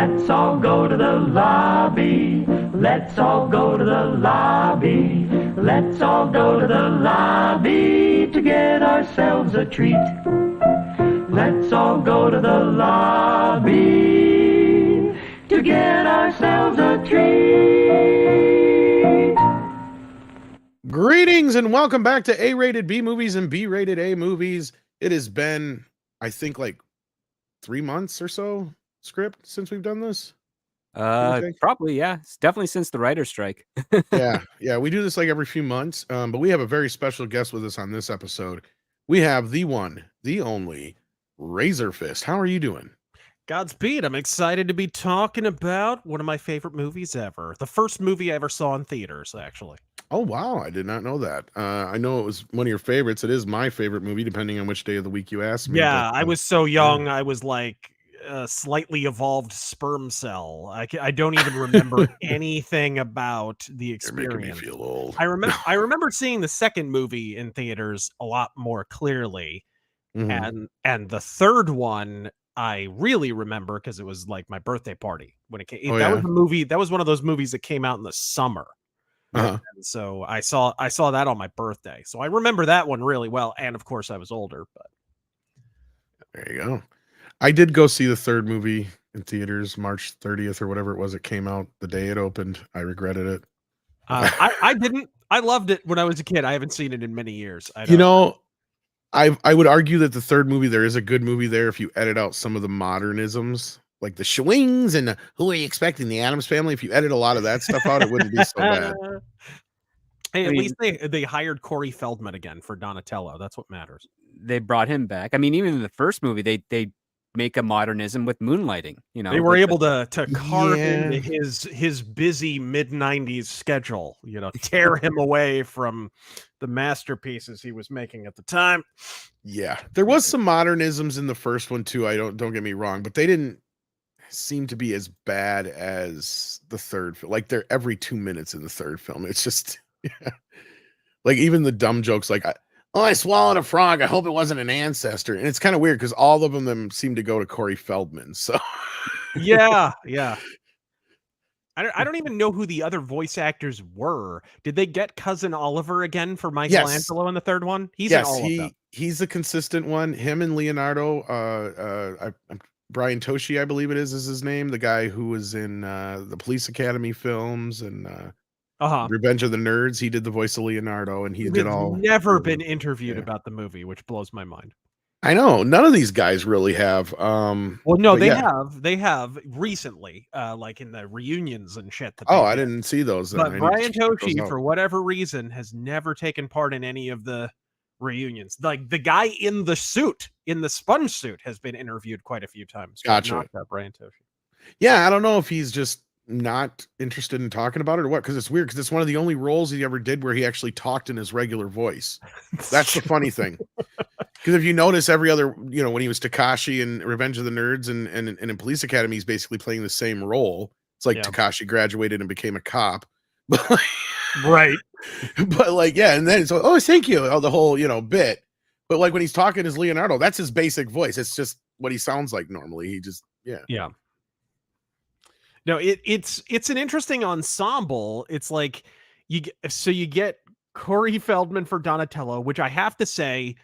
Let's all go to the lobby. Let's all go to the lobby. Let's all go to the lobby to get ourselves a treat. Let's all go to the lobby to get ourselves a treat. Greetings and welcome back to A-rated B movies and B-rated A movies. It has been, I think, like 3 months or so, script, since we've done this. Probably, yeah. It's definitely since the writer's strike. Yeah, we do this like every few months, but we have a very special guest with us on this episode. We have the one, the only, RazörFist. How are you doing? Godspeed. I'm excited to be talking about one of my favorite movies ever. The first movie I ever saw in theaters, actually. Oh, wow. I did not know that. I know it was one of your favorites. It is my favorite movie, depending on which day of the week you ask me. Yeah, I was so young. I was like a slightly evolved sperm cell. I don't even remember anything about the experience. You're making me feel old. I remember seeing the second movie in theaters a lot more clearly. Mm-hmm. And the third one I really remember because it was like my birthday party when it came. Oh, that yeah? was a movie. That was one of those movies that came out in the summer. Uh-huh. And so I saw that on my birthday. So I remember that one really well. And of course I was older, but there you go. I did go see the third movie in theaters, March 30th or whatever it was. It came out the day it opened. I regretted it. I didn't. I loved it when I was a kid. I haven't seen it in many years. I would argue that the third movie, there is a good movie there if you edit out some of the modernisms, like the swings and who are you expecting, the Addams Family. If you edit a lot of that stuff out, it wouldn't be so bad. Hey, at least they hired Corey Feldman again for Donatello. That's what matters. They brought him back. I mean, even in the first movie, they make a modernism with moonlighting. You know, they were able to carve into his busy mid-90s schedule. You know, tear him away from the masterpieces he was making at the time. Yeah, there was some modernisms in the first one too. Don't get me wrong, but they didn't seem to be as bad as the third film. Like they're every 2 minutes in the third film. It's just like even the dumb jokes, like I swallowed a frog. I hope it wasn't an ancestor. And it's kind of weird because all of them seem to go to Corey Feldman. So yeah. I don't even know who the other voice actors were. Did they get Cousin Oliver again for Michelangelo in the third one? He's in all of them. He's the consistent one. Him and Leonardo, Brian Toshi, I believe it is his name. The guy who was in the Police Academy films and Revenge of the Nerds. He did the voice of Leonardo, and he did all. Never been interviewed about the movie, which blows my mind. I know none of these guys really have. Well, no, they have recently, like in the reunions and shit. I didn't see those. But Brian Toshi, for whatever reason, has never taken part in any of the reunions. Like the guy in the suit, in the sponge suit, has been interviewed quite a few times. Gotcha. Not Brian Toshi. Yeah, I don't know if he's just not interested in talking about it or what, because it's weird because it's one of the only roles he ever did where he actually talked in his regular voice. That's the funny thing. Because if you notice every other, when he was Takashi in Revenge of the Nerds and in Police Academy, he's basically playing the same role. It's like Takashi graduated and became a cop. Right. But like, yeah, and then so, thank you, the whole, bit. But like when he's talking as Leonardo, that's his basic voice. It's just what he sounds like normally. He just, yeah. No, it's an interesting ensemble. It's like you get Corey Feldman for Donatello, which I have to say,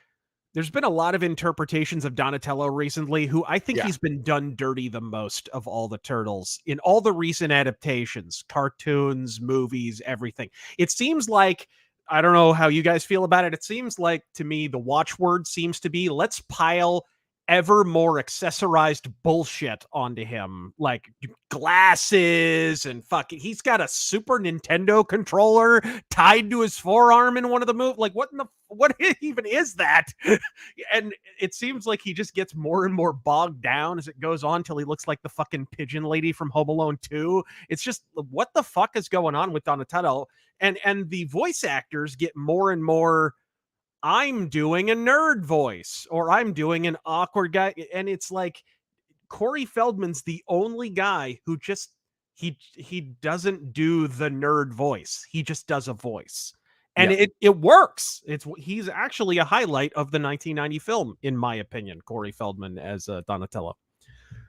there's been a lot of interpretations of Donatello recently, who I think he's been done dirty the most of all the Turtles in all the recent adaptations, cartoons, movies, everything. It seems like, I don't know how you guys feel about it. It seems like to me, the watchword seems to be, let's pile ever more accessorized bullshit onto him, like glasses and fucking, he's got a Super Nintendo controller tied to his forearm in one of the movies. Like what even is that? And it seems like he just gets more and more bogged down as it goes on till he looks like the fucking pigeon lady from Home Alone 2. It's just, what the fuck is going on with Donatello? And the voice actors get more and more, I'm doing a nerd voice, or I'm doing an awkward guy. And it's like, Corey Feldman's the only guy who just, he doesn't do the nerd voice. He just does a voice. And it works. He's actually a highlight of the 1990 film, in my opinion, Corey Feldman as Donatello.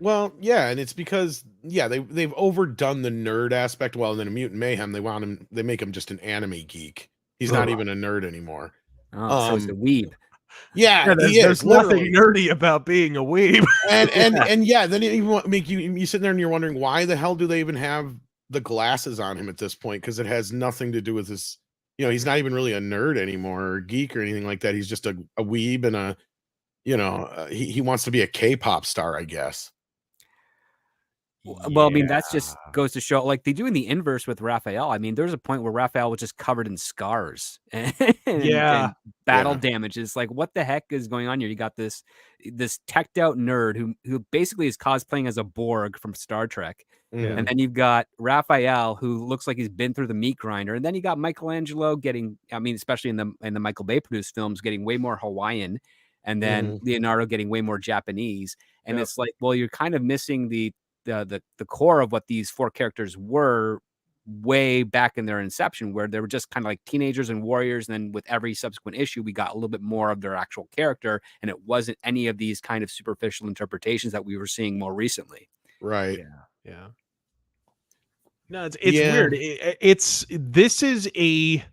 Well, yeah, and it's because they've overdone the nerd aspect. Well, and then in Mutant Mayhem, they make him just an anime geek. He's not Ugh. even a nerd anymore. Oh, so it's a weeb. Yeah, Yeah, he there's is nothing literally. nerdy about being a weeb. And yeah, then it even make you sit there and you're wondering why the hell do they even have the glasses on him at this point? Because it has nothing to do with his. He's not even really a nerd anymore or geek or anything like that. He's just a weeb and he wants to be a K-pop star, I guess. Well, I mean, that's just goes to show, like they do in the inverse with Raphael. I mean, there's a point where Raphael was just covered in scars and, and battle damages. Like, what the heck is going on here? You got this teched out nerd who basically is cosplaying as a Borg from Star Trek. Mhm. And then you've got Raphael, who looks like he's been through the meat grinder. And then you got Michelangelo getting, I mean, especially in the Michael Bay produced films, getting way more Hawaiian. And then Leonardo getting way more Japanese. And it's like, well, you're kind of missing the core of what these four characters were way back in their inception, where they were just kind of like teenagers and warriors. And then with every subsequent issue, we got a little bit more of their actual character. And it wasn't any of these kind of superficial interpretations that we were seeing more recently. Right. Yeah. No, it's weird. This is a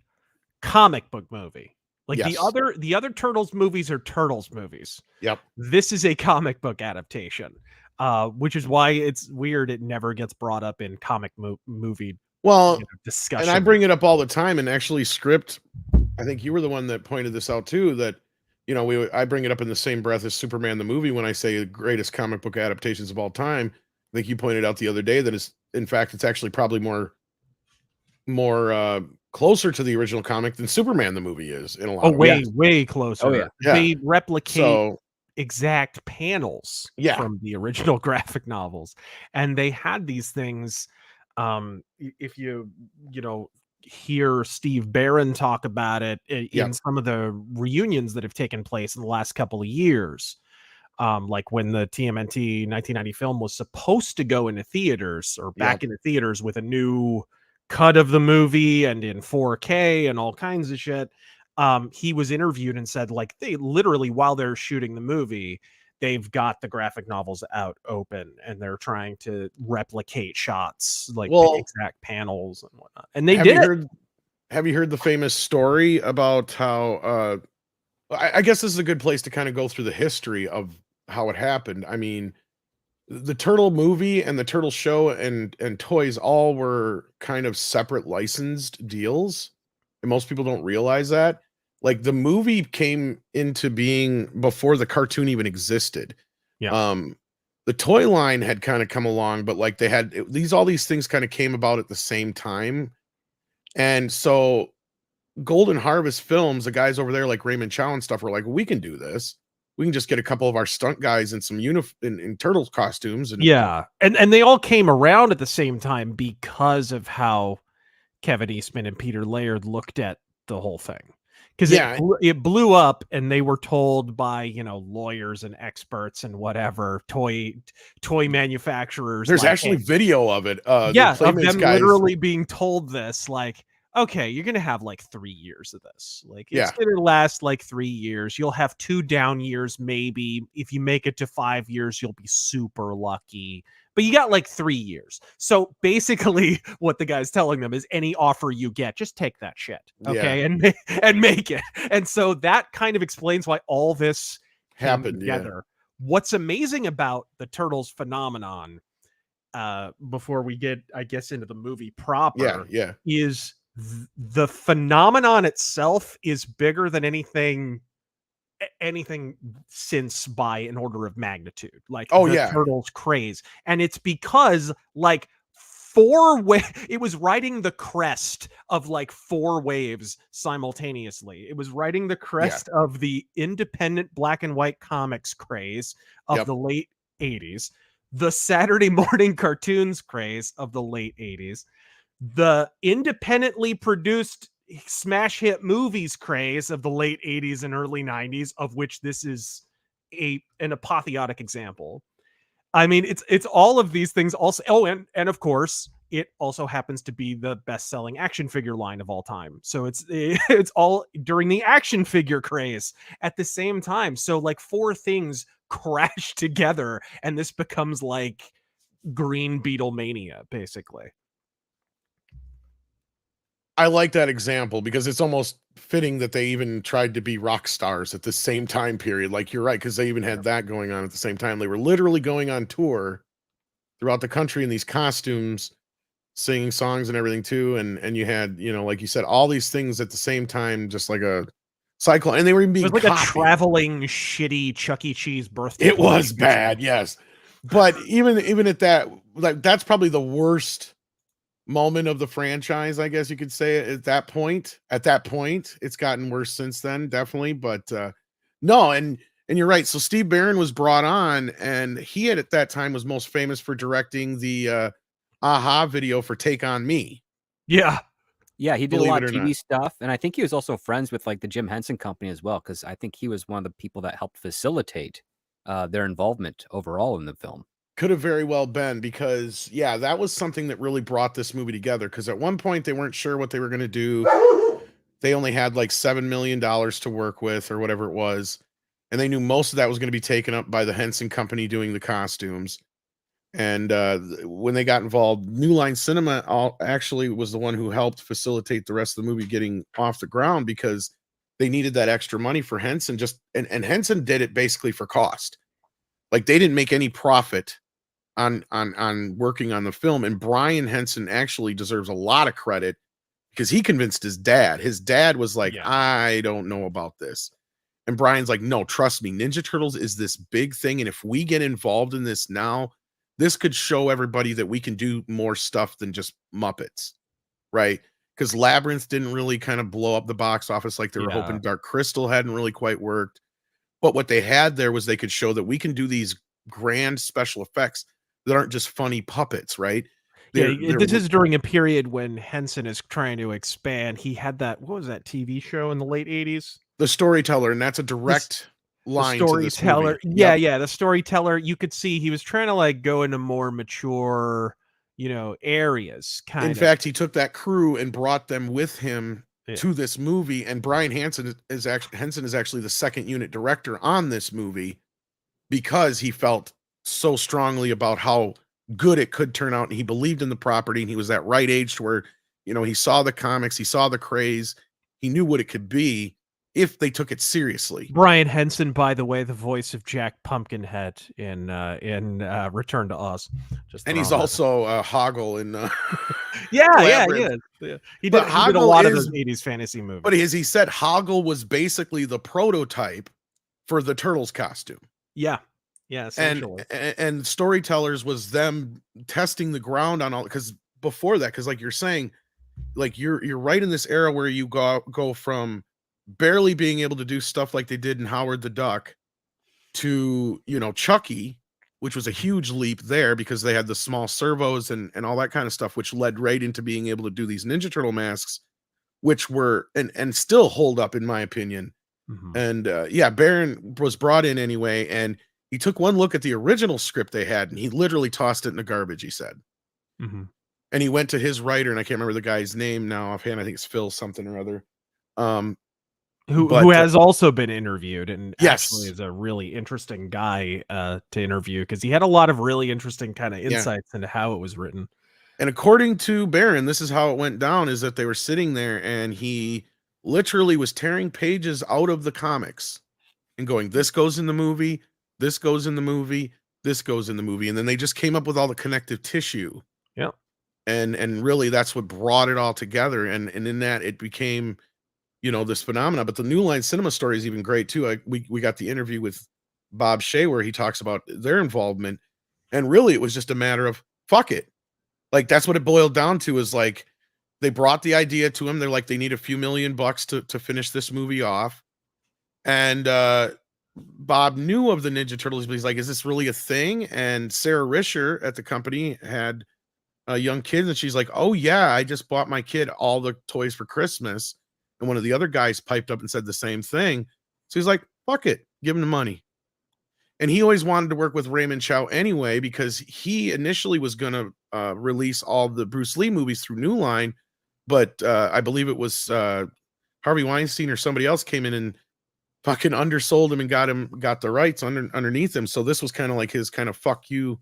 comic book movie. Like the other Turtles movies are Turtles movies. Yep. This is a comic book adaptation, which is why it's weird it never gets brought up in comic movie discussion. And I bring it up all the time. And actually, Script, I think you were the one that pointed this out too. That I bring it up in the same breath as Superman the movie when I say the greatest comic book adaptations of all time. I think you pointed out the other day that it's actually probably more closer to the original comic than Superman the movie is in a lot of ways. Way closer. Oh, yeah. They replicate exact panels from the original graphic novels. And they had these things. If you hear Steve Barron talk about it in some of the reunions that have taken place in the last couple of years, like when the TMNT 1990 film was supposed to go into theaters or back into theaters with a new cut of the movie and in 4K and all kinds of shit. He was interviewed and said, like, they literally, while they're shooting the movie, they've got the graphic novels out open and they're trying to replicate shots, like the exact panels and whatnot. And they have you heard the famous story about how I guess this is a good place to kind of go through the history of how it happened. I mean, the Turtle movie and the Turtle show and toys all were kind of separate licensed deals. And most people don't realize that. Like, the movie came into being before the cartoon even existed. The toy line had kind of come along, but like they had all these things kind of came about at the same time. And so Golden Harvest Films, the guys over there like Raymond Chow and stuff were like, we can do this. We can just get a couple of our stunt guys in some in Turtles costumes. And and they all came around at the same time because of how Kevin Eastman and Peter Laird looked at the whole thing. Because it blew up, and they were told by lawyers and experts and whatever toy manufacturers. There's actually video of it. Of them literally being told this, like, okay, you're gonna have like 3 years of this. Like, it's gonna last like 3 years. You'll have 2 down years, maybe. If you make it to 5 years, you'll be super lucky. But you got like 3 years. So basically what the guy's telling them is any offer you get, just take that shit. Okay. And make it. And so that kind of explains why all this happened together. What's amazing about the Turtles phenomenon, before we get, I guess, into the movie proper, is the phenomenon itself is bigger than anything since by an order of magnitude, like Turtles craze. And it's because like it was riding the crest of like 4 waves simultaneously. It was riding the crest of the independent black and white comics craze of the late 80s, the Saturday morning cartoons craze of the late 80s, the independently produced smash hit movies craze of the late 80s and early 90s, of which this is an apotheotic example. I mean, it's all of these things also. And of course, it also happens to be the best-selling action figure line of all time. So it's all during the action figure craze at the same time. So like 4 things crash together, and this becomes like Green Beetle mania, basically. I like that example because it's almost fitting that they even tried to be rock stars at the same time period. Like, you're right, because they even had that going on at the same time. They were literally going on tour throughout the country in these costumes, singing songs and everything too. And you had, like you said, all these things at the same time, just like a cycle. And they were even being It was like copied. a traveling shitty Chuck E. Cheese birthday. It was bad, yes. But even at that, like, that's probably the worst moment of the franchise, I guess you could say. At that point, it's gotten worse since then, definitely. But no, and you're right. So Steve Barron was brought on, and he at that time was most famous for directing the Aha video for Take on Me. Yeah, he did a lot of TV stuff, and I think he was also friends with like the Jim Henson Company as well, because I think he was one of the people that helped facilitate their involvement overall in the film. Could have very well been, because that was something that really brought this movie together, because at one point they weren't sure what they were going to do. They only had like $7 million to work with, or whatever it was, and they knew most of that was going to be taken up by the Henson Company doing the costumes. And when they got involved, New Line Cinema actually was the one who helped facilitate the rest of the movie getting off the ground, because they needed that extra money for Henson. And Henson did it basically for cost. Like, they didn't make any profit on working on the film. And Brian Henson actually deserves a lot of credit, because he convinced his dad. His dad was like, I don't know about this. And Brian's like, no, trust me, Ninja Turtles is this big thing. And if we get involved in this now, this could show everybody that we can do more stuff than just Muppets, right? Because Labyrinth didn't really kind of blow up the box office like they were hoping. Dark Crystal hadn't really quite worked. But what they had there was they could show that we can do these grand special effects that aren't just funny puppets, right? This is during a period when Henson is trying to expand. He had that, what was that TV show in the late 80s? The Storyteller, and that's a direct line to this movie. The Storyteller. You could see he was trying to like go into more mature, areas. In fact, he took that crew and brought them with him to this movie. And Brian Henson is actually the second unit director on this movie, because he felt so strongly about how good it could turn out, and he believed in the property, and he was that right age to where, he saw the comics, he saw the craze, he knew what it could be if they took it seriously. Brian Henson, by the way, the voice of Jack Pumpkinhead in Return to Oz. And he's also Hoggle in he did a lot of those 80s fantasy movies. But as he said, Hoggle was basically the prototype for the Turtles costume. Yeah, essentially. And Storytellers was them testing the ground on all, because before that, because like you're saying, like you're right in this era where you go from barely being able to do stuff like they did in Howard the Duck to, Chucky, which was a huge leap there, because they had the small servos and all that kind of stuff, which led right into being able to do these Ninja Turtle masks, which were and still hold up in my opinion. Mm-hmm. And Barron was brought in anyway, and he took one look at the original script they had, and he literally tossed it in the garbage, he said. Mm-hmm. And he went to his writer, and I can't remember the guy's name now offhand. I think it's Phil something or other. Who has also been interviewed, and actually is a really interesting guy to interview, because he had a lot of really interesting kind of insights into how it was written. And according to Barron, this is how it went down, is that they were sitting there, and he literally was tearing pages out of the comics and going, this goes in the movie, this goes in the movie, this goes in the movie. And then they just came up with all the connective tissue. Yeah. And really that's what brought it all together. And in that it became, this phenomena. But the New Line Cinema story is even great too. We got the interview with Bob Shea where he talks about their involvement, and really it was just a matter of fuck it. Like, that's what it boiled down to, is like, they brought the idea to him. They're like, they need a few $1 million to finish this movie off. And Bob knew of the Ninja Turtles, but he's like, is this really a thing? And Sarah Risher at the company had young kids, and she's like, oh yeah, I just bought my kid all the toys for Christmas. And one of the other guys piped up and said the same thing. So he's like, fuck it, give him the money. And he always wanted to work with Raymond Chow anyway, because he initially was going to release all the Bruce Lee movies through New Line. But I believe it was Harvey Weinstein or somebody else came in and fucking undersold him and got the rights underneath him. So this was kind of like his kind of fuck you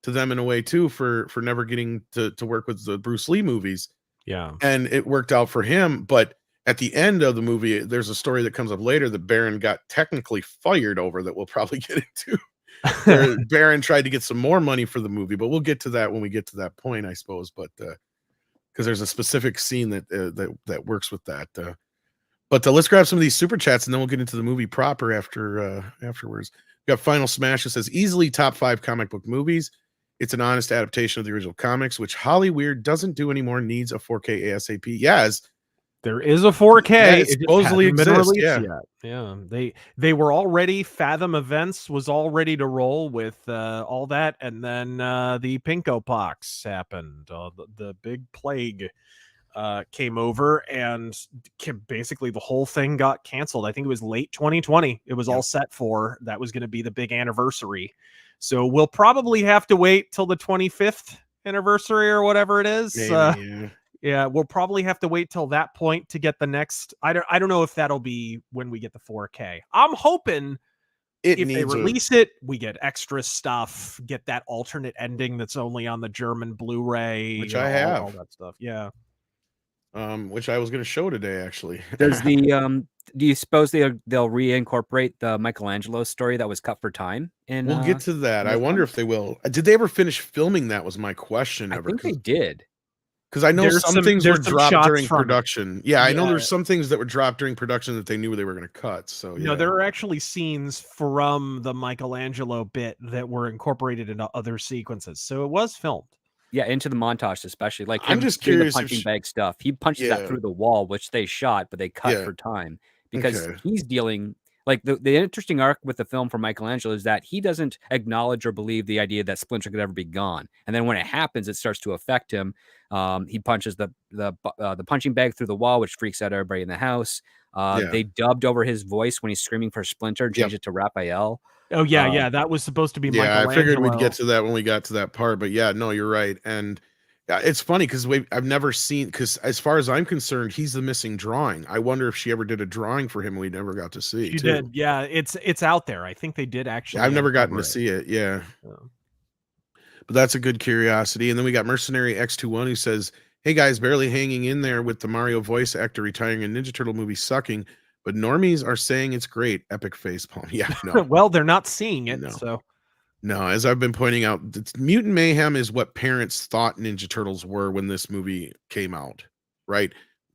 to them in a way too for never getting to work with the Bruce Lee movies. Yeah. And it worked out for him. But at the end of the movie, there's a story that comes up later that Barron got technically fired over that we'll probably get into. Where Barron tried to get some more money for the movie, but we'll get to that when we get to that point, I suppose. But because there's a specific scene that works with that. But let's grab some of these super chats and then we'll get into the movie proper afterwards. We got Final Smash that says easily top 5 comic book movies. It's an honest adaptation of the original comics, which Hollyweird doesn't do anymore. Needs a 4K ASAP. Yes, there is a 4K. Yeah, it supposedly exists. Yeah. They were already, Fathom Events was all ready to roll with all that, and then the Pinko Pox happened. The big plague came over, and basically the whole thing got canceled. I think it was late 2020. It was all set for. That was going to be the big anniversary. So we'll probably have to wait till the 25th anniversary or whatever it is. Yeah, we'll probably have to wait till that point to get the next. I don't know if that'll be when we get the 4K. I'm hoping if they release it, we get extra stuff, get that alternate ending that's only on the German Blu-ray, which I have, all that stuff. Yeah. Which I was going to show today, actually. Does the do you suppose they'll reincorporate the Michelangelo story that was cut for time? And we'll get to that. I wonder if they will. Did they ever finish filming that? Was my question. I think they did. Because I know some things were dropped during production. Yeah, I know there's some things that were dropped during production that they knew they were going to cut. So no, there are actually scenes from the Michelangelo bit that were incorporated into other sequences. So it was filmed. Yeah, into the montage, especially. Like I'm just curious. The punching bag stuff. He punches that through the wall, which they shot, but they cut for time because he's dealing. Like the interesting arc with the film for Michelangelo is that he doesn't acknowledge or believe the idea that Splinter could ever be gone, and then when it happens, it starts to affect him. He punches the punching bag through the wall, which freaks out everybody in the house. They dubbed over his voice when he's screaming for Splinter, changed it to Raphael. Oh yeah, that was supposed to be Michelangelo. I figured we'd get to that when we got to that part, but yeah, no, you're right. And it's funny because I've never seen, because as far as I'm concerned, he's the missing drawing. I wonder if she ever did a drawing for him we never got to see. She did, yeah. It's out there. I think they did actually. I've never gotten to see it, but that's a good curiosity. And then we got Mercenary X21 who says, "Hey guys, barely hanging in there with the Mario voice actor retiring in Ninja Turtle movie sucking, but normies are saying it's great. Epic facepalm." Yeah, no. Well, they're not seeing it, so. No, as I've been pointing out, Mutant Mayhem is what parents thought Ninja Turtles were when this movie came out, right?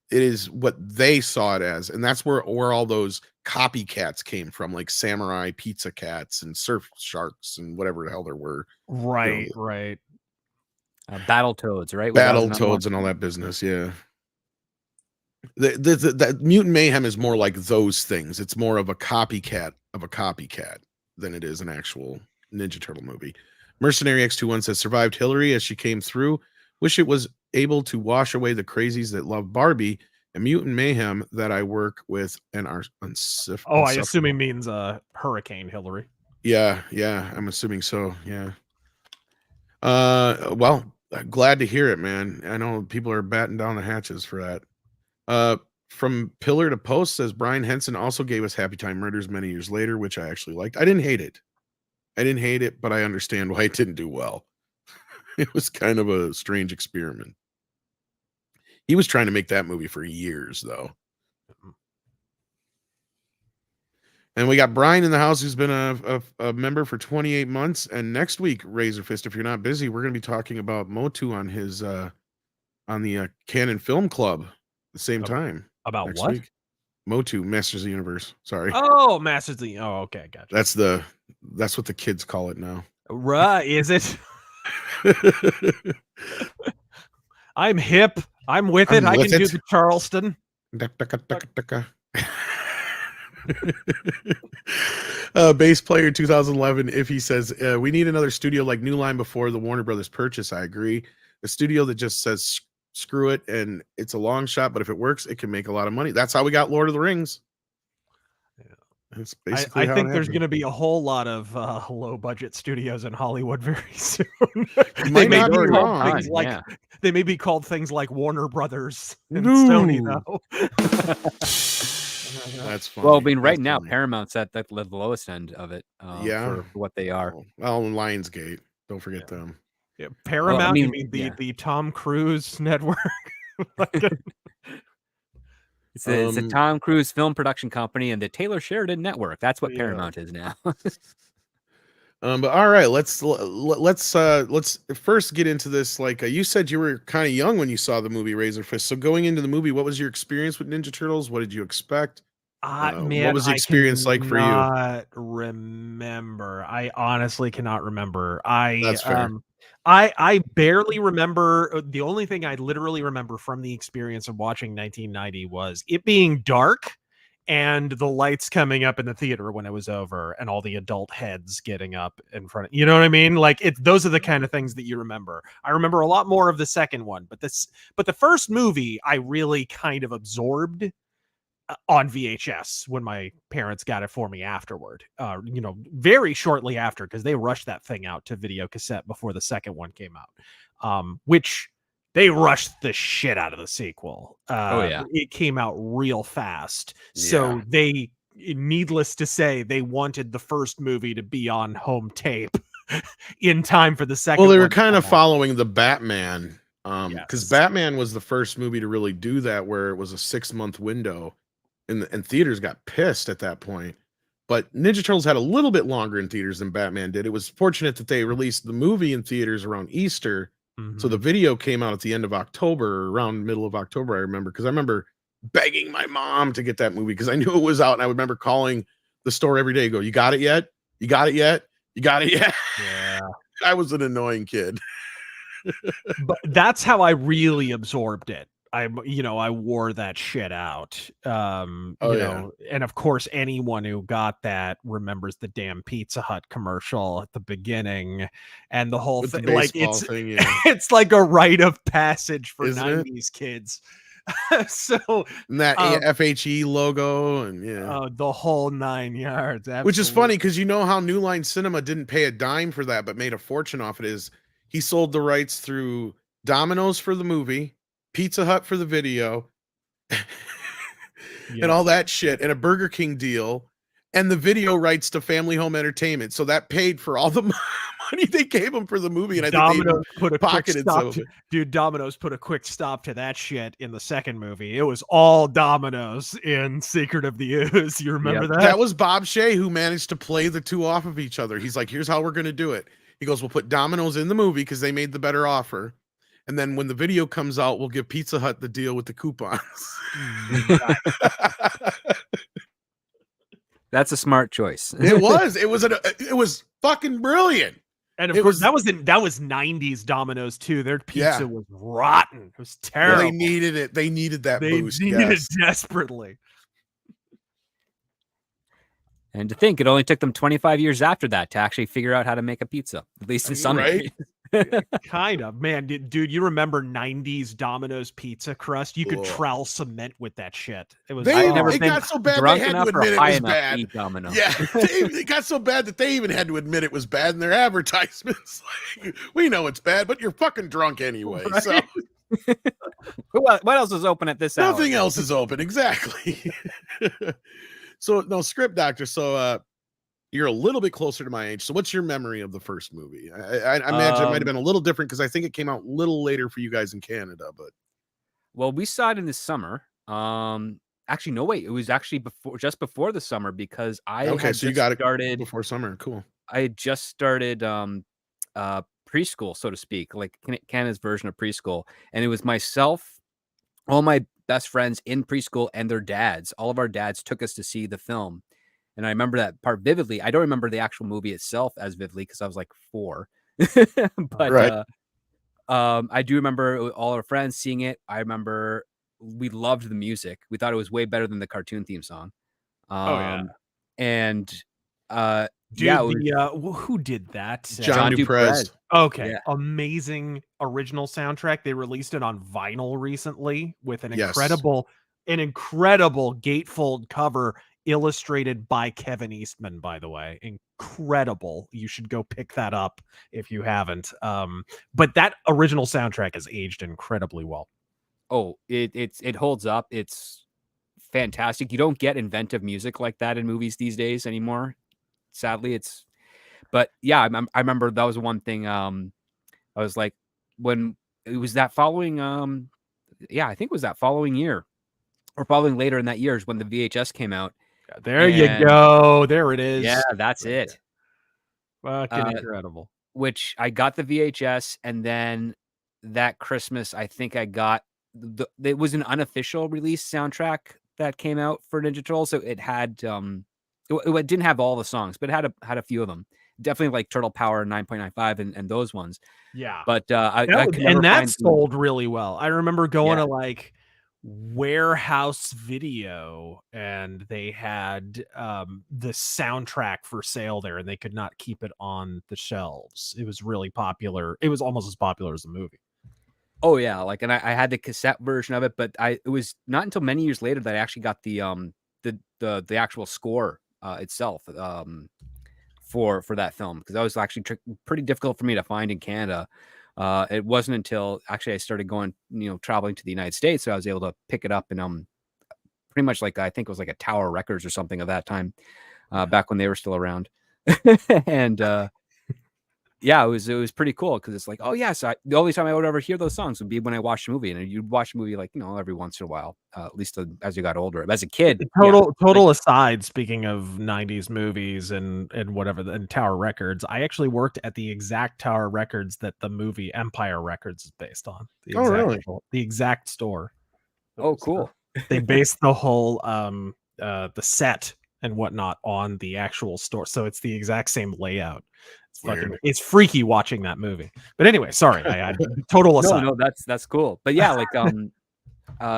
It is what they saw it as, and that's where all those copycats came from, like Samurai Pizza Cats and Surf Sharks and whatever the hell there were. Right. Battletoads, right? Battletoads and all that business, yeah. The Mutant Mayhem is more like those things. It's more of a copycat than it is an actual Ninja Turtle movie. Mercenary X21 says, "Survived Hillary as she came through. Wish it was able to wash away the crazies that love Barbie and Mutant Mayhem that I work with and are unsufferable." Oh, I assume he means Hurricane Hillary. Yeah, I'm assuming so. Yeah. Well, glad to hear it, man. I know people are batting down the hatches for that. From Pillar to Post says, "Brian Henson also gave us Happy Time Murders many years later, which I actually liked. I didn't hate it, but I understand why it didn't do well. It was kind of a strange experiment. He was trying to make that movie for years, though." And we got Brian in the house, who's been a member for 28 months. And next week, RazörFist, if you're not busy, we're going to be talking about Motu on his on the Canon Film Club at the same time. About what? Week. Motu, Masters of the Universe. Sorry. Oh, Masters of the. Oh, okay, gotcha. That's what the kids call it now. Right? Is it? I'm hip. I'm with it. I can do the Charleston. Bass Player 2011, if he says, "We need another studio like New Line before the Warner Brothers purchase." I agree. A studio that just says screw it, and it's a long shot, but if it works, it can make a lot of money. That's how we got Lord of the Rings. That's basically I think there's going to be a whole lot of low budget studios in Hollywood very soon. They may be called things like they may be called things like Warner Brothers and Sony now. That's funny. Well, I mean, right That's now funny. Paramount's at the lowest end of it. For what they are. Well, Lionsgate. Don't forget them. Yeah, Paramount. Well, I mean, you mean the Tom Cruise network? It's the Tom Cruise film production company and the Taylor Sheridan Network. That's what Paramount is now. But all right, let's first get into this. Like you said, you were kind of young when you saw the movie RazörFist. So going into the movie, what was your experience with Ninja Turtles? What did you expect? Man, what was the experience like for you? I remember. I honestly cannot remember. That's fair. I barely remember. The only thing I literally remember from the experience of watching 1990 was it being dark and the lights coming up in the theater when it was over and all the adult heads getting up in front of, you know what I mean? Like those are the kind of things that you remember. I remember a lot more of the second one, but the first movie I really kind of absorbed on VHS when my parents got it for me afterward, very shortly after, because they rushed that thing out to video cassette before the second one came out, which they rushed the shit out of the sequel. It came out real fast. So they, needless to say, they wanted the first movie to be on home tape in time for the second one. Well, they were kind of following the Batman, because Batman was the first movie to really do that, where it was a 6-month window. And theaters got pissed at that point. But Ninja Turtles had a little bit longer in theaters than Batman did. It was fortunate that they released the movie in theaters around Easter. So the video came out at the end of October, around middle of October, I remember. Because I remember begging my mom to get that movie because I knew it was out. And I remember calling the store every day, go, "You got it yet? You got it yet? You got it yet?" Yeah. I was an annoying kid. But that's how I really absorbed it. I wore that shit out. And of course, anyone who got that remembers the damn Pizza Hut commercial at the beginning and the whole thing. Like it's like a rite of passage for 90s kids. So and that FHE logo and the whole 9 yards. Absolutely. Which is funny because you know how New Line Cinema didn't pay a dime for that, but made a fortune off it. Is he sold the rights through Domino's for the movie, Pizza Hut for the video, and all that shit, and a Burger King deal, and the video rights to Family Home Entertainment. So that paid for all the money they gave him for the movie, and I think Domino's put a pocketed some of it. Dude, Domino's put a quick stop to that shit in the second movie. It was all Domino's in Secret of the Ooze. You remember that? That was Bob Shea who managed to play the two off of each other. He's like, "Here's how we're gonna do it." He goes, "We'll put Domino's in the movie because they made the better offer. And then when the video comes out, we'll give Pizza Hut the deal with the coupons." That's a smart choice. It was fucking brilliant. And of course, that was 90s Domino's too. Their pizza was rotten. It was terrible. They needed it. They needed that boost. They needed it desperately. And to think, it only took them 25 years after that to actually figure out how to make a pizza, at least in some right? Kind of, man, dude. You remember 90s Domino's pizza crust? You could trowel cement with that shit. It was. It got so bad they had to admit it was bad. Yeah, it got so bad that they even had to admit it was bad in their advertisements. Like, we know it's bad, but you're fucking drunk anyway. Right? So what else is open at this hour? Nothing else is open. Exactly. So no, Script Doctor. So you're a little bit closer to my age. So what's your memory of the first movie? I imagine it might have been a little different because I think it came out a little later for you guys in Canada. But well, we saw it in the summer. Actually, no, wait. It was actually just before the summer because so you got it before summer. Cool. I had just started preschool, so to speak, like Canada's version of preschool, and it was myself, all my best friends in preschool, and their dads. All of our dads took us to see the film. And I remember that part vividly. I don't remember the actual movie itself as vividly because I was like 4. But I do remember all our friends seeing it. I remember we loved the music. We thought it was way better than the cartoon theme song. And who did that? John Duprez. Okay, amazing original soundtrack. They released it on vinyl recently with an incredible gatefold cover illustrated by Kevin Eastman, by the way. Incredible. You should go pick that up if you haven't. But that original soundtrack has aged incredibly well. Oh, it holds up. It's fantastic. You don't get inventive music like that in movies these days anymore. Sadly, but yeah, I remember that was one thing. I was like, when it was that following, yeah, I think it was that following year or following later in that year is when the VHS came out. There you go. There it is. Yeah, that's right it. Fucking incredible. Which I got the VHS, and then that Christmas, I think I got it was an unofficial release soundtrack that came out for Ninja Turtles. So it had it didn't have all the songs, but it had a few of them. Definitely like Turtle Power 9.95 and those ones. Yeah. But I could and never that find sold really well. I remember going to like Warehouse Video, and they had the soundtrack for sale there, and they could not keep it on the shelves. It was really popular. It was almost as popular as the movie. Oh yeah, like, and I had the cassette version of it, but it was not until many years later that I actually got the actual score itself for that film, because that was actually pretty difficult for me to find in Canada. It wasn't until actually I started going, traveling to the United States, so I was able to pick it up, and pretty much like, I think it was like a Tower Records or something of that time, back when they were still around. And yeah, it was pretty cool, because it's like, oh yeah, so the only time I would ever hear those songs would be when I watched a movie, and you'd watch a movie like, every once in a while, at least as you got older. As a kid, total aside, speaking of 90s movies and whatever, and Tower Records, I actually worked at the exact Tower Records that the movie Empire Records is based on. Really? The exact store. Oh, cool. They based the whole the set and whatnot on the actual store, so it's the exact same layout. It's freaky watching that movie. But anyway, sorry, I total aside. No, that's cool. But yeah, like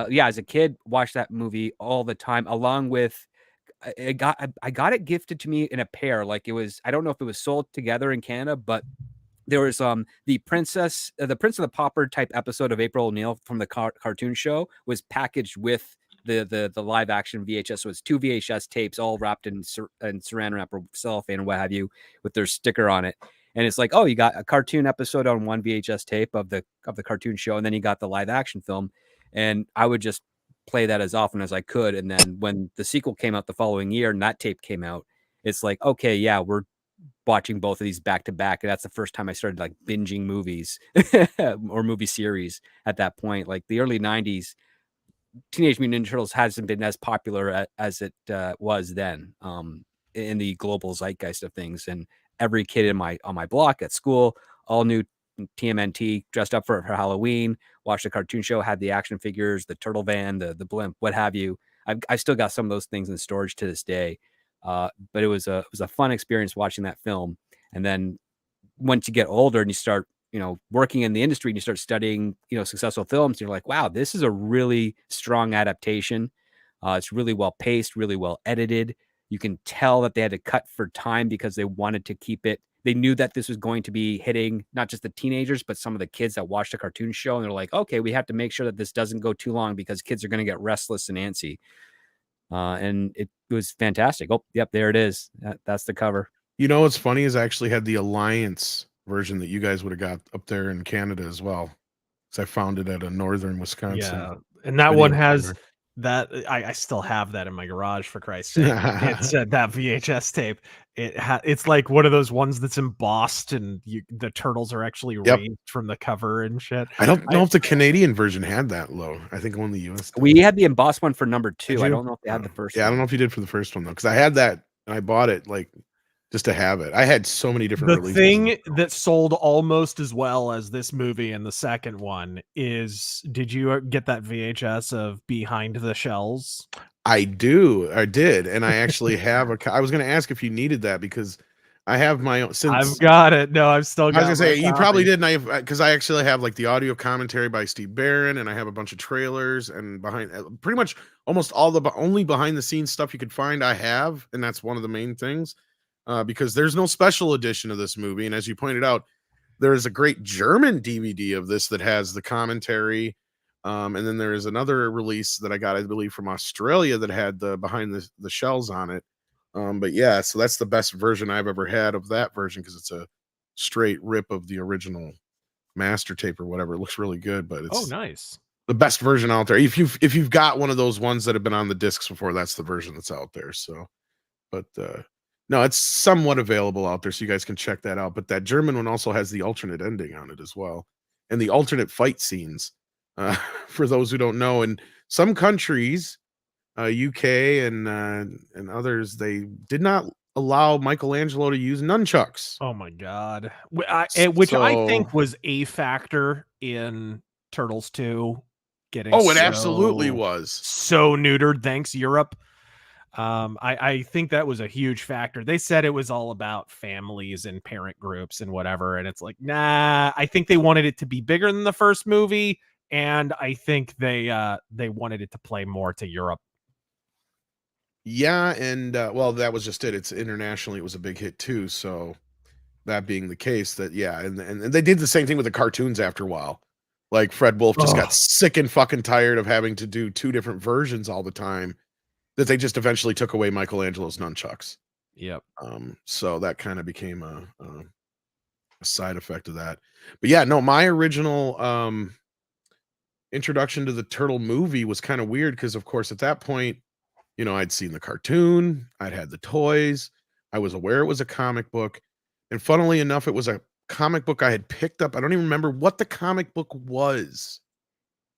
yeah, as a kid, watched that movie all the time, along with I got it gifted to me in a pair. Like, it was, I don't know if it was sold together in Canada, but there was the Prince of the Pauper type episode of April O'Neil from the cartoon show was packaged with the live action VHS. So it's 2 VHS tapes all wrapped in saran wrap or cellophane or what have you, with their sticker on it. And it's like, oh, you got a cartoon episode on one VHS tape of the cartoon show, and then you got the live action film. And I would just play that as often as I could. And then when the sequel came out the following year and that tape came out, it's like, okay, yeah, we're watching both of these back to back. And that's the first time I started like binging movies or movie series at that point. Like, the early 90s, Teenage Mutant Ninja Turtles hasn't been as popular as it was then, in the global zeitgeist of things. And every kid on my block at school all knew TMNT, dressed up for Halloween, watched the cartoon show, had the action figures, the turtle van, the blimp, what have you. I still got some of those things in storage to this day. But it was a fun experience watching that film. And then once you get older and you start, working in the industry, and you start studying, successful films, you're like, wow, this is a really strong adaptation. It's really well paced, really well edited. You can tell that they had to cut for time because they wanted to keep it. They knew that this was going to be hitting not just the teenagers, but some of the kids that watched the cartoon show. And they're like, okay, we have to make sure that this doesn't go too long because kids are going to get restless and antsy. And it was fantastic. Oh, yep, there it is. That's the cover. What's funny is I actually had the Alliance version that you guys would have got up there in Canada as well. So I found it at a northern Wisconsin. Yeah, and that one has that. I still have that in my garage, for Christ's sake. It's that VHS tape. It's like one of those ones that's embossed, and the turtles are actually raised from the cover and shit. I don't know if the Canadian version had that low. I think only the US did. We had the embossed one for number 2. I don't know if they had the first one. I don't know if you did for the first one though, because I had that and I bought it like just to have it. I had so many different releases. The thing that sold almost as well as this movie and the second one is, did you get that VHS of Behind the Shells? I did. And I actually have I was going to ask if you needed that, because I have my own. I've got it. No, I've still got it. I was going to say, you probably didn't. Because I actually have like the audio commentary by Steve Barron, and I have a bunch of trailers, and behind pretty much almost all the only behind the scenes stuff you could find I have. And that's one of the main things. Because there's no special edition of this movie. And as you pointed out, there is a great German DVD of this that has the commentary. And then there is another release that I got, I believe, from Australia that had the behind the shells on it. But yeah, so that's the best version I've ever had of that version, because it's a straight rip of the original master tape or whatever. It looks really good, but it's nice. the best version out there. If you've got one of those ones that have been on the discs before, that's the version that's out there. So, but no, it's somewhat available out there, so you guys can check that out. But that German one also has the alternate ending on it as well, and the alternate fight scenes. For those who don't know, in some countries, UK and others, they did not allow Michelangelo to use nunchucks. Oh my god, which I think was a factor in Turtles 2 getting. Oh, it absolutely was so neutered. Thanks, Europe. I think that was a huge factor. They said it was all about families and parent groups and whatever, and it's like, nah. I think they wanted it to be bigger than the first movie, and I think they wanted it to play more to Europe. Yeah, and well, that was just it. It's internationally, it was a big hit too. So that being the case, that yeah, and they did the same thing with the cartoons after a while. Like Fred Wolf just got sick and fucking tired of having to do 2 different versions all the time, that they just eventually took away Michelangelo's nunchucks. Yep. So that kind of became a side effect of that. But yeah, no, my original introduction to the Turtle movie was kind of weird because, of course, at that point, you know, I'd seen the cartoon, I'd had the toys, I was aware it was a comic book, and funnily enough, it was a comic book I had picked up. I don't even remember what the comic book was.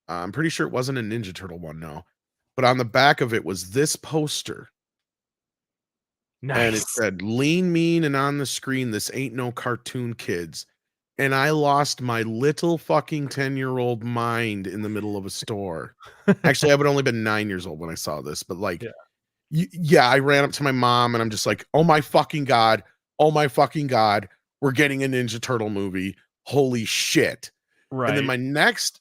I'm pretty sure it wasn't a Ninja Turtle one, no. But on the back of it was this poster. Nice. And it said, "Lean, mean, and on the screen, this ain't no cartoon, kids." And I lost my little fucking 10-year-old mind in the middle of a store. Actually, I would only been 9 years old when I saw this, but like, yeah, I ran up to my mom and I'm just like, oh my fucking God, we're getting a Ninja Turtle movie. Holy shit. Right. And then my next,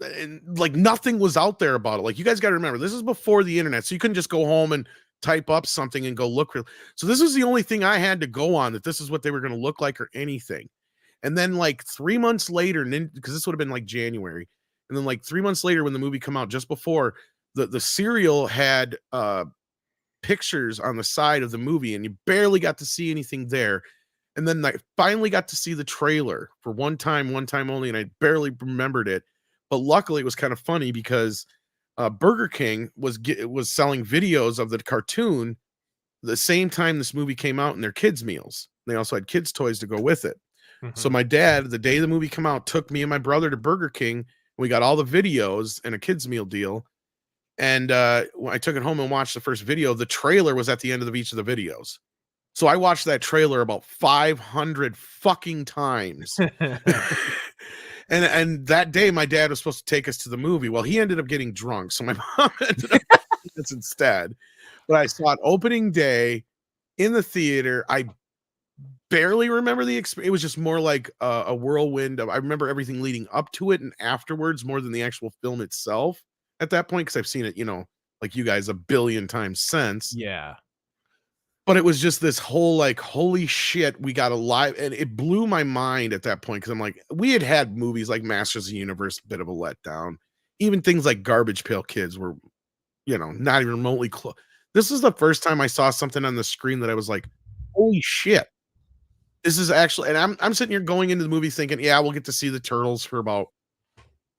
and like nothing was out there about it. Like, you guys got to remember, this is before the internet. So you couldn't just go home and type up something and go look. So this was the only thing I had to go on, that this is what they were going to look like or anything. And then like 3 months later, because this would have been like January, and then like 3 months later when the movie come out, just before, the serial had pictures on the side of the movie, and you barely got to see anything there. And then I finally got to see the trailer for one time only, and I barely remembered it. But luckily it was kind of funny because Burger King was selling videos of the cartoon the same time this movie came out in their kids' meals. They also had kids' toys to go with it. So my dad, the day the movie came out, took me and my brother to Burger King. We got all the videos and a kids meal deal. And when I took it home and watched the first video, the trailer was at the end of each of the videos. So I watched that trailer about 500 fucking times. And that day my dad was supposed to take us to the movie. Well, he ended up getting drunk. So my mom ended up taking us instead. But I saw it opening day in the theater. I barely remember the experience. It was just more like a whirlwind of, I remember everything leading up to it and afterwards more than the actual film itself at that point, because I've seen it, you know, like you guys, a billion times since. Yeah. But it was just this whole like, holy shit, we got a live, and it blew my mind at that point, because I'm like, we had movies like Masters of the Universe, a bit of a letdown. Even things like Garbage Pail Kids were, you know, not even remotely close. This is the first time I saw something on the screen that I was like, holy shit. This is actually, and I'm sitting here going into the movie thinking, yeah, we'll get to see the Turtles for about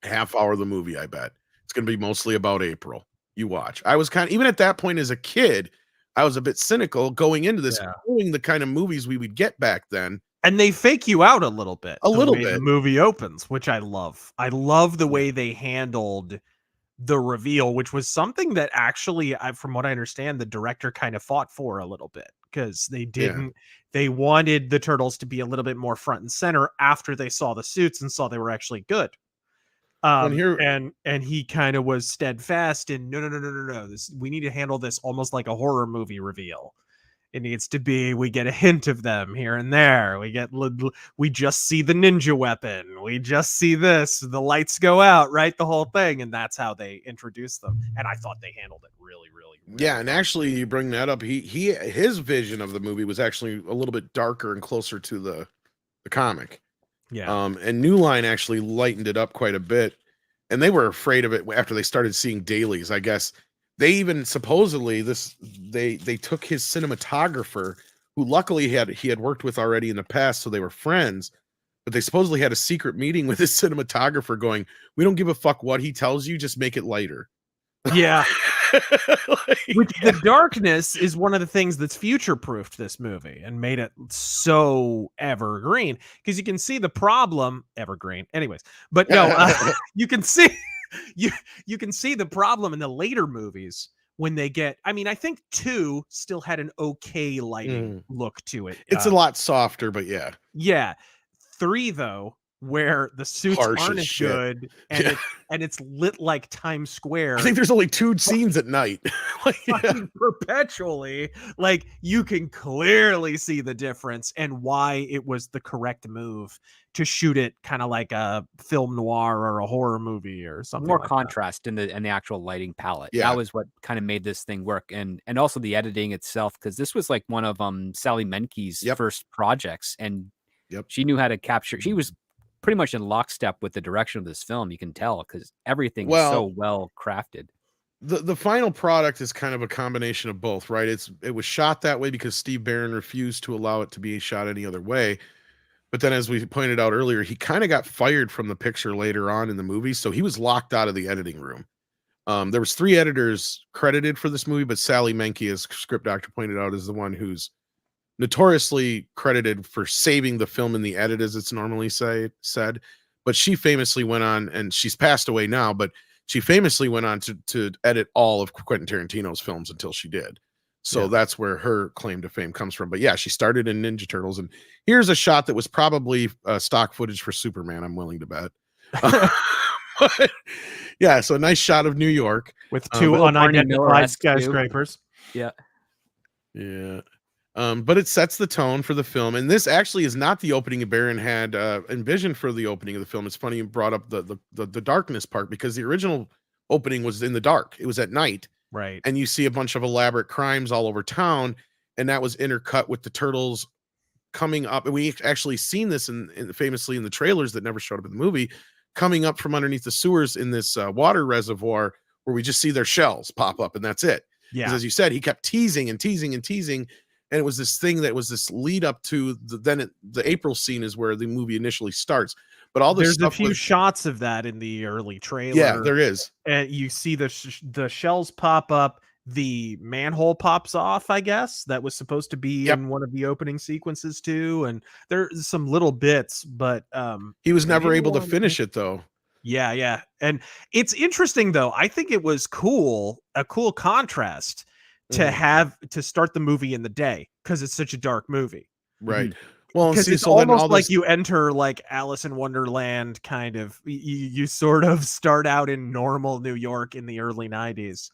half hour of the movie. I bet it's going to be mostly about April. You watch. I was kind of, even at that point as a kid, I was a bit cynical going into this, knowing the kind of movies we would get back then. And they fake you out a little bit. The movie opens, which I love. I love the way they handled the reveal, which was something that actually, from what I understand, the director kind of fought for a little bit, because they didn't. They wanted the Turtles to be a little bit more front and center after they saw the suits and saw they were actually good. And he kind of was steadfast in no. We need to handle this almost like a horror movie reveal. It needs to be, we get a hint of them here and there. We just see the ninja weapon. We just see this. The lights go out, right? The whole thing. And that's how they introduced them. And I thought they handled it really, really well. Yeah, and actually you bring that up. His vision of the movie was actually a little bit darker and closer to the comic. Yeah. And New Line actually lightened it up quite a bit. And they were afraid of it after they started seeing dailies, I guess. They even supposedly they took his cinematographer, who luckily he had worked with already in the past, so they were friends. but they supposedly had a secret meeting with his cinematographer going, we don't give a fuck what he tells you, just make it lighter. Yeah. Like, Which the darkness is one of the things that's future-proofed this movie and made it so evergreen, because you can see the problem. Evergreen, anyways, but no, you can see you can see the problem in the later movies when they get. I mean, I think 2 still had an okay lighting look to it. It's a lot softer, but yeah. 3 though, where the suits Harsh aren't as as shit. good, and it's lit like Times Square. I think there's only 2 scenes at night. Like, fucking perpetually. Like, you can clearly see the difference and why it was the correct move to shoot it kind of like a film noir or a horror movie or something. More like contrast in the actual lighting palette. Yeah. That was what kind of made this thing work, and also the editing itself, because this was like one of Sally Menke's first projects, and she knew how to capture. She was pretty much in lockstep with the direction of this film. You can tell because everything is so well crafted. The final product is kind of a combination of both, right? It was shot that way because Steve Barron refused to allow it to be shot any other way. But then, as we pointed out earlier, he kind of got fired from the picture later on in the movie, so he was locked out of the editing room. There was 3 editors credited for this movie, but Sally Menke, as script doctor pointed out, is the one who's notoriously credited for saving the film in the edit, as it's normally said. But she famously went on, and she's passed away now, but she famously went on to edit all of Quentin Tarantino's films until she did. So that's where her claim to fame comes from. But yeah, she started in Ninja Turtles, and here's a shot that was probably stock footage for Superman, I'm willing to bet. But, yeah, so a nice shot of New York with 2 unidentified skyscrapers. Yeah. But it sets the tone for the film, and this actually is not the opening Barron had envisioned for the opening of the film. It's funny you brought up the darkness part, because the original opening was in the dark. It was at night, right? And you see a bunch of elaborate crimes all over town, and that was intercut with the turtles coming up. And we actually seen this famously in the trailers that never showed up in the movie, coming up from underneath the sewers in this water reservoir, where we just see their shells pop up, and that's it. Yeah, because as you said, he kept teasing and teasing and teasing. And it was this thing that was this lead up to the April scene is where the movie initially starts. But all this there's a few shots of that in the early trailer. Yeah, there is. And you see the shells pop up. The manhole pops off, I guess. That was supposed to be in one of the opening sequences too. And there's some little bits, but he was never able to finish it though. Yeah. And it's interesting though. I think it was a cool contrast to have to start the movie in the day, because it's such a dark movie, right? Well, because it's almost like you enter like Alice in Wonderland kind of. You sort of start out in normal New York in the early 90s,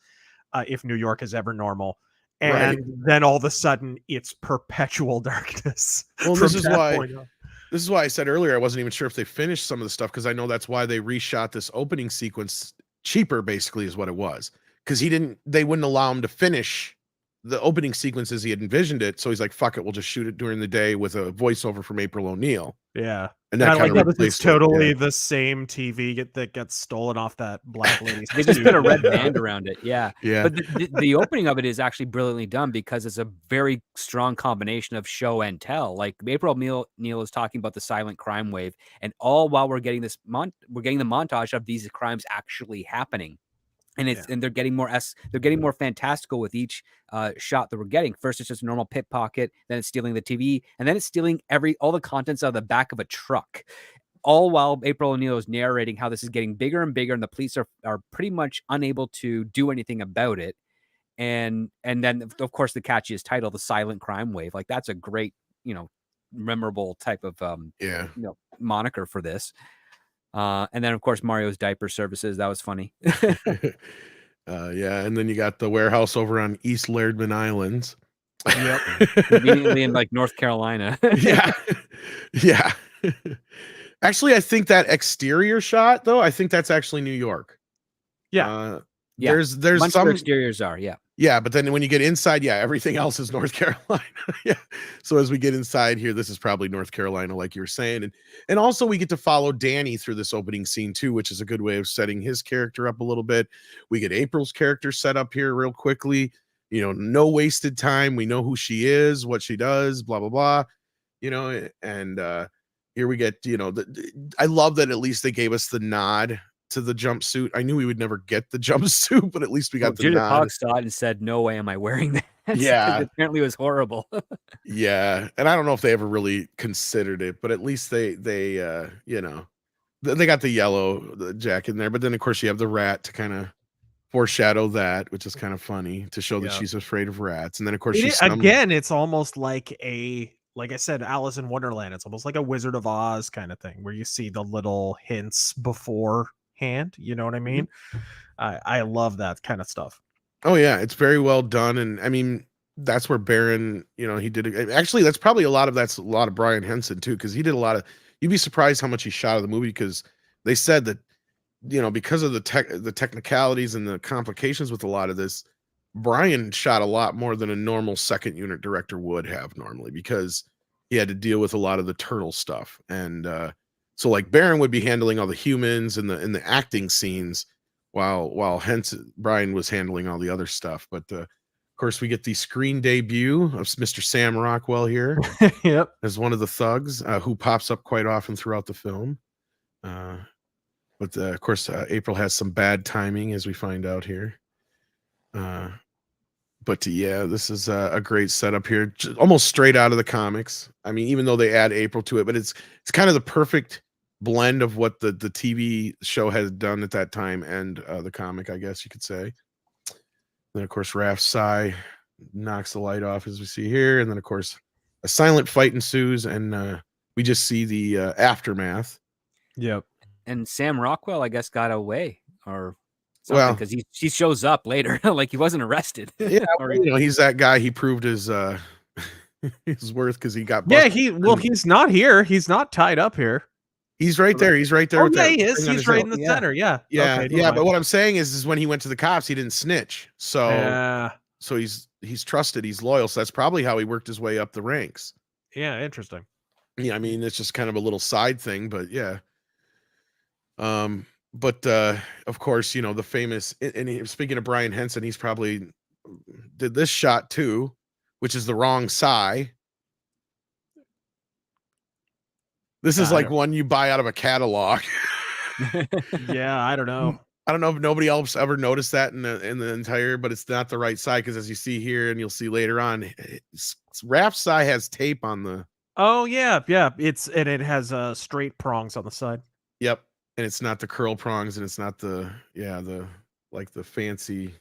if New York is ever normal, and then all of a sudden it's perpetual darkness. Well, this is why I said earlier I wasn't even sure if they finished some of the stuff, because I know that's why they reshot this opening sequence cheaper, basically, is what it was. Because they wouldn't allow him to finish the opening sequence as he had envisioned it. So he's like, fuck it, we'll just shoot it during the day with a voiceover from April O'Neil. Yeah. And that kind of it's totally the same TV that gets stolen off that black lady. They just put a red band around it. Yeah. Yeah. But the opening of it is actually brilliantly done, because it's a very strong combination of show and tell. Like April O'Neil is talking about the silent crime wave, and all while we're getting we're getting the montage of these crimes actually happening. And and they're getting more fantastical with each shot that we're getting. First, it's just a normal pickpocket, then it's stealing the TV, and then it's stealing all the contents of the back of a truck. All while April O'Neil is narrating how this is getting bigger and bigger, and the police are pretty much unable to do anything about it. And then of course the catchiest title, the silent crime wave. Like that's a great, memorable type of moniker for this. And then of course Mario's diaper services. That was funny. And then you got the warehouse over on East Lairdman Islands. Yep. Conveniently in like North Carolina. Yeah. Actually, I think that exterior shot though, I think that's actually New York. There's some exteriors are, but then when you get inside, everything else is North Carolina. So as we get inside here, this is probably North Carolina, like you were saying. And also we get to follow Danny through this opening scene too, which is a good way of setting his character up a little bit. We get April's character set up here real quickly, no wasted time. We know who she is, what she does, blah, blah, blah, and here we get, I love that at least they gave us the nod to the jumpsuit. I knew we would never get the jumpsuit, but at least we got the Judith nod. Hogg saw it and said, "No way am I wearing that." Yeah. Because apparently it was horrible. Yeah, and I don't know if they ever really considered it, but at least they they got the yellow jacket in there. But then of course you have the rat to kind of foreshadow that, which is kind of funny to show that she's afraid of rats. And then of course again, it's almost like like I said, Alice in Wonderland. It's almost like a Wizard of Oz kind of thing where you see the little hints beforehand. You know what I mean? I love that kind of stuff. Oh yeah, it's very well done. And I mean, that's where Baron, he did it. Actually, that's probably a lot of Brian Henson too, because he did a lot of, you'd be surprised how much he shot of the movie, because they said that, because of the technicalities and the complications with a lot of this, Brian shot a lot more than a normal second unit director would have normally, because he had to deal with a lot of the turtle stuff. And so like Baron would be handling all the humans and the acting scenes, while Brian was handling all the other stuff. But of course we get the screen debut of Mr. Sam Rockwell here. Yep, as one of the thugs who pops up quite often throughout the film. But of course April has some bad timing, as we find out here. But yeah, this is a great setup here, almost straight out of the comics. I mean, even though they add April to it, but it's kind of the perfect blend of what the TV show has done at that time and the comic, I guess you could say. Then of course Raph's sigh knocks the light off, as we see here, and then of course a silent fight ensues, and we just see the aftermath. Yep. And Sam Rockwell, I guess, got away or something, because he shows up later, like he wasn't arrested. Yeah, he's that guy. He proved his his worth because he got busted. Yeah, he's not here. He's not tied up here. He's right there. He's right there. Oh, yeah, he is. He's right in the center. Yeah. Yeah. Okay, yeah. But what I'm saying is when he went to the cops, he didn't snitch. So he's trusted. He's loyal. So that's probably how he worked his way up the ranks. Yeah. Interesting. Yeah. I mean, it's just kind of a little side thing, but yeah. But of course, the famous, and speaking of Brian Henson, he's probably did this shot too, which is the wrong sigh. This is like one you buy out of a catalog. Yeah, I don't know. I don't know if nobody else ever noticed that in the entire, but it's not the right side, because as you see here and you'll see later on, Raph's sigh has tape on the. Oh yeah, it has straight prongs on the side. Yep, and it's not the curl prongs, and it's not the like the fancy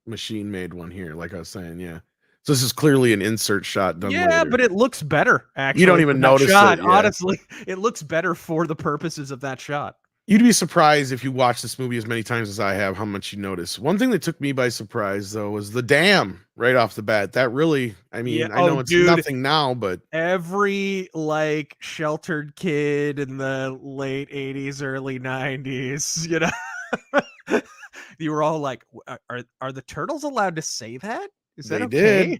machine made one here. Like I was saying, yeah. So this is clearly an insert shot done later. But it looks better, actually. You don't even notice shot. it. Yeah. Honestly, it looks better for the purposes of that shot. You'd be surprised if you watch this movie as many times as I have, how much you notice. One thing that took me by surprise, though, was the dam right off the bat. That really, I mean, I know it's nothing now, but every like sheltered kid in the late 80s, early 90s, you were all like, are the turtles allowed to say that? Is that okay?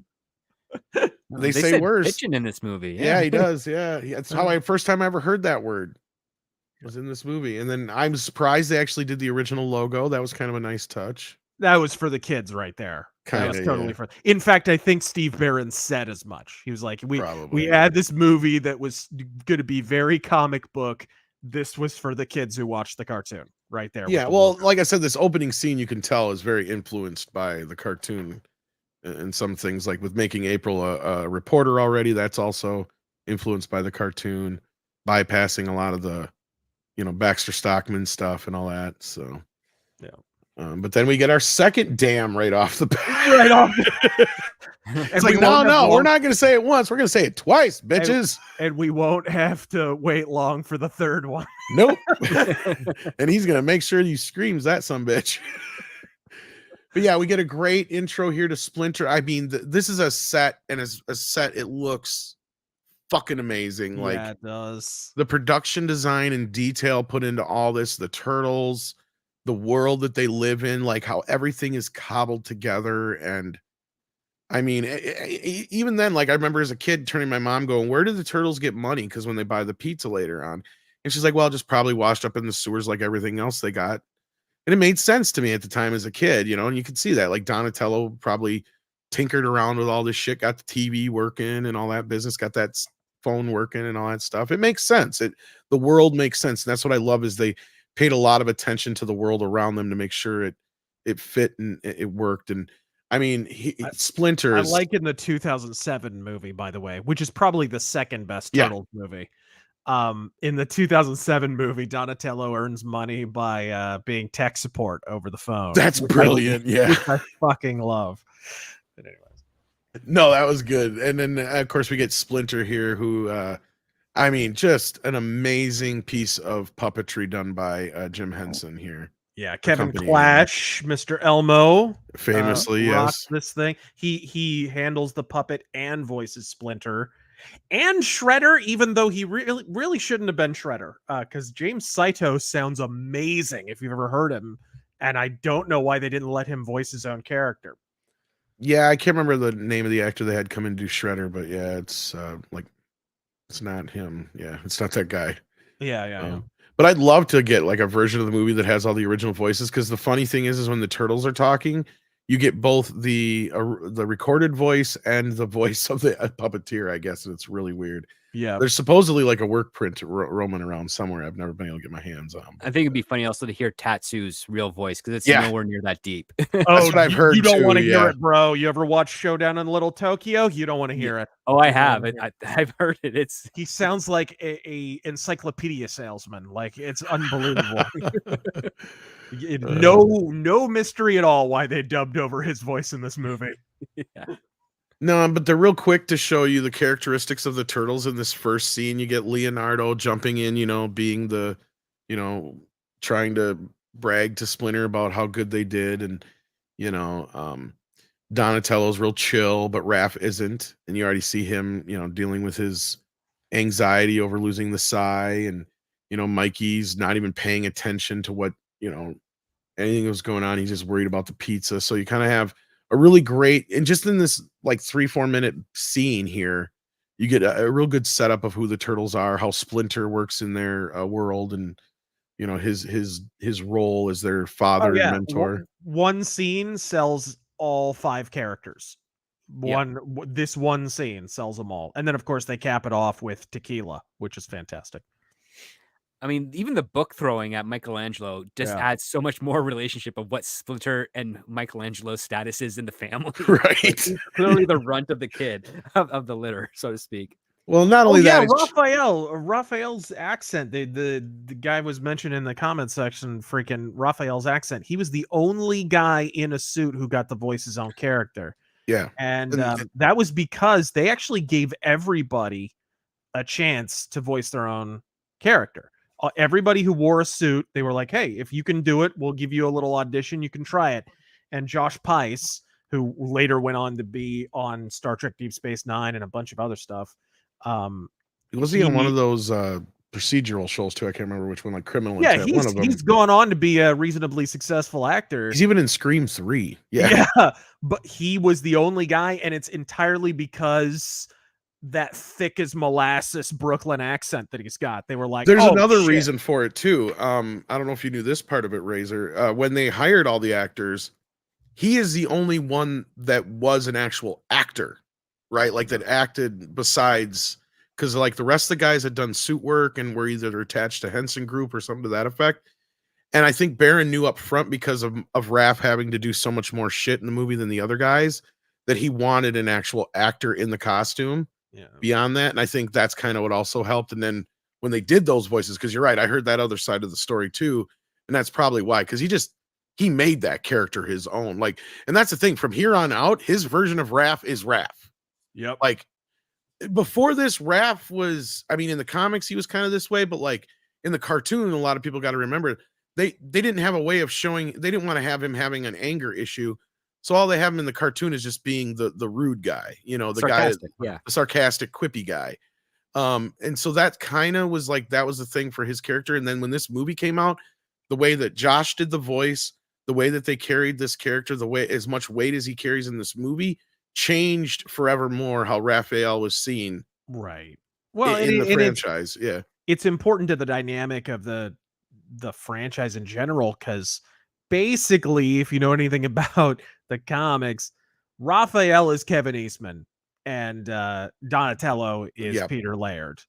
Did. They say words. Bitchin' in this movie. Yeah, he does. Yeah. That's how first time I ever heard that word was in this movie. And then I'm surprised they actually did the original logo. That was kind of a nice touch. That was for the kids right there. That was totally for. In fact, I think Steve Barron said as much. He was like, we had this movie that was going to be very comic book. This was for the kids who watched the cartoon right there. Yeah. Well, like I said, this opening scene, you can tell, is very influenced by the cartoon. And some things, like with making April a reporter already, that's also influenced by the cartoon, bypassing a lot of the, Baxter Stockman stuff and all that. So, yeah. But then we get our second dam right off the bat. Right off. It's like, no, we're not going to say it once. We're going to say it twice, bitches. And we won't have to wait long for the third one. Nope. And he's going to make sure you screams that sumbitch. But yeah, we get a great intro here to Splinter. I mean, this is a set, and as a set, it looks fucking amazing. Yeah, like, it does. The production design and detail put into all this, the turtles, the world that they live in, like how everything is cobbled together. And I mean, even then, like I remember as a kid turning my mom going, where did the turtles get money? Because when they buy the pizza later on, and she's like, well, just probably washed up in the sewers like everything else they got. And it made sense to me at the time as a kid, and you could see that, like Donatello probably tinkered around with all this shit, got the TV working and all that business, got that phone working and all that stuff. It makes sense. The world makes sense. And that's what I love is they paid a lot of attention to the world around them to make sure it fit and it worked. And I mean, Splinter I is like in the 2007 movie, by the way, which is probably the second best Yeah. Turtles movie. In the 2007 movie, Donatello earns money by being tech support over the phone. That's brilliant. Yeah. Which I fucking love. But anyways. No, that was good. And then of course we get Splinter here, who I mean, just an amazing piece of puppetry done by Jim Henson here. Yeah, Kevin accompanying Clash, Mr. Elmo, famously, rocks yes. this thing. He handles the puppet and voices Splinter and Shredder, even though he really shouldn't have been Shredder, because James Saito sounds amazing if you've ever heard him, and I don't know why they didn't let him voice his own character. Yeah, I can't remember the name of the actor they had come in and do Shredder, but yeah, it's like it's not him. Yeah, it's not that guy. Yeah. But I'd love to get like a version of the movie that has all the original voices, because the funny thing is when the turtles are talking, you get both the recorded voice and the voice of the puppeteer, I guess, and it's really weird. Yeah. There's supposedly like a work print roaming around somewhere I've never been able to get my hands on. I think it'd be funny also to hear Tatsu's real voice, because it's Yeah. nowhere near that deep. That's what I've heard. You don't too, want to yeah. hear it, bro. You ever watch Showdown in Little Tokyo? You don't want to hear it. Oh, I have. I've heard it. He sounds like a encyclopedia salesman. Like, it's unbelievable. No mystery at all why they dubbed over his voice in this movie. Yeah. No, but they're real quick to show you the characteristics of the turtles in this first scene. You get Leonardo jumping in, being the, trying to brag to Splinter about how good they did. And, Donatello's real chill, but Raph isn't. And you already see him, dealing with his anxiety over losing the Psy. And, Mikey's not even paying attention to what, anything that was going on. He's just worried about the pizza. So you kind of have a really great, and just in this like 3-4 minute scene here, you get a real good setup of who the turtles are, how Splinter works in their world, and his role as their father and mentor. One scene sells all 5 characters. This one scene sells them all, and then of course they cap it off with tequila, which is fantastic. I mean, even the book throwing at Michelangelo just adds so much more relationship of what Splinter and Michelangelo's status is in the family. Right. He's clearly the runt of the kid of the litter, so to speak. Well, not only that, Raphael's accent. The guy was mentioned in the comment section. Freaking Raphael's accent. He was the only guy in a suit who got to voice his own character. Yeah, and that was because they actually gave everybody a chance to voice their own character. Everybody who wore a suit, they were like, hey, if you can do it, we'll give you a little audition. You can try it. And Josh Pais, who later went on to be on Star Trek Deep Space Nine and a bunch of other stuff. Was he on one of those procedural shows too? I can't remember which one, like Criminal Yeah, Intent. One of them. He's gone on to be a reasonably successful actor. He's even in Scream 3. Yeah, but he was the only guy, and it's entirely because that thick as molasses Brooklyn accent that he's got. They were like, there's another reason for it too. I don't know if you knew this part of it, Razor. When they hired all the actors, he is the only one that was an actual actor, right? Like that acted besides, because like the rest of the guys had done suit work and were either attached to Henson Group or something to that effect. And I think Barron knew up front, because of Raph having to do so much more shit in the movie than the other guys, that he wanted an actual actor in the costume. Beyond that, and I think that's kind of what also helped. And then when they did those voices, because you're right, I heard that other side of the story too, and that's probably why, because he made that character his own. Like, and that's the thing, from here on out, his version of Raph is Raph. Yep. Like before this, Raph was, I mean, in the comics he was kind of this way, but like in the cartoon, a lot of people got to remember they didn't have a way of showing, they didn't want to have him having an anger issue. So all they have him in the cartoon is just being the rude guy, the sarcastic guy, the sarcastic, quippy guy. And so that kind of was like, that was the thing for his character. And then when this movie came out, the way that Josh did the voice, the way that they carried this character, the way, as much weight as he carries in this movie, changed forevermore how Raphael was seen. Right. Well, in the franchise. It's important to the dynamic of the franchise in general, because basically, if you know anything about the comics, Raphael is Kevin Eastman. and Donatello is Yep. Peter Laird.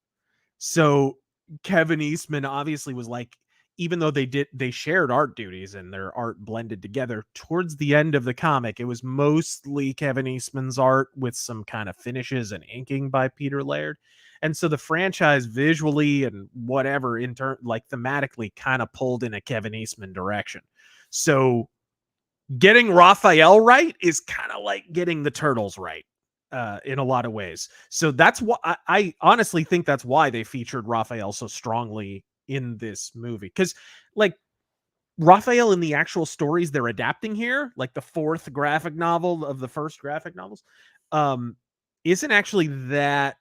So Kevin Eastman obviously was like, even though they shared art duties and their art blended together, towards the end of the comic, it was mostly Kevin Eastman's art with some kind of finishes and inking by Peter Laird. And so the franchise visually and whatever like thematically kind of pulled in a Kevin Eastman direction. So getting Raphael right is kind of like getting the Turtles right. In a lot of ways. So that's what I honestly think that's why they featured Raphael so strongly in this movie. Because like Raphael in the actual stories they're adapting here, like the fourth graphic novel of the first graphic novels, isn't actually that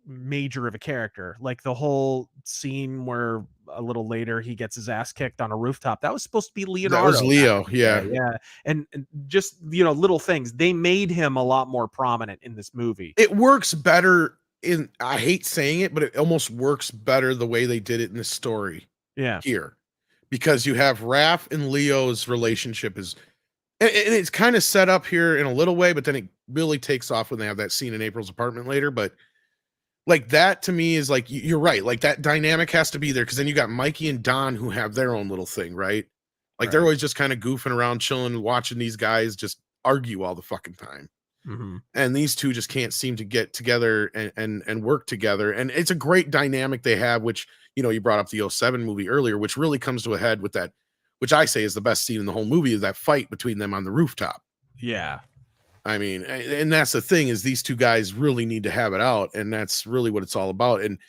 major of a character. Like the whole scene where a little later he gets his ass kicked on a rooftop, that was supposed to be Leonardo. That was Leo. Yeah. Yeah. And just, little things, they made him a lot more prominent in this movie. It works better I hate saying it, but it almost works better the way they did it in the story. Yeah. Here, because you have Raph and Leo's relationship and it's kind of set up here in a little way, but then it really takes off when they have that scene in April's apartment later. But like that to me is like, you're right. Like that dynamic has to be there. Cause then you got Mikey and Don who have their own little thing, right? Like they're always just kind of goofing around, chilling, watching these guys just argue all the fucking time. Mm-hmm. And these two just can't seem to get together and work together. And it's a great dynamic they have, which, you brought up the 07 movie earlier, which really comes to a head with that, which I say is the best scene in the whole movie, is that fight between them on the rooftop. Yeah. I mean, and that's the thing, is these two guys really need to have it out. And that's really what it's all about. And,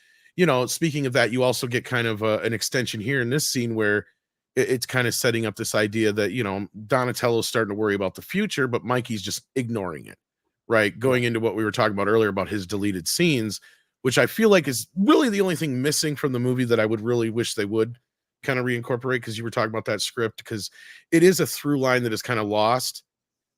speaking of that, you also get kind of an extension here in this scene where it's kind of setting up this idea that, Donatello's starting to worry about the future, but Mikey's just ignoring it. Right. Going into what we were talking about earlier about his deleted scenes, which I feel like is really the only thing missing from the movie that I would really wish they would kind of reincorporate, because you were talking about that script, because it is a through line that is kind of lost.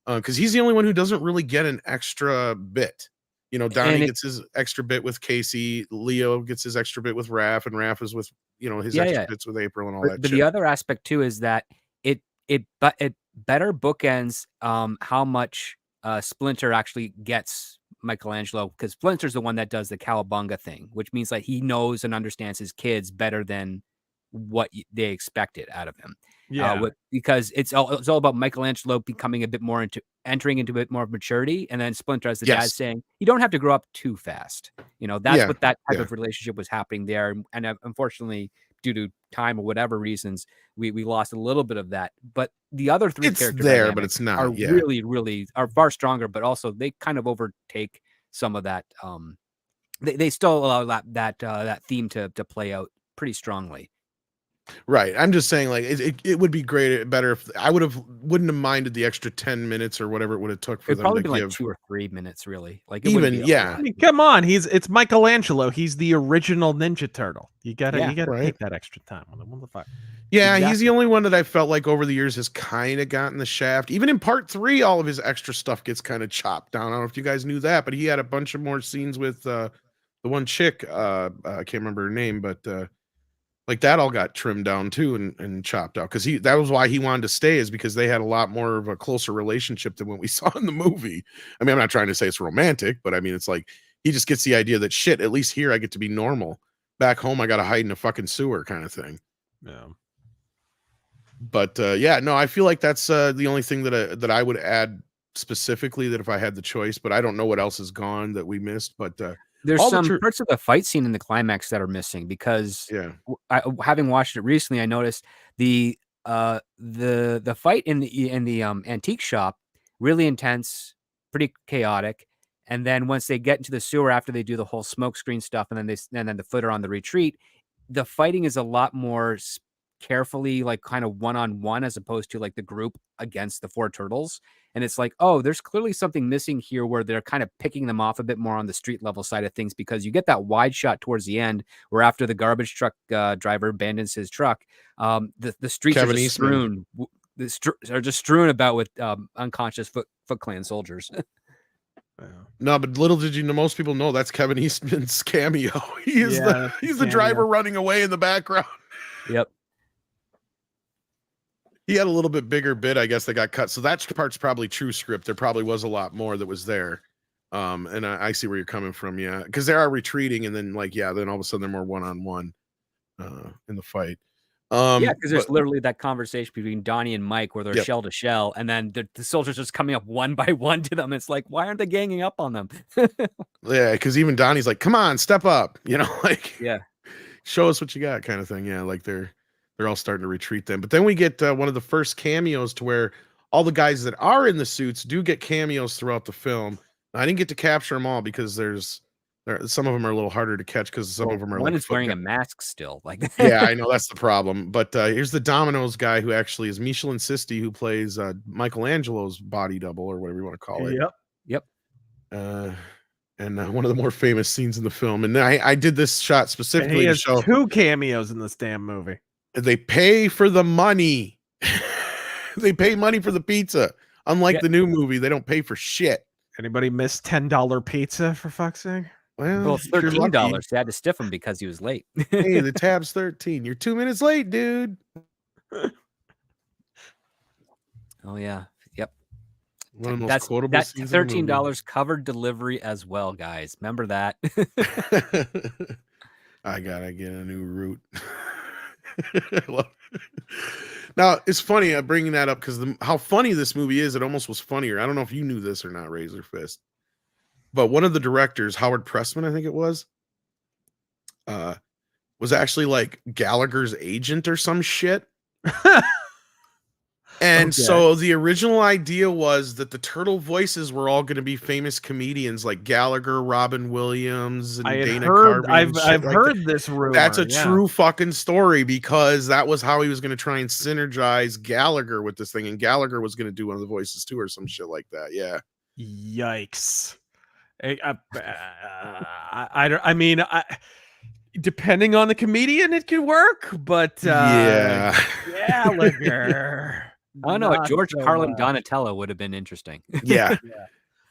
Because he's the only one who doesn't really get an extra bit. Donnie gets his extra bit with Casey. Leo gets his extra bit with Raph, and Raph is with, his extra bits with April and all that. But the other aspect too is that it better bookends how much Splinter actually gets Michelangelo, because Splinter's the one that does the cowabunga thing, which means that he knows and understands his kids better than what they expected out of him. Yeah. Because it's all about Michelangelo becoming entering into a bit more of maturity, and then Splinter as the dad saying, you don't have to grow up too fast. That's what that type of relationship was happening there. And unfortunately, due to time or whatever reasons, we lost a little bit of that. But the other three characters there, but it's not. Are really are far stronger, but also they kind of overtake some of that. They still allow that theme to play out pretty strongly. Right. I'm just saying, like, it would be better if I wouldn't have minded the extra 10 minutes or whatever it would have took for them to give. Like 2 or 3 minutes, really. Like even, I mean, come on, it's Michelangelo. He's the original Ninja Turtle. You gotta take that extra time on him. What the fuck? Yeah, exactly. He's the only one that I felt like over the years has kind of gotten the shaft. Even in part 3, all of his extra stuff gets kind of chopped down. I don't know if you guys knew that, but he had a bunch of more scenes with the one chick. I can't remember her name, but like that all got trimmed down too and chopped out, because that was why he wanted to stay, is because they had a lot more of a closer relationship than what we saw in the movie. I mean, I'm not trying to say it's romantic, but I mean, it's like he just gets the idea that shit, at least here I get to be normal. Back home, I got to hide in a fucking sewer kind of thing. Yeah. But no, I feel like that's the only thing that I would add specifically, that if I had the choice, but I don't know what else is gone that we missed. But there's some parts of the fight scene in the climax that are missing, because having watched it recently, I noticed the fight in the antique shop, really intense, pretty chaotic. And then once they get into the sewer, after they do the whole smoke screen stuff, and then the footer on the retreat, the fighting is a lot more carefully, like kind of one-on-one, as opposed to like the group against the 4 turtles. And it's like, oh, there's clearly something missing here, where they're kind of picking them off a bit more on the street level side of things, because you get that wide shot towards the end where after the garbage truck driver abandons his truck, the streets are just strewn. Are just strewn about with unconscious Foot Clan soldiers. No, but little did you know, most people know that's Kevin Eastman's cameo. He's the driver running away in the background. Yep. He had a little bit bigger bit, I guess, that got cut. So that part's probably true script. There probably was a lot more that was there. And I see where you're coming from, yeah, because they are retreating, and then then all of a sudden they're more one-on-one in the fight. Yeah, because there's But literally that conversation between Donnie and Mike where they're Yep. shell to shell, and then the soldiers just coming up one by one to them. It's like, why aren't they ganging up on them? yeah, because even Donnie's like, "Come on, step up," like Yeah. show us what you got, kind of thing. Yeah, like they're all starting to retreat then. But then we get one of the first cameos to where all the guys that are in the suits do get cameos throughout the film. I didn't get to capture them all because some of them are a little harder to catch because some of them are one like is wearing a mask still. Like, yeah, I know that's the problem. But here's the Domino's guy who actually is Michelin Sisti, who plays Michelangelo's body double or whatever you want to call it. Yep. And one of the more famous scenes in the film. And I did this shot specifically to show 2 cameos in this damn movie. they pay for the money. They pay money for the pizza. Unlike the new movie, they don't pay for shit. Anybody miss $10 pizza for fuck's sake? Well, it's $13. They had to stiff him because he was late. Hey, the tab's 13. You're 2 minutes late, dude. Oh yeah. Yep. One of the most quotable That's scenes in the movie. $13 covered delivery as well, guys. Remember that. I gotta get a new route. Now it's funny bringing that up because how funny this movie is. It almost was funnier. I don't know if you knew this or not, RazörFist, but one of the directors, Howard Pressman, I think it was actually like Gallagher's agent or some shit. And so the original idea was that the turtle voices were all going to be famous comedians like Gallagher, Robin Williams, and Dana Carvey. I've heard this rumor. That's a true fucking story because that was how he was going to try and synergize Gallagher with this thing, and Gallagher was going to do one of the voices too, or some shit like that. Yeah. Yikes. I mean, depending on the comedian, it could work, but Gallagher. I don't know. George Carlin Donatello would have been interesting. Yeah.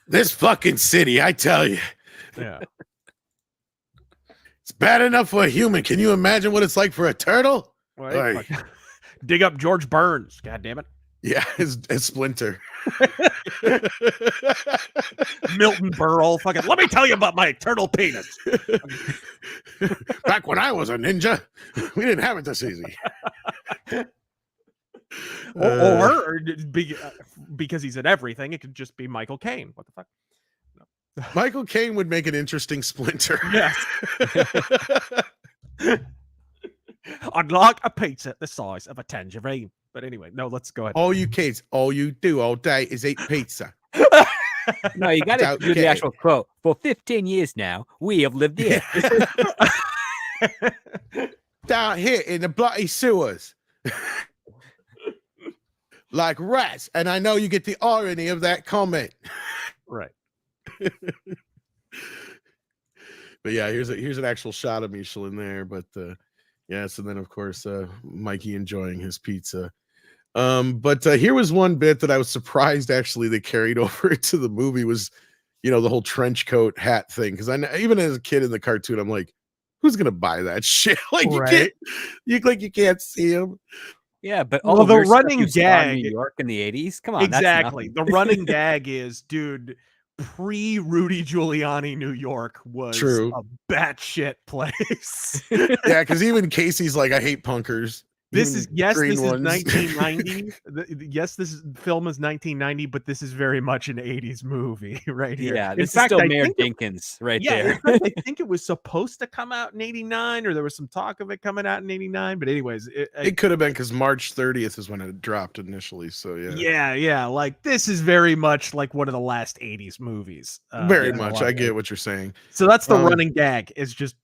This fucking city, I tell you. Yeah. It's bad enough for a human. Can you imagine what it's like for a turtle? Right. Dig up George Burns. God damn it. Yeah, as Splinter. Milton Berle. Fucking, let me tell you about my turtle penis. Back when I was a ninja, we didn't have it this easy. Or because he's at everything, it could just be Michael Caine. What the fuck? No. Michael Caine would make an interesting Splinter. Yes. I'd like a pizza the size of a tangerine. But anyway, no, let's go ahead. All you kids, all you do all day is eat pizza. No, you got to do the actual quote. For 15 years now, we have lived here. Down here in the bloody sewers. Like rats. And I know you get the irony of that comment. Right. But yeah, here's an actual shot of Michelin there. But yes, and then of course Mikey enjoying his pizza. But here was one bit that I was surprised actually they carried over to the movie was, the whole trench coat hat thing. Because even as a kid in the cartoon, I'm like, who's gonna buy that shit? Like you can't see him. Yeah, but the running gag in New York in the 80s. Come on, exactly. The running gag is, dude, pre-Rudy Giuliani New York was a batshit place. Yeah, because even Casey's like, I hate punkers. This is 1990. Yes, this film is 1990, but this is very much an 80s movie right here. Yeah, this is still Mayor Dinkins right there. I think it was supposed to come out in 89, or there was some talk of it coming out in 89. But anyways, it could have been because March 30th is when it dropped initially. So yeah. Like this is very much like one of the last 80s movies. Very much. I get what you're saying. So that's the running gag. Is just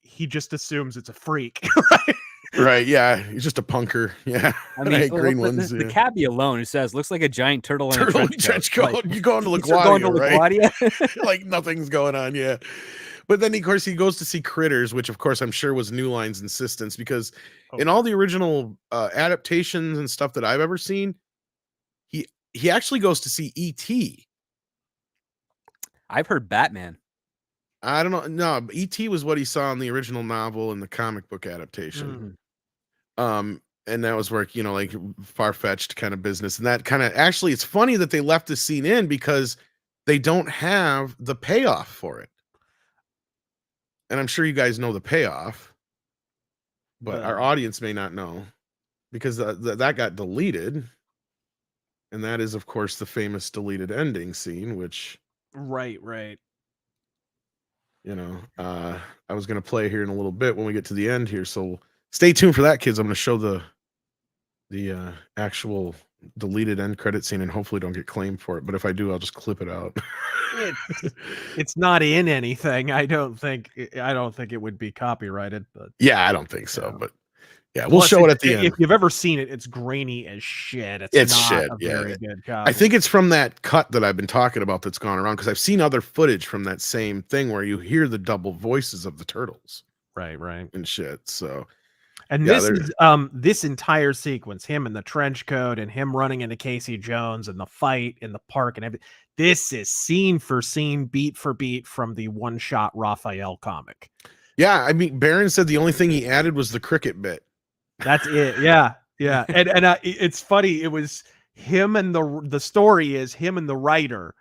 he just assumes it's a freak, right? Right, yeah, he's just a punker. Yeah, I mean, green ones. The cabbie alone, it says, looks like a giant turtle in a trench coat. Like, you going to LaGuardia, right? Like nothing's going on, yeah. But then, of course, he goes to see Critters, which, of course, I'm sure was New Line's insistence because in all the original adaptations and stuff that I've ever seen, he actually goes to see E.T. I've heard Batman. I don't know. No, E.T. was what he saw in the original novel and the comic book adaptation. Mm-hmm. And that was where, like far-fetched kind of business. And that kind of actually, it's funny that they left the scene in because they don't have the payoff for it. And I'm sure you guys know the payoff, but our audience may not know, because that got deleted. And that is, of course, the famous deleted ending scene, which... Right. You know, I was going to play here in a little bit when we get to the end here. So stay tuned for that, kids. I'm going to show the actual deleted end credit scene, and hopefully don't get claimed for it. But if I do, I'll just clip it out. It's not in anything. I don't think it would be copyrighted, but yeah, I don't think so. Yeah. But yeah, we'll show it at the end. If you've ever seen it, it's grainy as shit. It's not shit. a Yeah. very good copy. I think it's from that cut that I've been talking about that's gone around, because I've seen other footage from that same thing where you hear the double voices of the turtles. Right. And shit. So, and yeah, this is this entire sequence, him in the trench coat and him running into Casey Jones and the fight in the park and everything. This is scene for scene, beat for beat from the one-shot Raphael comic. Yeah, I mean, Barron said the only thing he added was the cricket bit. That's it. Yeah. And it's funny. It was him, and the story is him and the writer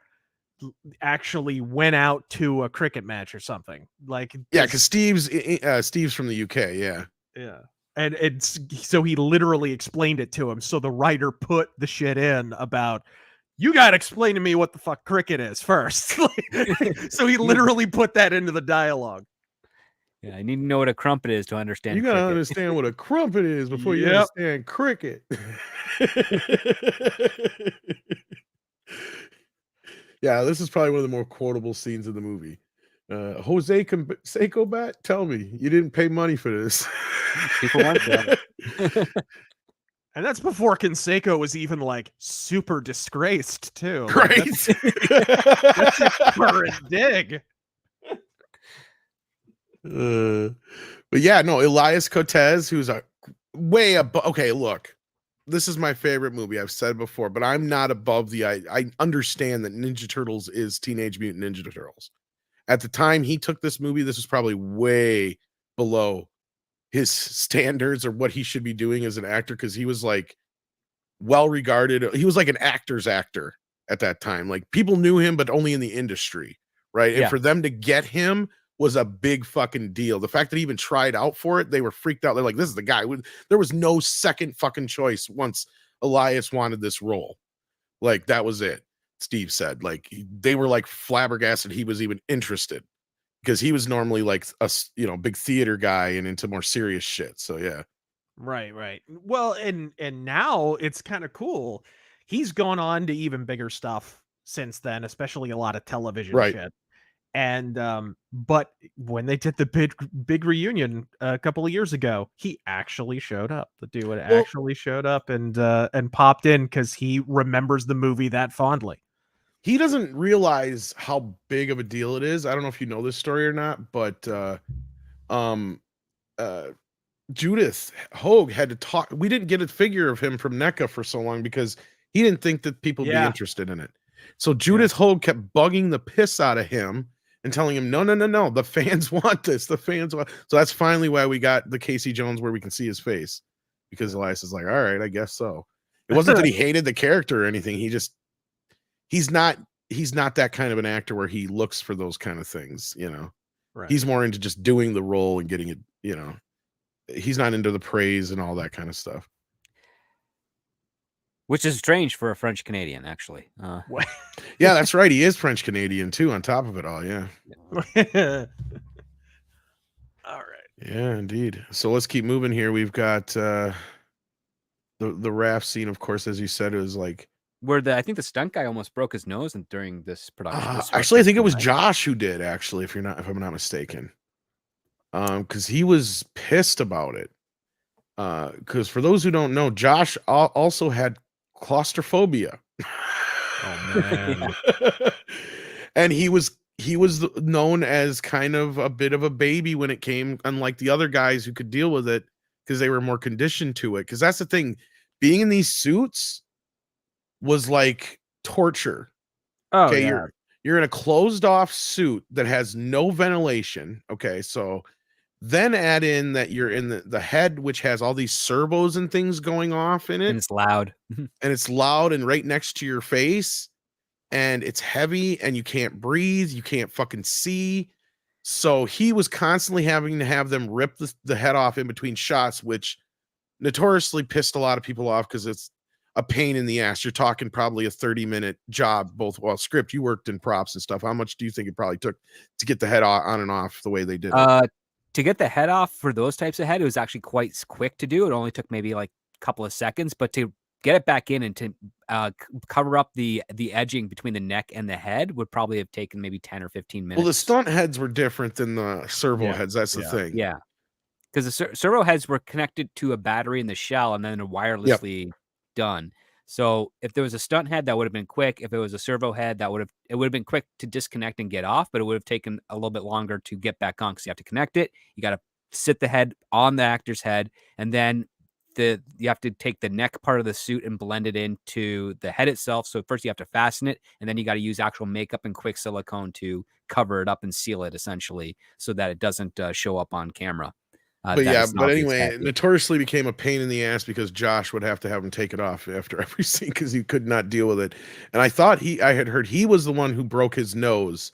actually went out to a cricket match or something. Like, yeah, because Steve's from the UK. Yeah. And it's so he literally explained it to him. So the writer put the shit in about, you got to explain to me what the fuck cricket is first. So he literally put that into the dialogue. Yeah, I need to know what a crumpet is to understand. You gotta understand what a crumpet is before you understand cricket. Yeah, this is probably one of the more quotable scenes in the movie. Jose Canseco Bat, tell me you didn't pay money for this. People want that. And that's before Canseco was even like super disgraced too. Right. That's a current dig. But yeah, no, Elias Cortez, who's a way above. Okay, look, this is my favorite movie. I've said before, but I'm not above I understand that Ninja Turtles is Teenage Mutant Ninja Turtles. At the time he took this movie, this was probably way below his standards or what he should be doing as an actor, because he was like well regarded. He was like an actor's actor at that time. Like, people knew him, but only in the industry, right? And for them to get him was a big fucking deal. The fact that he even tried out for it, they were freaked out. They're like, this is the guy. There was no second fucking choice once Elias wanted this role. Like, that was it. Steve said, like, they were like flabbergasted he was even interested, because he was normally like a, big theater guy and into more serious shit. So yeah. Right. Well, and now it's kind of cool. He's gone on to even bigger stuff since then, especially a lot of television shit. And but when they did the big reunion a couple of years ago, he actually showed up. The dude actually showed up and popped in because he remembers the movie that fondly. He doesn't realize how big of a deal it is. I don't know if you know this story or not, but Judith Hogue had to talk. We didn't get a figure of him from NECA for so long because he didn't think that people would be interested in it. So Judith Hogue kept bugging the piss out of him and telling him, no, the fans want this. The fans want. So that's finally why we got the Casey Jones where we can see his face, because Elias is like, all right, I guess so. It wasn't that he hated the character or anything. He's not that kind of an actor where he looks for those kind of things, Right. He's more into just doing the role and getting it, He's not into the praise and all that kind of stuff. Which is strange for a French Canadian, actually. Yeah, that's right. He is French Canadian too, on top of it all. Yeah. All right. Yeah, indeed. So let's keep moving here. We've got the raft scene, of course, as you said, it was like where I think the stunt guy almost broke his nose during this production. Actually, I think it was Josh who did. Actually, if I'm not mistaken, because he was pissed about it. Because for those who don't know, Josh also had claustrophobia. Oh man. And he was known as kind of a bit of a baby when it came, unlike the other guys who could deal with it because they were more conditioned to it. Because that's the thing, being in these suits was like torture. Okay, you're in a closed off suit that has no ventilation. Okay, so then add in that you're in the head, which has all these servos and things going off in it. And it's loud. And it's loud and right next to your face. and it's heavy and you can't breathe, you can't fucking see. So he was constantly having to have them rip the head off in between shots, which notoriously pissed a lot of people off because it's a pain in the ass. You're talking probably a 30-minute job, both script. You worked in props and stuff. How much do you think it probably took to get the head on and off the way they did it? To get the head off for those types of head, it was actually quite quick to do. It only took maybe like a couple of seconds, but to get it back in and to cover up the edging between the neck and the head would probably have taken maybe 10 or 15 minutes. Well, the stunt heads were different than the servo heads. That's the thing. Yeah. Because the servo heads were connected to a battery in the shell and then wirelessly done. So if there was a stunt head, that would have been quick. If it was a servo head, it would have been quick to disconnect and get off, but it would have taken a little bit longer to get back on because you have to connect it. You got to sit the head on the actor's head, and then you have to take the neck part of the suit and blend it into the head itself. So first you have to fasten it, and then you got to use actual makeup and quick silicone to cover it up and seal it essentially so that it doesn't show up on camera. But anyway, it notoriously became a pain in the ass because Josh would have to have him take it off after every scene because he could not deal with it. And I thought I had heard he was the one who broke his nose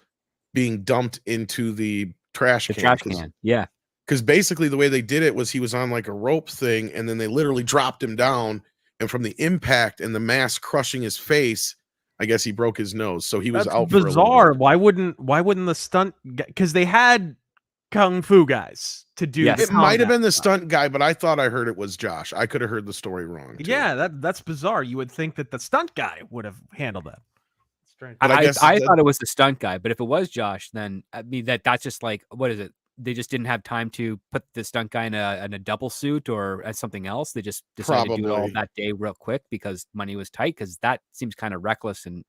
being dumped into the trash can. Yeah. Because basically the way they did it was he was on like a rope thing, and then they literally dropped him down, and from the impact and the mass crushing his face, I guess he broke his nose. So he was out for a bizarre. Why wouldn't the stunt, because they had kung fu guys to do it might have been the stunt guy, but I thought I heard it was Josh. I could have heard the story wrong too. Yeah, that's bizarre. You would think that the stunt guy would have handled that. Strange. But I thought it was the stunt guy, but if it was Josh, then I mean that's just like, what is it? They just didn't have time to put the stunt guy in a double suit or as something else. They just decided to do it all that day real quick because money was tight, because that seems kind of reckless and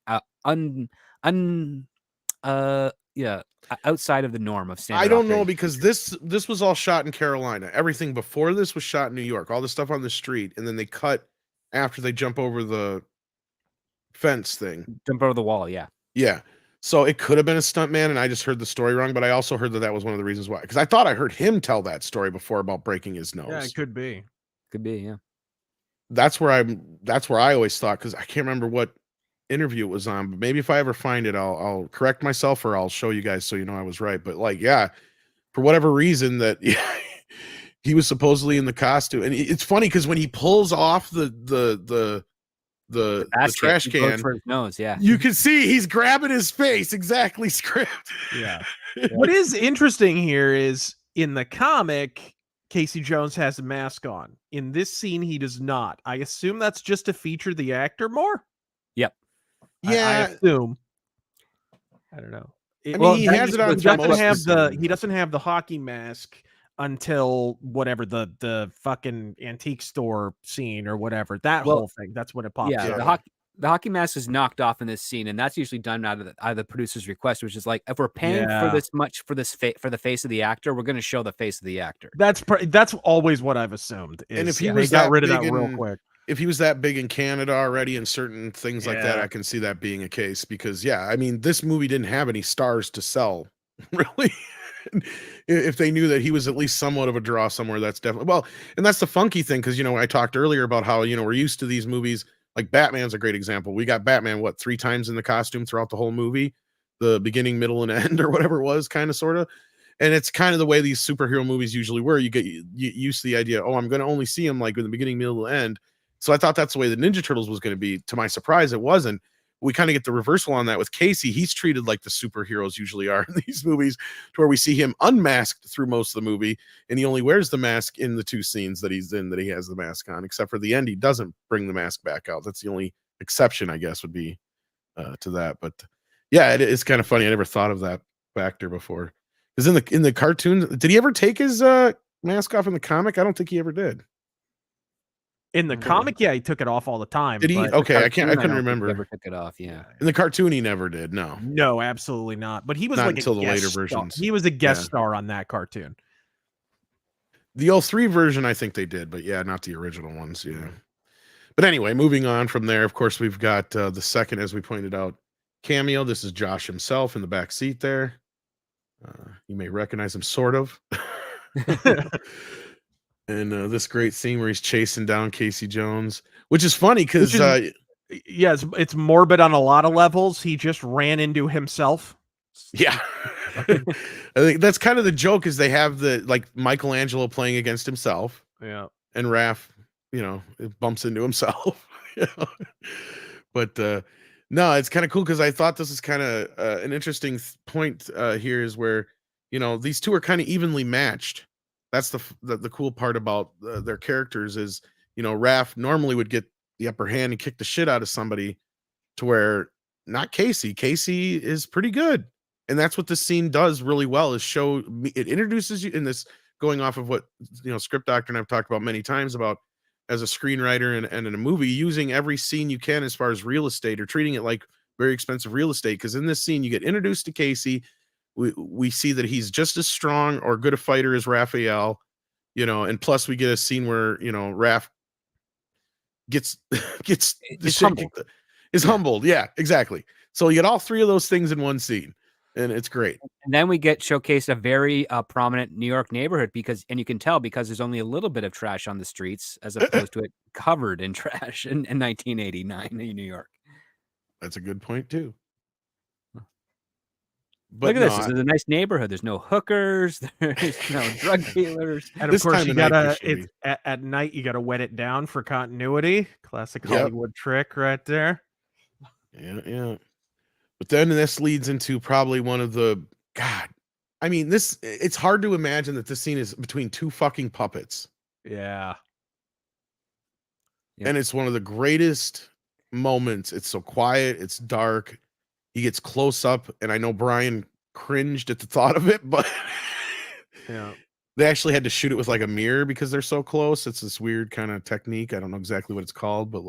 outside of the norm of standard. I don't know, because this was all shot in Carolina. Everything before this was shot in New York. All the stuff on the street, and then they cut after they jump over the fence thing. Jump over the wall, yeah. Yeah. So it could have been a stuntman, and I just heard the story wrong, but I also heard that was one of the reasons why. Because I thought I heard him tell that story before about breaking his nose. Yeah, it could be. Could be, yeah. That's where I always thought, because I can't remember what interview it was on, but maybe if I ever find it, I'll correct myself, or I'll show you guys so you know I was right. But like, yeah, for whatever reason that he was supposedly in the costume, and it's funny because when he pulls off the trash can for his nose, yeah, you can see he's grabbing his face, exactly script. Yeah. What is interesting here is in the comic, Casey Jones has a mask on. In this scene, he does not. I assume that's just to feature the actor more. Yep. Yeah, I assume. I don't know. He has it on. He doesn't have the hockey mask until whatever the fucking antique store scene or whatever, whole thing. That's when it pops. Yeah, the hockey mask is knocked off in this scene, and that's usually done out of the producer's request, which is like, if we're paying for this much for the face of the actor, we're going to show the face of the actor. That's always what I've assumed. And if he was got rid of that real quick. If he was that big in Canada already and certain things like that, I can see that being a case, because I mean, this movie didn't have any stars to sell, really. If they knew that he was at least somewhat of a draw somewhere, that's definitely and that's the funky thing, because I talked earlier about how we're used to these movies. Like Batman's a great example. We got Batman 3 times in the costume throughout the whole movie, the beginning, middle, and end, or whatever it was, kind of, sort of. And it's kind of the way these superhero movies usually were. You get used to the idea, I'm going to only see him like in the beginning, middle, and end. So I thought that's the way the Ninja Turtles was going to be. To my surprise, it wasn't. We kind of get the reversal on that with Casey. He's treated like the superheroes usually are in these movies, to where we see him unmasked through most of the movie, and he only wears the mask in the 2 scenes that he's in that he has the mask on, except for the end. He doesn't bring the mask back out. That's the only exception, I guess, would be to that. But yeah, it's kind of funny. I never thought of that factor before. Because in the cartoon, did he ever take his mask off in the comic? I don't think he ever did. In the comic, he took it off all the time. Did he? Okay, I couldn't remember. Never took it off. Yeah. In the cartoon, he never did. No, absolutely not. But he was not like until the later star. versions. He was a guest star on that cartoon. The 03 version, I think they did, but not the original ones. Yeah. But anyway, moving on from there, of course, we've got the second, as we pointed out, cameo. This is Josh himself in the back seat there. You may recognize him, sort of. And this great scene where he's chasing down Casey Jones, which is funny because Yes, it's morbid on a lot of levels. He just ran into himself. Yeah. I think that's kind of the joke, is they have the like Michelangelo playing against himself. Yeah. And Raph, it bumps into himself. you know? But no, it's kind of cool, because I thought this is kind of an interesting point here, is where these two are kind of evenly matched. That's the cool part about their characters is Raph normally would get the upper hand and kick the shit out of somebody, to where not Casey. Casey is pretty good, and that's what this scene does really well, is it introduces you in this, going off of what Script Doctor and I've talked about many times about, as a screenwriter and in a movie, using every scene you can as far as real estate, or treating it like very expensive real estate. Because in this scene, you get introduced to Casey. We see that he's just as strong or good a fighter as Raphael, and plus we get a scene where Raph gets humbled. Yeah, exactly. So you get all three of those things in one scene, and it's great. And then we get showcased a very prominent New York neighborhood, and you can tell because there's only a little bit of trash on the streets, as opposed to it covered in trash in 1989 in New York. That's a good point too. But look at this. This is a nice neighborhood. There's no hookers. There's no drug dealers. And of course, at night, you gotta wet it down for continuity. Classic Hollywood trick right there. Yeah. But then this leads into probably one of the it's hard to imagine that this scene is between two fucking puppets. Yeah. And it's one of the greatest moments. It's so quiet, it's dark. He gets close up, and I know Brian cringed at the thought of it, but yeah, they actually had to shoot it with like a mirror because they're so close. It's this weird kind of technique. I don't know exactly what it's called, but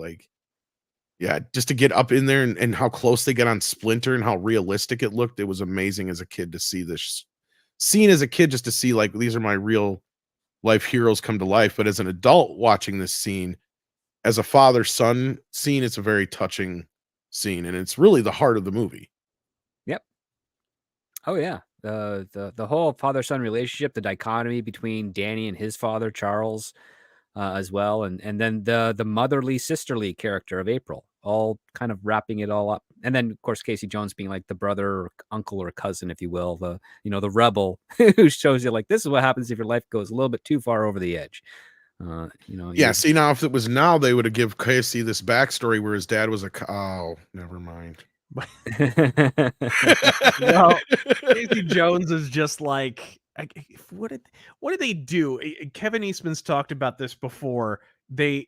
just to get up in there and how close they get on Splinter and how realistic it looked. It was amazing as a kid to see this scene, just to see like, these are my real life heroes come to life. But as an adult watching this scene, as a father-son scene, it's a very touching scene, and it's really the heart of the movie. Yep. Oh yeah. The whole father-son relationship, the dichotomy between Danny and his father, Charles, as well, and then the motherly, sisterly character of April, all kind of wrapping it all up. And then of course Casey Jones being like the brother or uncle or cousin, if you will, the rebel who shows you like, this is what happens if your life goes a little bit too far over the edge. See, now if it was now, they would have give Casey this backstory where his dad was never mind. Well, Casey Jones is just like, what did they do? Kevin Eastman's talked about this before. They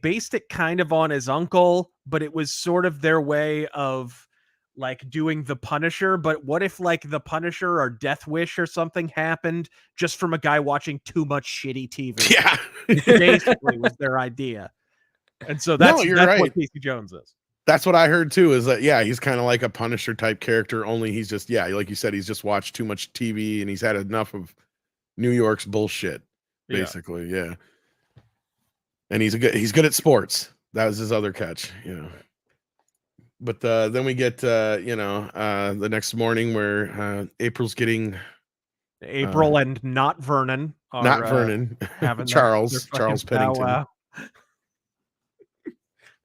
based it kind of on his uncle, but it was sort of their way of like doing the Punisher. But what if like the Punisher or Death Wish or something happened just from a guy watching too much shitty TV? Yeah, basically was their idea. And so that's right. What Casey Jones is. That's what I heard too, is that, he's kind of like a Punisher type character, only he's just, like you said, he's just watched too much TV and he's had enough of New York's bullshit, basically. Yeah. And he's good at sports. That was his other catch, But then we get, the next morning where April's getting April and not Vernon. Not Vernon. Charles Pennington.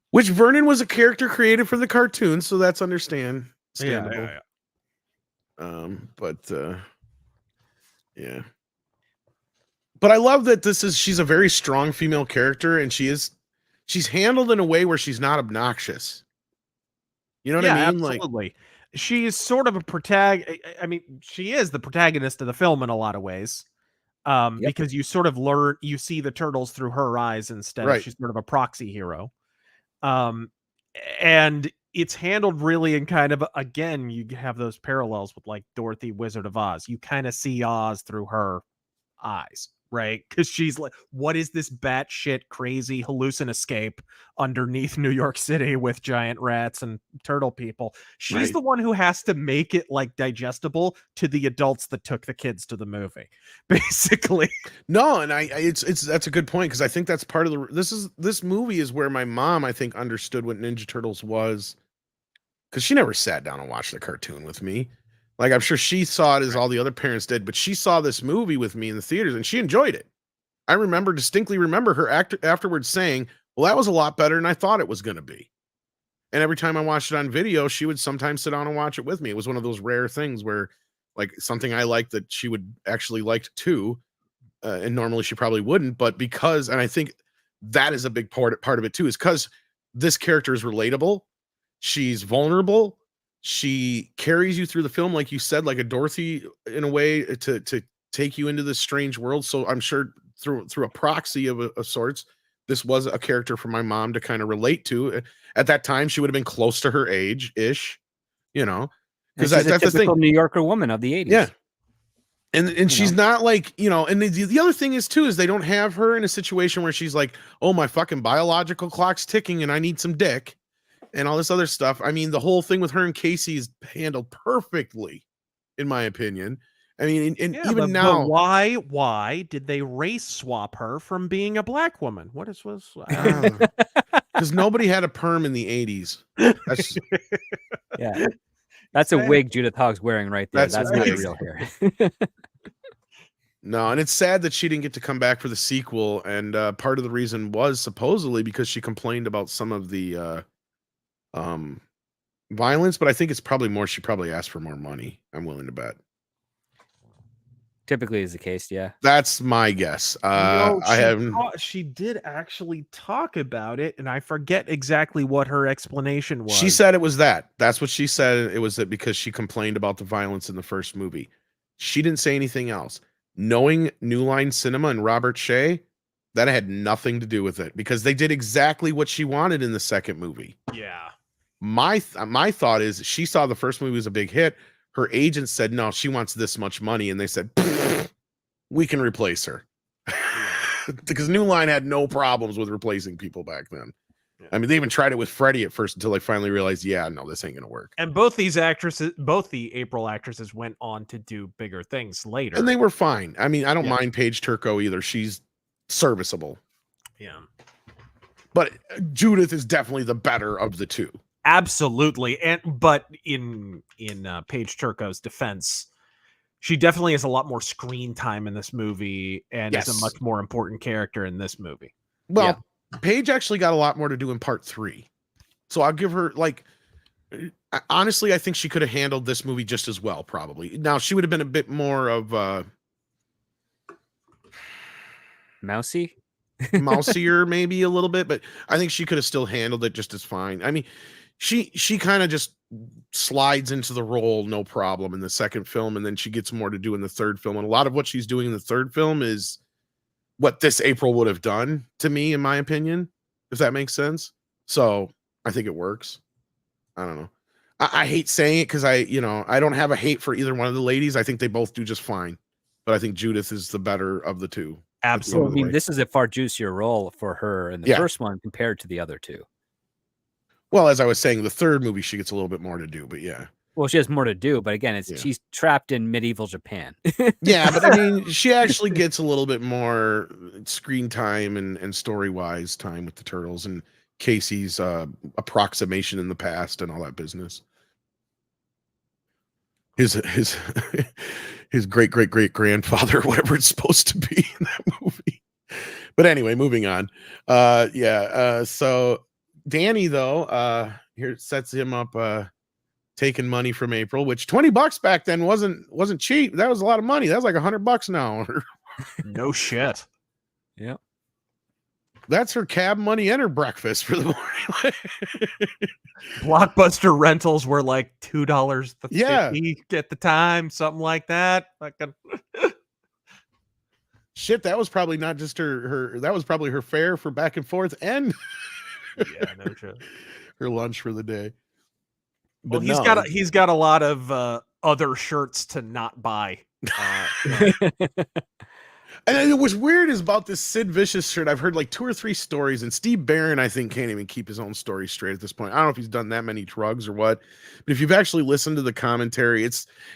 Which Vernon was a character created for the cartoon, so that's understandable. Yeah. But I love that she's a very strong female character, and she's handled in a way where she's not obnoxious. You know what I mean? Absolutely. Like, she's sort of a she is the protagonist of the film in a lot of ways. Because you sort of you see the turtles through her eyes instead. Right. She's sort of a proxy hero. And it's handled really in kind of, again, you have those parallels with like Dorothy, Wizard of Oz. You kind of see Oz through her eyes, right? Because she's like, what is this batshit crazy hallucinoscape underneath New York City with giant rats and turtle people? She's the one who has to make it like digestible to the adults that took the kids to the movie, basically. No, and that's a good point, because I think that's part of this movie is where my mom, I think, understood what Ninja Turtles was, because she never sat down and watched the cartoon with me. Like, I'm sure she saw it as all the other parents did, but she saw this movie with me in the theaters and she enjoyed it. I distinctly remember her afterwards saying, well, that was a lot better than I thought it was going to be. And every time I watched it on video, she would sometimes sit down and watch it with me. It was one of those rare things where like something I liked that she would actually like too. And normally she probably wouldn't, but because, and I think that is a big part of it too, is because this character is relatable. She's vulnerable. She carries you through the film, like you said, like a Dorothy in a way to take you into this strange world. So I'm sure through a proxy of sorts, this was a character for my mom to kind of relate to. At that time, she would have been close to her age ish, you know, because that's a typical New Yorker woman of the 80s. Yeah. And she's not like, you know, and the other thing is too, is they don't have her in a situation where she's like, oh, my fucking biological clock's ticking and I need some dick and all this other stuff. I mean, the whole thing with her and Casey is handled perfectly, in my opinion. I mean, and Yeah, even now, but why did they race swap her from being a black woman? What is was? Because nobody had a perm in the 80s. That's yeah. That's a wig Judith Hogg's wearing right there. That's not right. real hair. No, and it's sad that she didn't get to come back for the sequel. And part of the reason was supposedly because she complained about some of the violence, but I think it's probably more she probably asked for more money. I'm willing to bet. Typically is the case, yeah. That's my guess. She did actually talk about it, and I forget exactly what her explanation was. She said it was that. That's what she said. It was that because she complained about the violence in the first movie. She didn't say anything else. Knowing New Line Cinema and Robert Shea, that had nothing to do with it because they did exactly what she wanted in the second movie. Yeah. My thought is she saw the first movie was a big hit. Her agent said, no, she wants this much money. And they said, we can replace her. Because New Line had no problems with replacing people back then. Yeah. I mean, they even tried it with Freddie at first until they finally realized, yeah, no, this ain't going to work. And both these actresses, both the April actresses went on to do bigger things later. And they were fine. I mean, I don't mind Paige Turco either. She's serviceable. Yeah. But Judith is definitely the better of the two. Absolutely. But in Paige Turco's defense, she definitely has a lot more screen time in this movie and is a much more important character in this movie. Well, Paige actually got a lot more to do in part 3. So I'll give her, like, honestly, I think she could have handled this movie just as well, probably. Now, she would have been a bit more of mousier, maybe a little bit, but I think she could have still handled it just as fine. I mean, she kind of just slides into the role no problem in the second film, and then she gets more to do in the third film. And a lot of what she's doing in the third film is what this April would have done to me, in my opinion, if that makes sense. So I think it works. I don't know. I hate saying it because I don't have a hate for either one of the ladies. I think they both do just fine, but I think Judith is the better of the two. Absolutely. I mean, this is a far juicier role for her in the first one compared to the other two. Well, as I was saying, the third movie, she gets a little bit more to do, but yeah. Well, she has more to do, but again, she's trapped in medieval Japan. Yeah, but I mean, she actually gets a little bit more screen time and story-wise time with the Turtles and Casey's approximation in the past and all that business. His great grandfather, whatever it's supposed to be in that movie. But anyway, moving on. So Danny, though, here sets him up taking money from April, which $20 back then wasn't cheap. That was a lot of money. That was like $100 now. No shit. Yeah. That's her cab money and her breakfast for the morning. Blockbuster rentals were like $2.50 at the time, something like that. Shit, that was probably not just her that was probably her fare for back and forth and no shit. Her lunch for the day. But well, he's got a lot of other shirts to not buy. And what's weird is about this Sid Vicious shirt. I've heard like 2 or 3 stories, and Steve Barron, I think, can't even keep his own story straight at this point. I don't know if he's done that many drugs or what, but if you've actually listened to the commentary,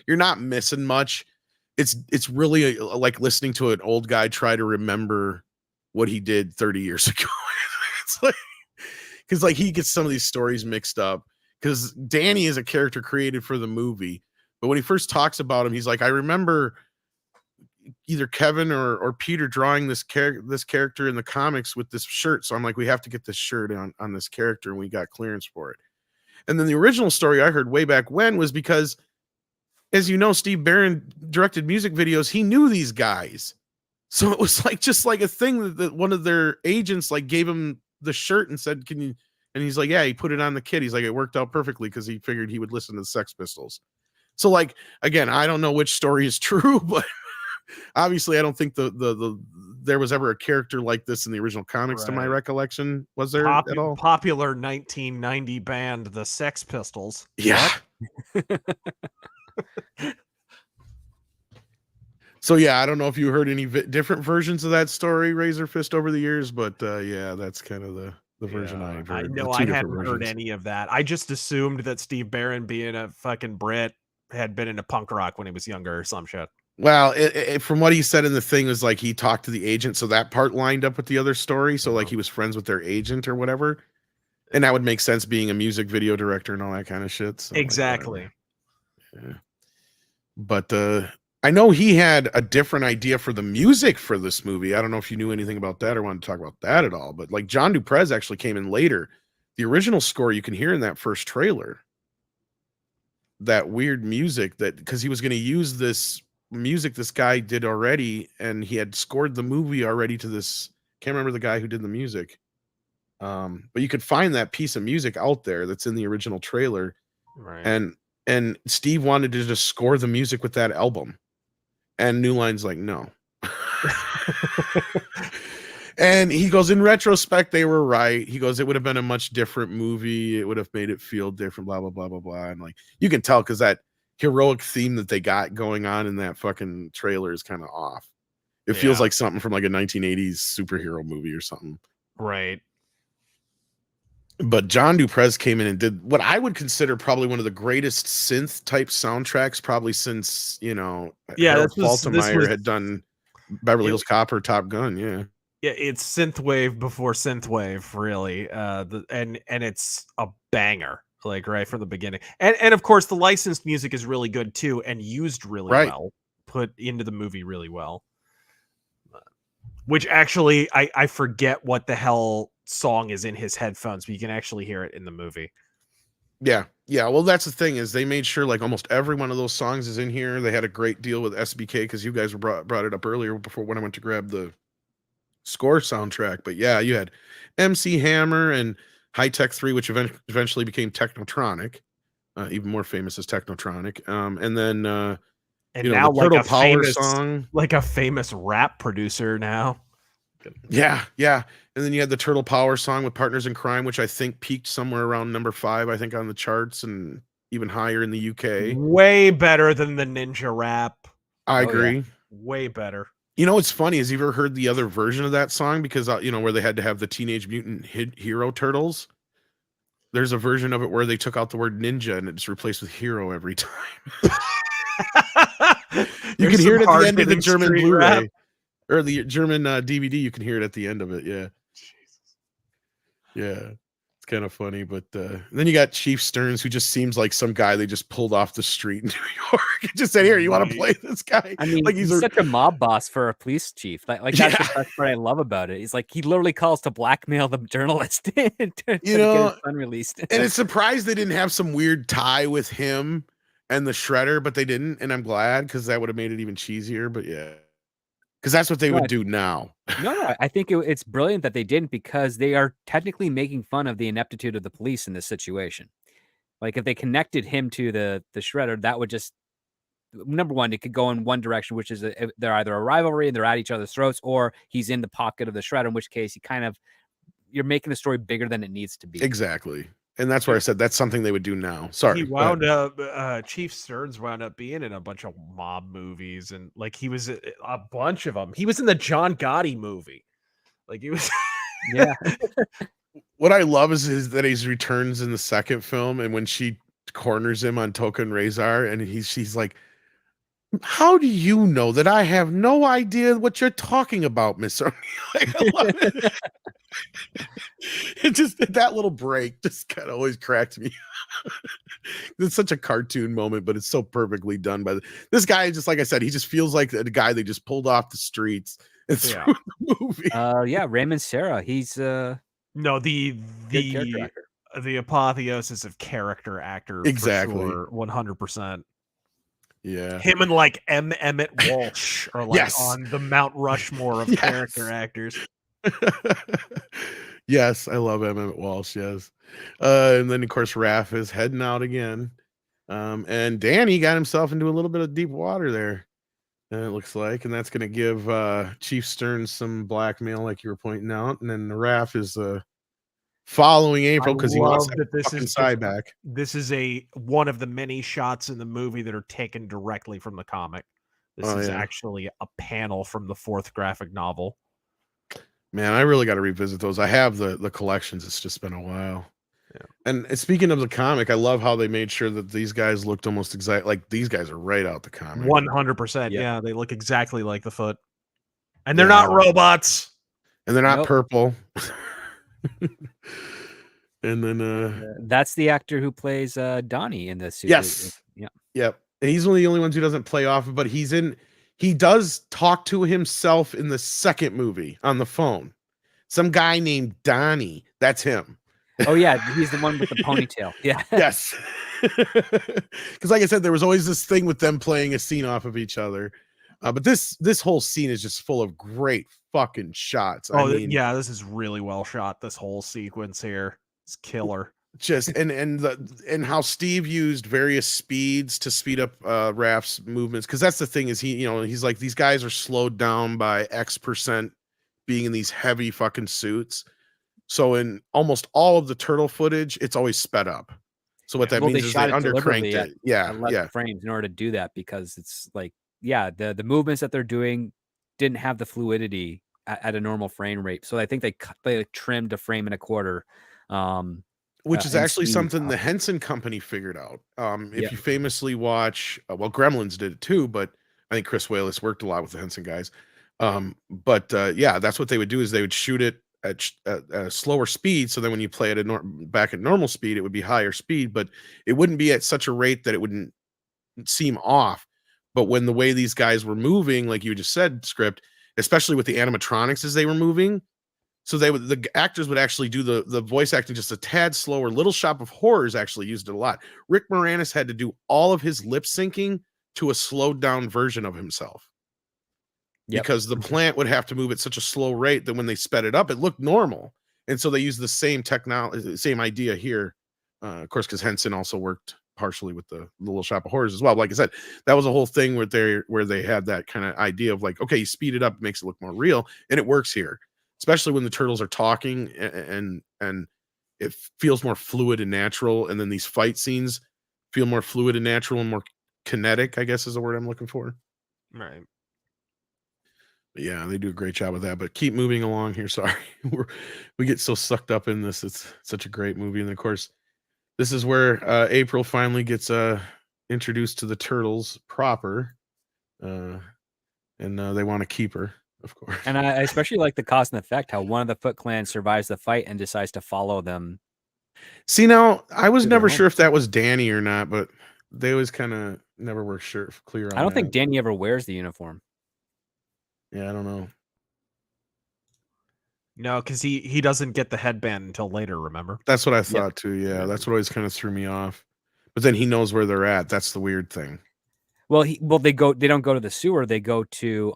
you're not missing much. It's really like listening to an old guy try to remember what he did 30 years ago. It's like, because like he gets some of these stories mixed up. Because Danny is a character created for the movie, but when he first talks about him, he's like, I remember either Kevin or Peter drawing this character in the comics with this shirt. So I'm like, we have to get this shirt on this character, and we got clearance for it. And then the original story I heard way back when was because, as you know, Steve Barron directed music videos. He knew these guys. So it was like just like a thing that one of their agents like gave him the shirt and said, "Can you?" And he's like, "Yeah." He put it on the kid. He's like, "It worked out perfectly," because he figured he would listen to the Sex Pistols. So like again, I don't know which story is true, but obviously I don't think the there was ever a character like this in the original comics, to my recollection. Was there at all? Popular 1990 band, the Sex Pistols. Yeah. So yeah, I don't know if you heard any different versions of that story, RazörFist, over the years, but yeah, that's kind of the version I've heard. No, I hadn't heard any of that. I just assumed that Steve Barron, being a fucking Brit, had been into punk rock when he was younger or some shit. Well, from what he said in the thing, was like he talked to the agent, so that part lined up with the other story. So like he was friends with their agent or whatever, and that would make sense, being a music video director and all that kind of shit. So exactly. Yeah. But I know he had a different idea for the music for this movie. I don't know if you knew anything about that or wanted to talk about that at all. But like John Duprez actually came in later. The original score you can hear in that first trailer. That weird music because he was going to use this music this guy did already, and he had scored the movie already to this. Can't remember the guy who did the music. But you could find that piece of music out there that's in the original trailer. Right. And Steve wanted to just score the music with that album. And New Line's like, no. And he goes, in retrospect, they were right. He goes, it would have been a much different movie. It would have made it feel different, blah, blah, blah, blah, blah. And like, you can tell because that heroic theme that they got going on in that fucking trailer is kind of off. It feels like something from like a 1980s superhero movie or something. Right. But John Duprez came in and did what I would consider probably one of the greatest synth type soundtracks, probably since, Harold Faltermeyer had done Beverly Hills Cop or Top Gun. Yeah, it's synthwave before synthwave, really. And it's a banger, like right from the beginning. And of course, the licensed music is really good too, and used really well, put into the movie really well. Which actually, I forget what the hell song is in his headphones, but you can actually hear it in the movie. Yeah. Well, that's the thing, is they made sure like almost every one of those songs is in here. They had a great deal with SBK because you guys brought it up earlier before when I went to grab the score soundtrack. But yeah, you had MC Hammer and High Tech 3, which eventually became Technotronic, even more famous as Technotronic. And then and now the Turtle Power song, like a famous rap producer now. Yeah. And then you had the Turtle Power song with Partners in Crime, which I think peaked somewhere around number 5, I think, on the charts, and even higher in the UK. Way better than the Ninja rap. I agree. Yeah. Way better. You know what's funny is, you've ever heard the other version of that song? Because where they had to have the Teenage Mutant Hero Turtles. There's a version of it where they took out the word ninja and it's replaced with hero every time. You can hear it at the end of the German Blu-ray or the German DVD. You can hear it at the end of it. Yeah. Jesus. Yeah. It's kind of funny. But then you got Chief Stearns, who just seems like some guy they just pulled off the street in New York. Just said, here, you want to play this guy? I mean, like he's such a mob boss for a police chief. Like that's the best part I love about it. He's like, he literally calls to blackmail the journalist to get his son released. And it's surprised they didn't have some weird tie with him and the Shredder, but they didn't. And I'm glad, because that would have made it even cheesier. But yeah. Because that's what they would do now. No, I think it's brilliant that they didn't, because they are technically making fun of the ineptitude of the police in this situation. Like, if they connected him to the Shredder, that would just, number one, it could go in one direction, which is they're either a rivalry and they're at each other's throats, or he's in the pocket of the Shredder, in which case you're making the story bigger than it needs to be. Exactly. And that's where I said that's something they would do now. Sorry. He wound up, Chief Stearns wound up being in a bunch of mob movies, and like he was a bunch of them. He was in the John Gotti movie. Like he was. Yeah. What I love is that he returns in the second film, and when she corners him on Token Razor, and she's like, how do you know that I have no idea what you're talking about, Miss O'Neill? Like, I love it. It just, that little break just kind of always cracked me. It's such a cartoon moment, but it's so perfectly done by this guy. Just like I said, he just feels like the guy they just pulled off the streets and threw in the movie. Yeah, Raymond Serra. He's no the the apotheosis of character actor. Exactly. For sure, 100%. Yeah. Him and like Emmett Walsh are like Yes. on the Mount Rushmore of character actors. Yes, I love Emmett Walsh. Yes. And then of course Raph is heading out again. And Danny got himself into a little bit of deep water there. It looks like, and that's going to give Chief Stern some blackmail, like you were pointing out. And then the Raph is following April because he wants that fucking side back. This is one of the many shots in the movie that are taken directly from the comic. This is actually a panel from the 4th graphic novel. Man, I really got to revisit those. I have the collections. It's just been a while. Yeah. And speaking of the comic, I love how they made sure that these guys looked almost exact. Like these guys are right out the comic. 100%. Yeah, they look exactly like the Foot. And they're not robots. And they're not purple. And then that's the actor who plays Donnie in the suit. Yes. Yep. And he's one of the only ones who doesn't play off, but he does talk to himself in the second movie on the phone. Some guy named Donnie. That's him. Oh yeah, he's the one with the ponytail. Yeah. Yes. Because like I said, there was always this thing with them playing a scene off of each other. But this whole scene is just full of great fucking shots. Oh, I mean, yeah, this is really well shot. This whole sequence here is killer. Just and how Steve used various speeds to speed up Raph's movements, because that's the thing is he's like, these guys are slowed down by X% being in these heavy fucking suits. So in almost all of the turtle footage, it's always sped up. So what that means is they undercranked it. Yeah. Frames in order to do that, because it's like, the movements that they're doing didn't have the fluidity at a normal frame rate. So I think they trimmed a frame and a quarter. Which is actually something the Henson Company figured out. If you famously watch, Gremlins did it too, but I think Chris Walas worked a lot with the Henson guys. That's what they would do is they would shoot it at a slower speed. So then when you play it back at normal speed, it would be higher speed, but it wouldn't be at such a rate that it wouldn't seem off. But when the way these guys were moving, like you just said, Script, especially with the animatronics as they were moving, so the actors would actually do the voice acting just a tad slower. Little Shop of Horrors actually used it a lot. Rick Moranis had to do all of his lip syncing to a slowed down version of himself. Because the plant would have to move at such a slow rate that when they sped it up, it looked normal. And so they used the same technology, same idea here. Of course, because Henson also worked partially with the Little Shop of Horrors as well. But like I said, that was a whole thing where they had that kind of idea of like, okay, you speed it up, it makes it look more real, and it works here, especially when the turtles are talking and it feels more fluid and natural. And then these fight scenes feel more fluid and natural and more kinetic, I guess is the word I'm looking for. Right. But yeah, they do a great job with that. But keep moving along here. Sorry, we get so sucked up in this. It's such a great movie, and of course, this is where April finally gets introduced to the turtles proper, and they want to keep her, of course. And I especially like the cause and effect, how one of the Foot Clan survives the fight and decides to follow them. See, now I was never sure if that was Danny or not, but they always kind of never were clear on I don't think Danny ever wears the uniform. Yeah, I don't know. No, because he doesn't get the headband until later, remember? That's what I thought too, yeah. That's what always kind of threw me off. But then he knows where they're at. That's the weird thing. Well, they don't go to the sewer, they go to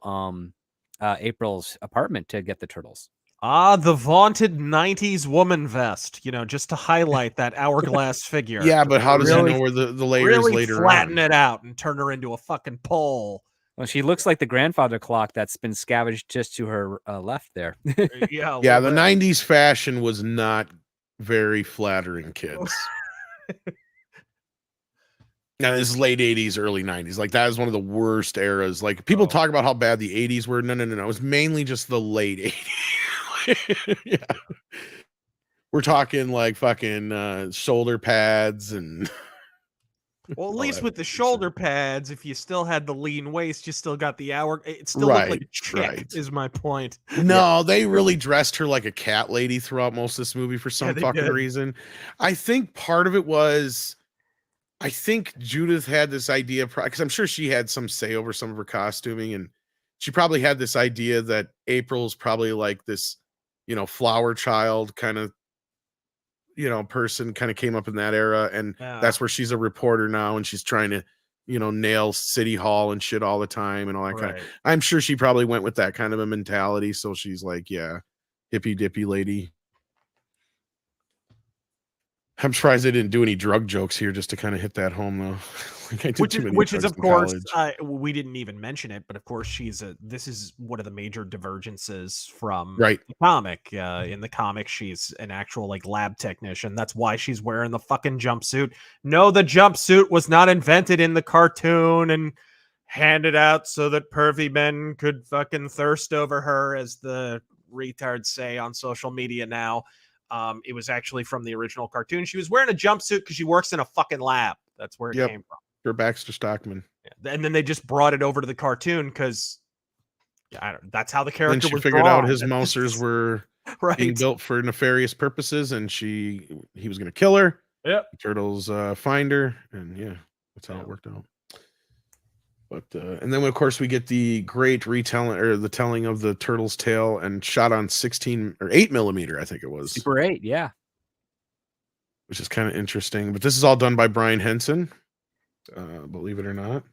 April's apartment to get the turtles. The vaunted 90s woman vest, just to highlight that hourglass figure. Yeah, but how does he know where the layer is later on? Flatten it out and turn her into a fucking pole. Well, she looks like the grandfather clock that's been scavenged just to her left there. Yeah, the 90s fashion was not very flattering, kids. Now, this is late 80s, early 90s. Like, that is one of the worst eras. Like, people talk about how bad the 80s were. No. It was mainly just the late 80s. Yeah. We're talking, like, fucking shoulder pads and... Well, at least with the shoulder pads, if you still had the lean waist, you still got the hour. It still looked like a chick, is my point. No, they really dressed her like a cat lady throughout most of this movie for some fucking reason. I think part of it was, I think Judith had this idea, because I'm sure she had some say over some of her costuming, and she probably had this idea that April's probably like this, flower child kind of, person kind of came up in that era, and that's where she's a reporter now, and she's trying to nail City Hall and shit all the time and all that kind of. I'm sure she probably went with that kind of a mentality, so she's like, yeah, hippy dippy lady. I'm surprised they didn't do any drug jokes here just to kind of hit that home, though. Which is of course, we didn't even mention it, but of course this is one of the major divergences from the comic. In the comic, she's an actual like lab technician. That's why she's wearing the fucking jumpsuit. No, the jumpsuit was not invented in the cartoon and handed out so that pervy men could fucking thirst over her, as the retards say on social media now. It was actually from the original cartoon. She was wearing a jumpsuit because she works in a fucking lab. That's where it came from. For Baxter Stockman. Yeah. And then they just brought it over to the cartoon because that's how the character was. Then she figured out his mousers were being built for nefarious purposes, and he was going to kill her. Yep. The Turtles find her, and that's how it worked out. But and then of course we get the great retelling, or the telling of the Turtles' tale, and shot on 16 or 8mm, I think it was. Super 8, yeah. Which is kind of interesting. But this is all done by Brian Henson, believe it or not.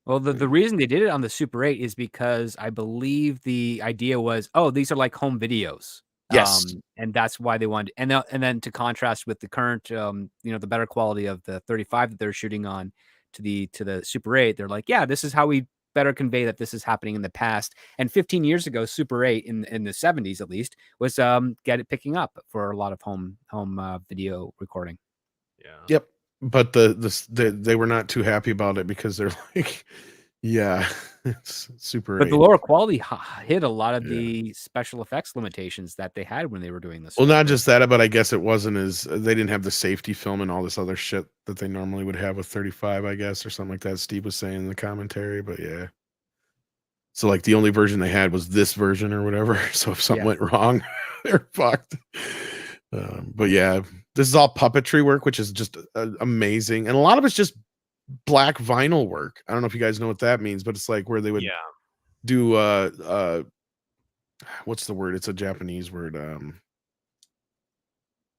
Well, the reason they did it on the Super 8 is because I believe the idea was, these are like home videos. Yes. And that's why they wanted, and then to contrast with the current, the better quality of the 35 that they're shooting on to the Super 8, they're like, yeah, this is how we better convey that this is happening in the past. And 15 years ago, Super 8 in the 70s at least was picking up for a lot of home video recording. Yeah. Yep. But they were not too happy about it because they're like, yeah, it's Super 8. But the lower quality hit a lot of the special effects limitations that they had when they were doing this. Well, not just that, but I guess it wasn't they didn't have the safety film and all this other shit that they normally would have with 35, I guess, or something like that. Steve was saying in the commentary, but yeah. So like the only version they had was this version or whatever. So if something went wrong, they're fucked. But yeah, this is all puppetry work, which is just amazing. And a lot of it's just black vinyl work. I don't know if you guys know what that means, but it's like where they would do what's the word? It's a Japanese word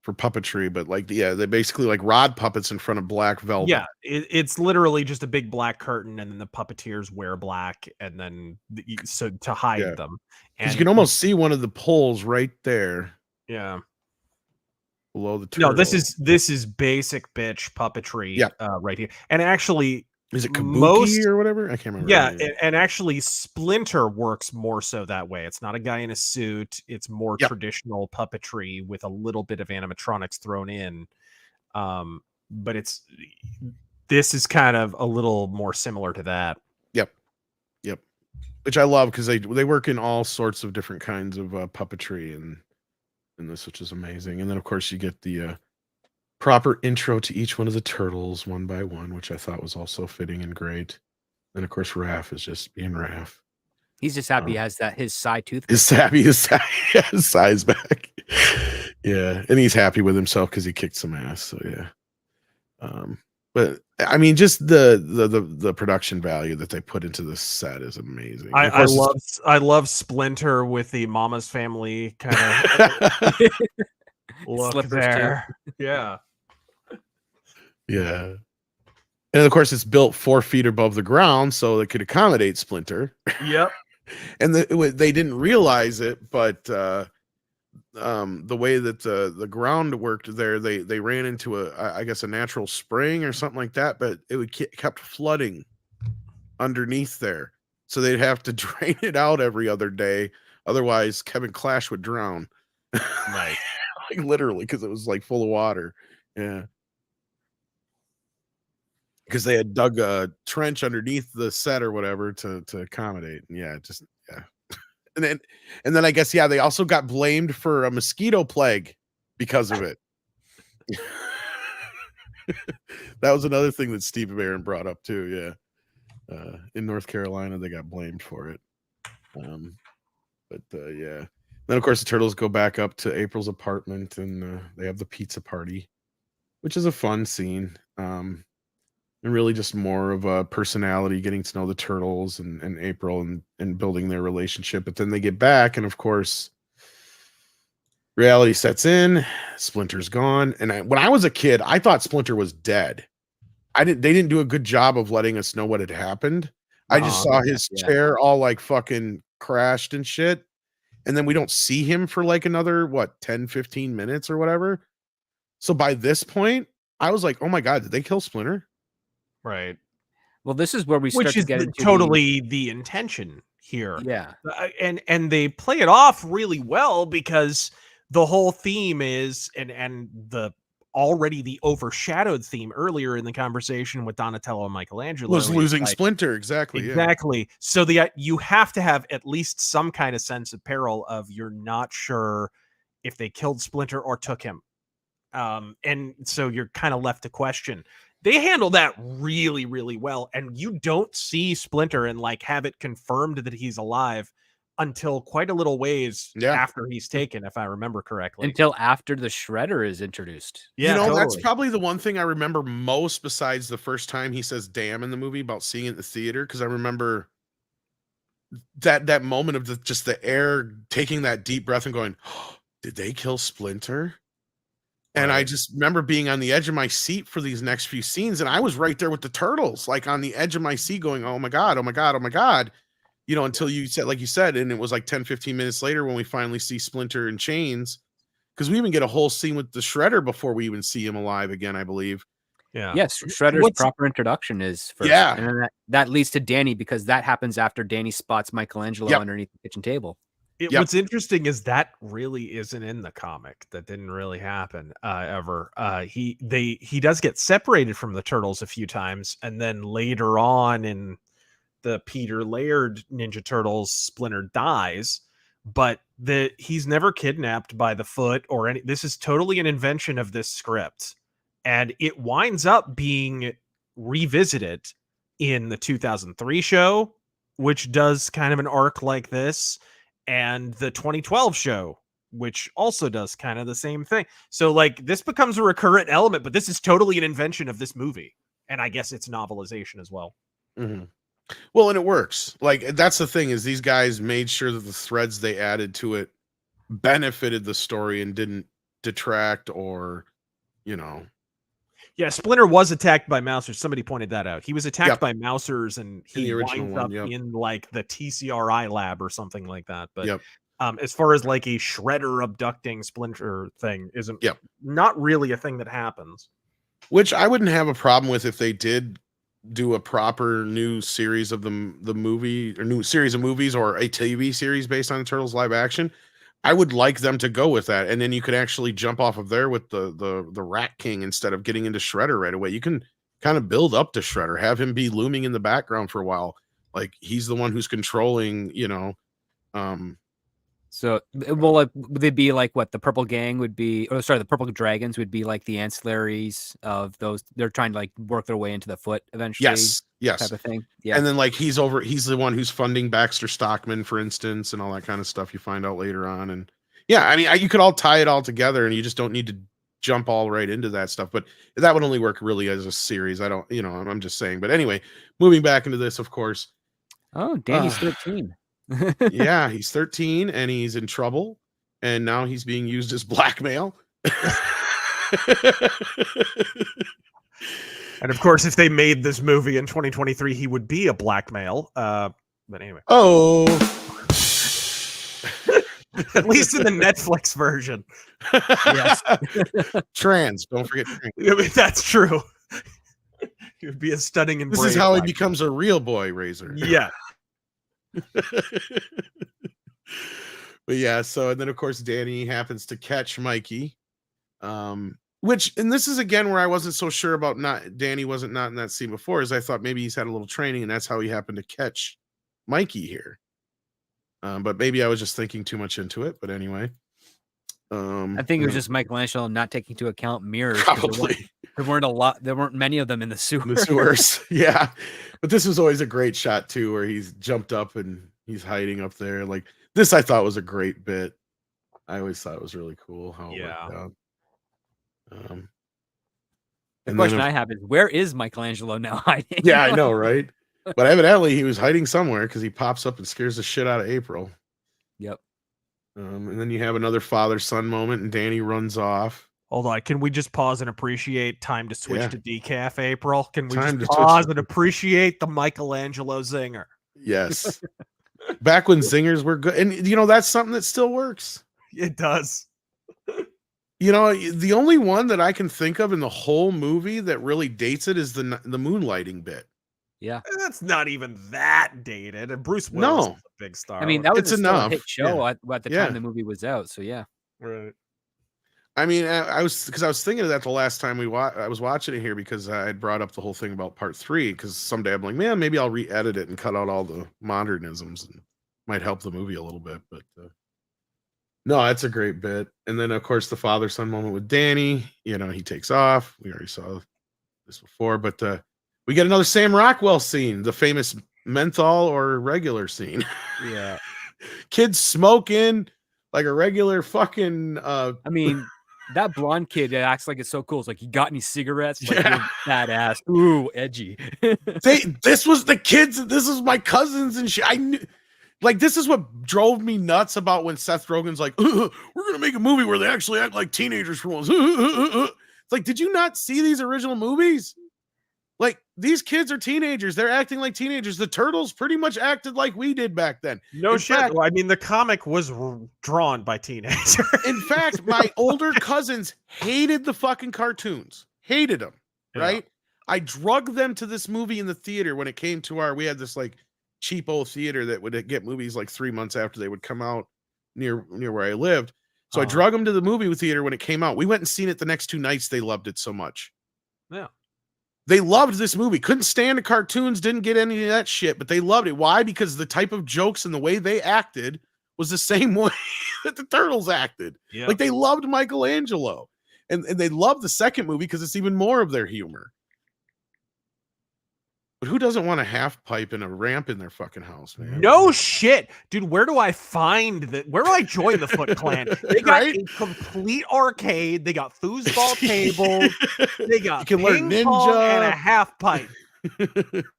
for puppetry, but like they basically like rod puppets in front of black velvet. Yeah, it's literally just a big black curtain, and then the puppeteers wear black, and then so to hide them. And you can almost see one of the poles right there. Yeah. Below the turtle. No, this is basic bitch puppetry right here. And actually, is it Kabuki or whatever? I can't remember. Yeah, and actually Splinter works more so that way. It's not a guy in a suit. It's more traditional puppetry with a little bit of animatronics thrown in. But this is kind of a little more similar to that. Yep. Which I love because they work in all sorts of different kinds of puppetry and in this, which is amazing. And then of course you get the proper intro to each one of the turtles one by one, which I thought was also fitting and great. And of course Raph is just being Raph. He's just happy he has his side tooth. His size back. Yeah, and he's happy with himself because he kicked some ass. So yeah. But I mean, just the production value that they put into this set is amazing. I love Splinter with the Mama's Family kind of look there. Yeah. Yeah. And of course, it's built 4 feet above the ground, so it could accommodate Splinter. Yep. And they didn't realize it, but the way that the ground worked there, they ran into I guess a natural spring or something like that, but it kept flooding underneath there, so they'd have to drain it out every other day. Otherwise, Kevin Clash would drown. Right. Like literally, because it was like full of water. Yeah. Because they had dug a trench underneath the set or whatever to accommodate. And and then I guess they also got blamed for a mosquito plague because of it. That was another thing that Steve Barron brought up too. Yeah. In North Carolina, they got blamed for it. Yeah. Then of course the turtles go back up to April's apartment and they have the pizza party, which is a fun scene. And really just more of a personality, getting to know the turtles and April and building their relationship. But then they get back, and of course reality sets in. Splinter's gone. And when I was a kid, I thought Splinter was dead. They didn't do a good job of letting us know what had happened. I just saw his chair all like fucking crashed and shit. And then we don't see him for like another, 10, 15 minutes or whatever. So by this point, I was like, oh my God, did they kill Splinter? Right. Well, this is where we start to get into totally the intention here. Yeah. And they play it off really well because the whole theme is, and the already the overshadowed theme earlier in the conversation with Donatello and Michelangelo was losing Splinter. Exactly. Yeah. So you have to have at least some kind of sense of peril of you're not sure if they killed Splinter or took him. And so you're kind of left to question. They handle that really, really well. And you don't see Splinter and like have it confirmed that he's alive until quite a little ways after he's taken, if I remember correctly. Until after the Shredder is introduced. Yeah, totally. That's probably the one thing I remember most besides the first time he says damn in the movie about seeing it in the theater, because I remember that moment of just the air taking that deep breath and going, oh, did they kill Splinter? And I just remember being on the edge of my seat for these next few scenes, and I was right there with the turtles, like on the edge of my seat going, oh my God, oh my God, oh my God. You know, until you said, like you said, and it was like 10, 15 minutes later when we finally see Splinter in chains, because we even get a whole scene with the Shredder before we even see him alive again, I believe. Yeah. Yes, Shredder's proper introduction is first. Yeah. And then that leads to Danny, because that happens after Danny spots Michelangelo underneath the kitchen table. What's interesting is that really isn't in the comic. That didn't really happen ever. He does get separated from the Turtles a few times, and then later on in the Peter Laird Ninja Turtles, Splinter dies, but he's never kidnapped by the Foot or any. This is totally an invention of this script, and it winds up being revisited in the 2003 show, which does kind of an arc like this, and the 2012 show, which also does kind of the same thing. So like this becomes a recurrent element, but this is totally an invention of this movie, and I guess it's novelization as well. Mm-hmm. Well, and it works. Like that's the thing, is these guys made sure that the threads they added to it benefited the story and didn't detract or, you know. Yeah, Splinter was attacked by Mousers. Somebody pointed that out. He was attacked by Mousers, and he winds up in like the TCRI lab or something like that. But as far as like a Shredder abducting Splinter thing, isn't not really a thing that happens. Which I wouldn't have a problem with if they did do a proper new series of the movie, or new series of movies, or a TV series based on the Turtles live action. I would like them to go with that, and then you could actually jump off of there with the Rat King instead of getting into Shredder right away. You can kind of build up to Shredder, have him be looming in the background for a while, like he's the one who's controlling, you know. So, well, like, would they be like what the Purple Gang would be? Or sorry, the Purple Dragons would be like the ancillaries of those. They're trying to like work their way into the Foot eventually. Yes, type of thing. Yeah, and then like he's the one who's funding Baxter Stockman, for instance, and all that kind of stuff. You find out later on, and I mean, you could all tie it all together, and you just don't need to jump all right into that stuff. But that would only work really as a series. I don't, I'm just saying. But anyway, moving back into this, of course. Oh, Danny's 13. Yeah, he's 13 and he's in trouble, and now he's being used as blackmail. And of course, if they made this movie in 2023, he would be a blackmail. But anyway. Oh. At least in the Netflix version. Yes. Trans. Don't forget trans. I mean, that's true. He would be a stunning and this is how he becomes a real boy, Razor. Yeah. But yeah, so, and then of course Danny happens to catch Mikey, which, and this is again where I wasn't so sure about Danny wasn't not in that scene before, as I thought maybe he's had a little training and that's how he happened to catch Mikey here. But maybe I was just thinking too much into it. But anyway, I think it was just Michelangelo not taking into account mirrors. Probably there weren't many of them in the sewers. In the sewers, yeah. But this was always a great shot too, where he's jumped up and he's hiding up there. Like this, I thought was a great bit. I always thought it was really cool how it worked out. The question I have is, where is Michelangelo now hiding? Yeah, I know, right? But evidently he was hiding somewhere, because he pops up and scares the shit out of April. Yep. And then you have another father-son moment, and Danny runs off. Hold on. Can we just pause and appreciate time to switch to decaf, April? Can we Time just to pause switch and appreciate the Michelangelo zinger? Yes. Back when zingers were good. And, that's something that still works. It does. The only one that I can think of in the whole movie that really dates it is the moonlighting bit. Yeah. That's not even that dated. And Bruce Willis is a big star. I mean, that was It's still enough. a hit show at the Yeah. time the movie was out. So, yeah. Right. I mean, I was thinking of that the last time I was watching it here, because I had brought up the whole thing about part 3, because someday I'm like, man, maybe I'll re-edit it and cut out all the modernisms, and might help the movie a little bit. But no, that's a great bit. And then, of course, the father-son moment with Danny, he takes off. We already saw this before, but we get another Sam Rockwell scene, the famous menthol or regular scene. Yeah. Kids smoking like a regular fucking I mean, that blonde kid that acts like it's so cool. It's like, you got any cigarettes? Like, you're badass. Ooh, edgy. This was the kids. This is my cousins and shit. I knew, like, this is what drove me nuts about when Seth Rogen's like, we're gonna make a movie where they actually act like teenagers for once. It's like, did you not see these original movies? Like, these kids are teenagers. They're acting like teenagers. The Turtles pretty much acted like we did back then. No shit. Fact, I mean, the comic was drawn by teenagers. In fact, my older cousins hated the fucking cartoons. Hated them, right? Yeah. I drugged them to this movie in the theater when it came to we had this like cheapo theater that would get movies like 3 months after they would come out near where I lived. So I drug them to the movie theater when it came out. We went and seen it the next 2 nights. They loved it so much. Yeah. They loved this movie. Couldn't stand the cartoons, didn't get any of that shit, but they loved it. Why? Because the type of jokes and the way they acted was the same way that the Turtles acted. Yep. Like, they loved Michelangelo. And they loved the second movie because it's even more of their humor. But who doesn't want a half pipe and a ramp in their fucking house, man? No shit. Dude, where do I find that? Where do I join the Foot Clan? They got a complete arcade. They got foosball tables. They got ping pong and a half pipe.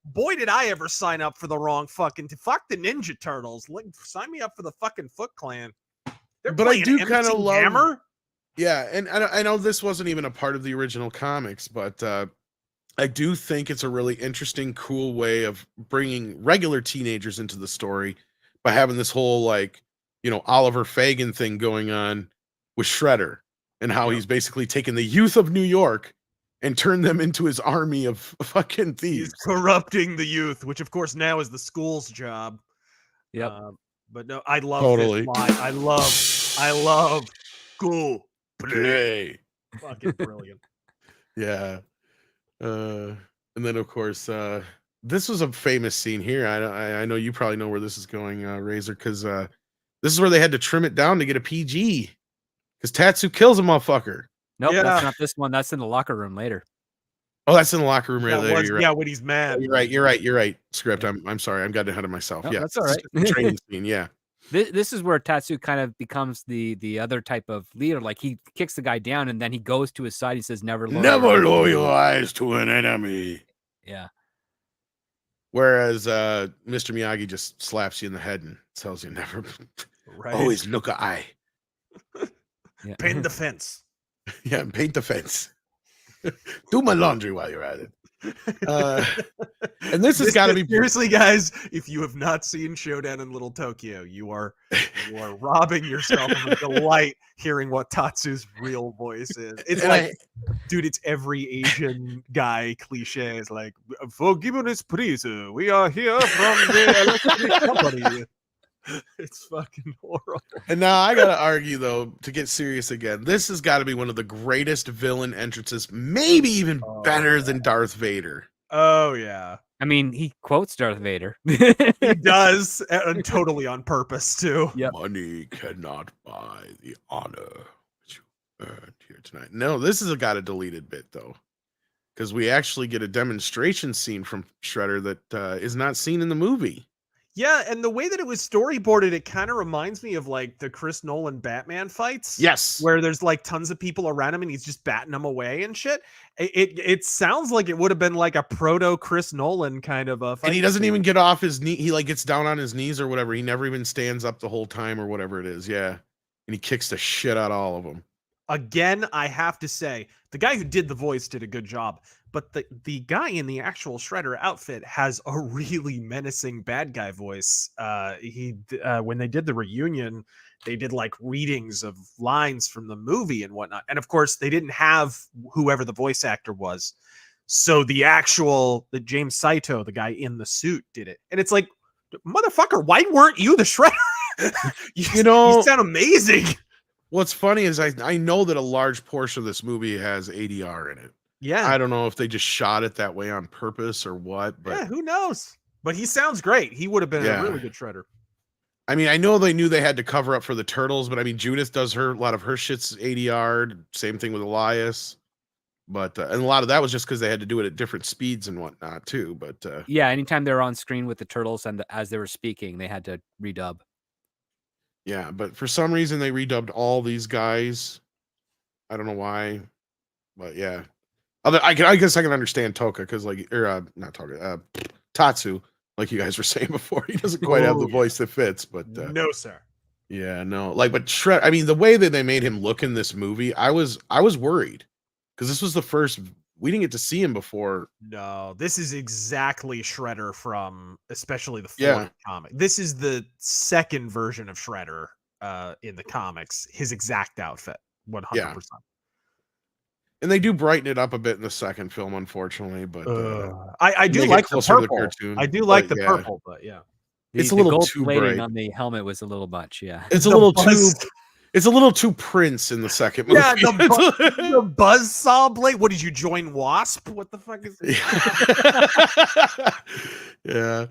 Boy, did I ever sign up for the wrong fucking... Fuck the Ninja Turtles. Sign me up for the fucking Foot Clan. But I do kind of love... Hammer? Yeah, and I know this wasn't even a part of the original comics, but... I do think it's a really interesting, cool way of bringing regular teenagers into the story by having this whole, like, Oliver Fagin thing going on with Shredder, and how he's basically taken the youth of New York and turned them into his army of fucking thieves. He's corrupting the youth, which of course now is the school's job. Yep. But no, I love this line. I love school play. Fucking brilliant. Yeah. And then of course, this was a famous scene here. I know you probably know where this is going, Razor, because this is where they had to trim it down to get a PG, because Tatsu kills a motherfucker. Nope, that's not this one. That's in the locker room later. Oh, that's in the locker room later. You're right. Yeah, when he's mad. You're right. Script. I'm sorry. I'm getting ahead of myself. No, yeah, that's all right. Training scene. Yeah. This is where Tatsu kind of becomes the other type of leader. Like, he kicks the guy down and then he goes to his side. He says, never lower your eyes to an enemy. Yeah. Whereas Mr. Miyagi just slaps you in the head and tells you never always look a eye. Yeah. Paint the fence. Yeah, paint the fence. Do my laundry while you're at it. And this has got to be seriously, guys. If you have not seen Showdown in Little Tokyo, you are robbing yourself of a delight hearing what Tatsu's real voice is. It's dude, it's every Asian guy cliche. It's like, forgiveness, please. We are here from the electric company. It's fucking horrible. And now I gotta argue, though, to get serious again, this has got to be one of the greatest villain entrances, maybe even better than Darth Vader. Oh yeah. I mean, he quotes Darth Vader. He does, and totally on purpose too. Yep. Money cannot buy the honor that you earned here tonight. No, this has got a deleted bit though, because we actually get a demonstration scene from Shredder that is not seen in the movie. Yeah, and the way that it was storyboarded, it kind of reminds me of like the Chris Nolan Batman fights. Yes. Where there's like tons of people around him and he's just batting them away and shit. It sounds like it would have been like a proto Chris Nolan kind of a fight. And he doesn't even get off his knee. He like gets down on his knees or whatever. He never even stands up the whole time or whatever it is. Yeah. and he kicks the shit out of all of them. Again, I have to say, the guy who did the voice did a good job, but the guy in the actual Shredder outfit has a really menacing bad guy voice. When they did the reunion, they did like readings of lines from the movie and whatnot, and of course, they didn't have whoever the voice actor was, so the James Saito, the guy in the suit, did it, and it's like, motherfucker, why weren't you the Shredder? you sound amazing. What's funny is I know that a large portion of this movie has ADR in it. Yeah. I don't know if they just shot it that way on purpose or what, but yeah, who knows? But he sounds great. He would have been a really good Shredder. I mean, I know they knew they had to cover up for the Turtles, but I mean, Judith does a lot of her shit's ADR. Same thing with Elias. But and a lot of that was just because they had to do it at different speeds and whatnot too. But yeah, anytime they were on screen with the Turtles and as they were speaking, they had to redub. Yeah, but for some reason they redubbed all these guys. I don't know why, but yeah. I guess I can understand Toka because not Toka, Tatsu, like you guys were saying before, he doesn't quite have the voice that fits. But no, sir. Yeah, no, but Shred. I mean, the way that they made him look in this movie, I was worried because this was the first we didn't get to see him before. No, this is exactly Shredder from especially the fourth comic. This is the second version of Shredder in the comics. His exact outfit, 100%. And they do brighten it up a bit in the second film, unfortunately. But I do like the purple. I do like the purple, but yeah, it's a little too bright. On the helmet was a little much. Yeah, it's a little too. It's a little too Prince in the second movie. Yeah, the buzzsaw blade. What did you join Wasp? What the fuck is this? Yeah.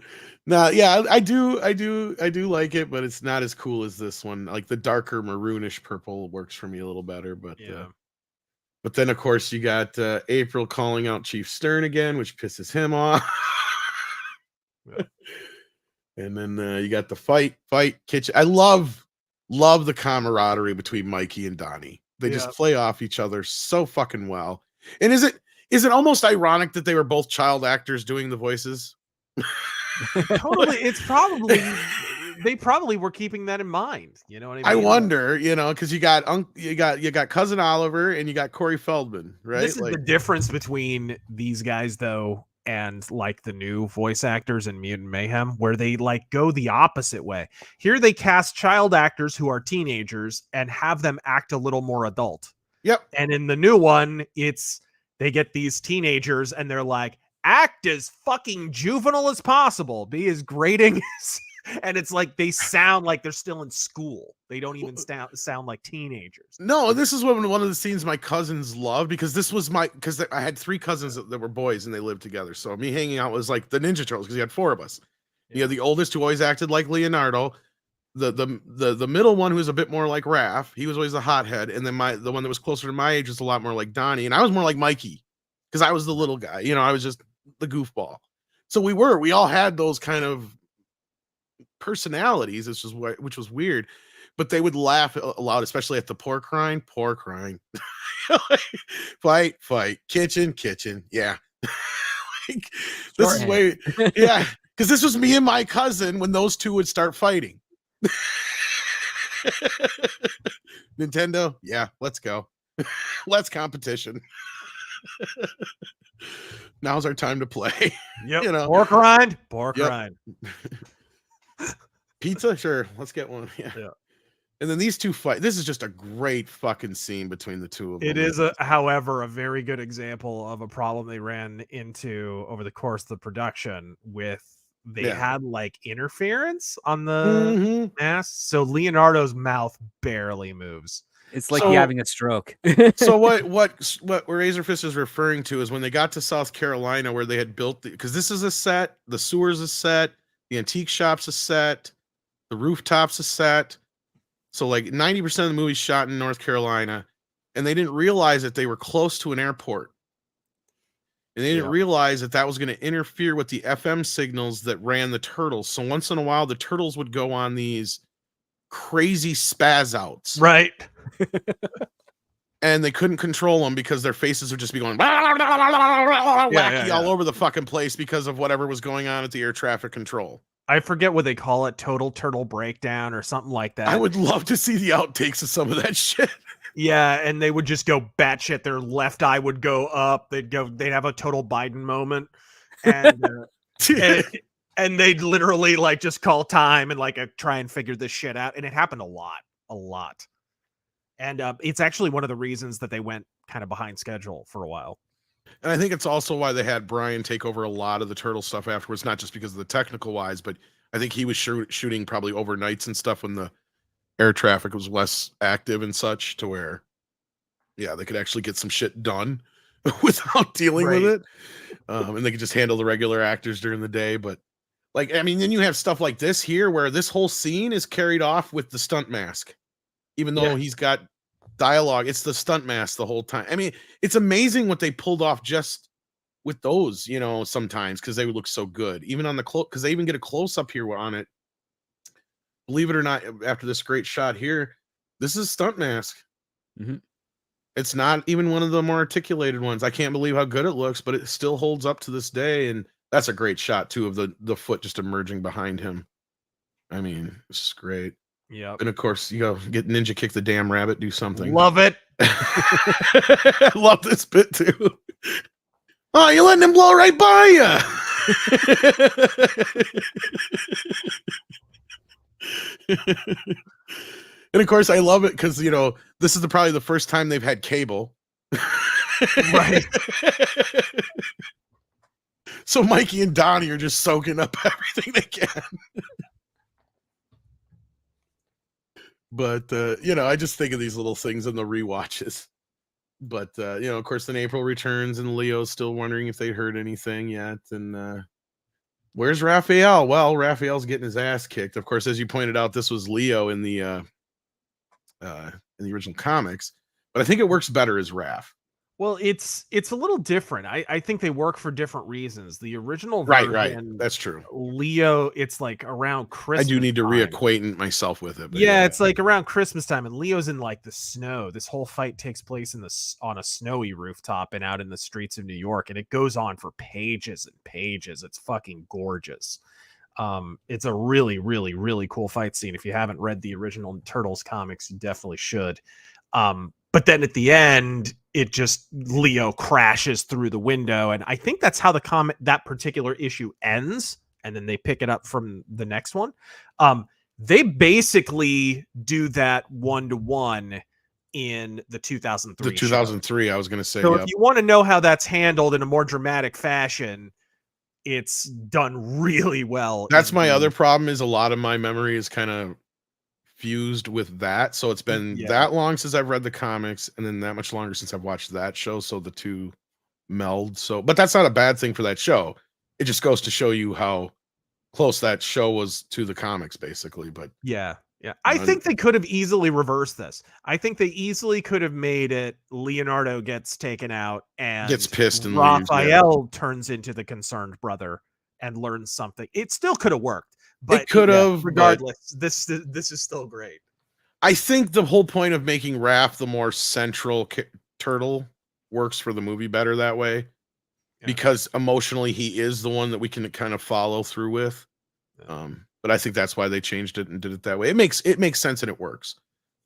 No, yeah, I do like it, but it's not as cool as this one. Like the darker maroonish purple works for me a little better, but but then of course you got April calling out Chief Stern again, which pisses him off. And then you got the fight kitchen. I love the camaraderie between Mikey and Donnie. They just play off each other so fucking well. And is it almost ironic that they were both child actors doing the voices? Totally. It's probably they probably were keeping that in mind. You know what I mean? I wonder, because you got Cousin Oliver and you got Corey Feldman, right? This is the difference between these guys, though, and like the new voice actors in Mutant Mayhem, where they like go the opposite way. Here they cast child actors who are teenagers and have them act a little more adult. Yep. And in the new one, they get these teenagers and they're like, act as fucking juvenile as possible, be as grating as, and it's like they sound like they're still in school. They don't even sound like teenagers. No, this is one of the scenes my cousins loved, because this was because I had 3 cousins that were boys and they lived together. So me hanging out was like the Ninja Turtles, because you had 4 of us. You had the oldest, who always acted like Leonardo, the middle one, who was a bit more like Raph. He was always a hothead, and then the one that was closer to my age was a lot more like Donnie, and I was more like Mikey because I was the little guy. I was just the goofball. So we all had those kind of personalities, which was weird, but they would laugh a lot, especially at the pork crying. Fight, kitchen, yeah. This is way, because this was me and my cousin when those two would start fighting. Nintendo, let's go. Let's competition. Now's our time to play. Yep. Pork rind. Pizza, sure. Let's get one. Yeah. And then these two fight. This is just a great fucking scene between the two of them. It is, however, a very good example of a problem they ran into over the course of the production. They had like interference on the mask, so Leonardo's mouth barely moves. It's like having a stroke. So what RazörFist is referring to is when they got to South Carolina, where they had built because this is a set, the sewers a set, the antique shop's a set, the rooftop's a set. So like 90% of the movie shot in North Carolina, and they didn't realize that they were close to an airport. And they didn't realize that was going to interfere with the FM signals that ran the Turtles. So once in a while, the Turtles would go on these crazy spaz outs. Right. And they couldn't control them because their faces would just be going wacky all over the fucking place because of whatever was going on at the air traffic control. I forget what they call it, total turtle breakdown or something like that. I would love to see the outtakes of some of that shit. Yeah, and they would just go batshit. Their left eye would go up. They'd have a total Biden moment, and and they'd literally like just call time and like try and figure this shit out. And it happened a lot. And it's actually one of the reasons that they went kind of behind schedule for a while. And I think it's also why they had Brian take over a lot of the turtle stuff afterwards, not just because of the technical wise, but I think he was shooting probably overnights and stuff when the air traffic was less active and such, to where, yeah, they could actually get some shit done without dealing with it. And they could just handle the regular actors during the day. But like, I mean, then you have stuff like this here where this whole scene is carried off with the stunt mask, even though he's got dialogue. It's the stunt mask the whole time. I mean, it's amazing what they pulled off just with those, you know, sometimes, because they would look so good, even on the close, because they even get a close up here on it. Believe it or not, after this great shot here, this is stunt mask. Mm-hmm. It's not even one of the more articulated ones. I can't believe how good it looks, but it still holds up to this day. And that's a great shot too, of the foot just emerging behind him. I mean, it's great. Yeah. And of course, you go get Ninja kick the damn rabbit, do something. Love it. I love this bit too. Oh, you're letting him blow right by you. And of course, I love it because, you know, this is probably the first time they've had cable. Right. So Mikey and Donnie are just soaking up everything they can. But, you know, I just think of these little things in the rewatches. But, you know, of course, then April returns and Leo's still wondering if they heard anything yet. And where's Raphael? Well, Raphael's getting his ass kicked. Of course, as you pointed out, this was Leo in the original comics. But I think it works better as Raph. Well, it's a little different. I think they work for different reasons. The original version, right. That's true. Leo, it's like around Christmas. I do need to time. reacquaint myself with it. But yeah, it's like around Christmas time, and Leo's in like the snow. This whole fight takes place on a snowy rooftop and out in the streets of New York, and it goes on for pages and pages. It's fucking gorgeous. It's a really, really, really cool fight scene. If you haven't read the original Turtles comics, you definitely should. But then at the end, it just Leo crashes through the window, and I think that's how that particular issue ends, and then they pick it up from the next one. They basically do that 1-to-1 in the 2003. The 2003, show. I was going to say. So if you want to know how that's handled in a more dramatic fashion, it's done really well. That's my other problem, is a lot of my memory is kind of fused with that. So it's been that long since I've read the comics, and then that much longer since I've watched that show. So the two meld. So, but that's not a bad thing for that show. It just goes to show you how close that show was to the comics, basically. But yeah. I think they could have easily reversed this. I think they easily could have made it Leonardo gets taken out and gets pissed, and Raphael turns into the concerned brother and learns something. It still could have worked. But it could have, regardless, this is still great. I think the whole point of making Raph the more central turtle works for the movie better that way, because emotionally he is the one that we can kind of follow through with. But I think that's why they changed it and did it that way. It makes sense and it works.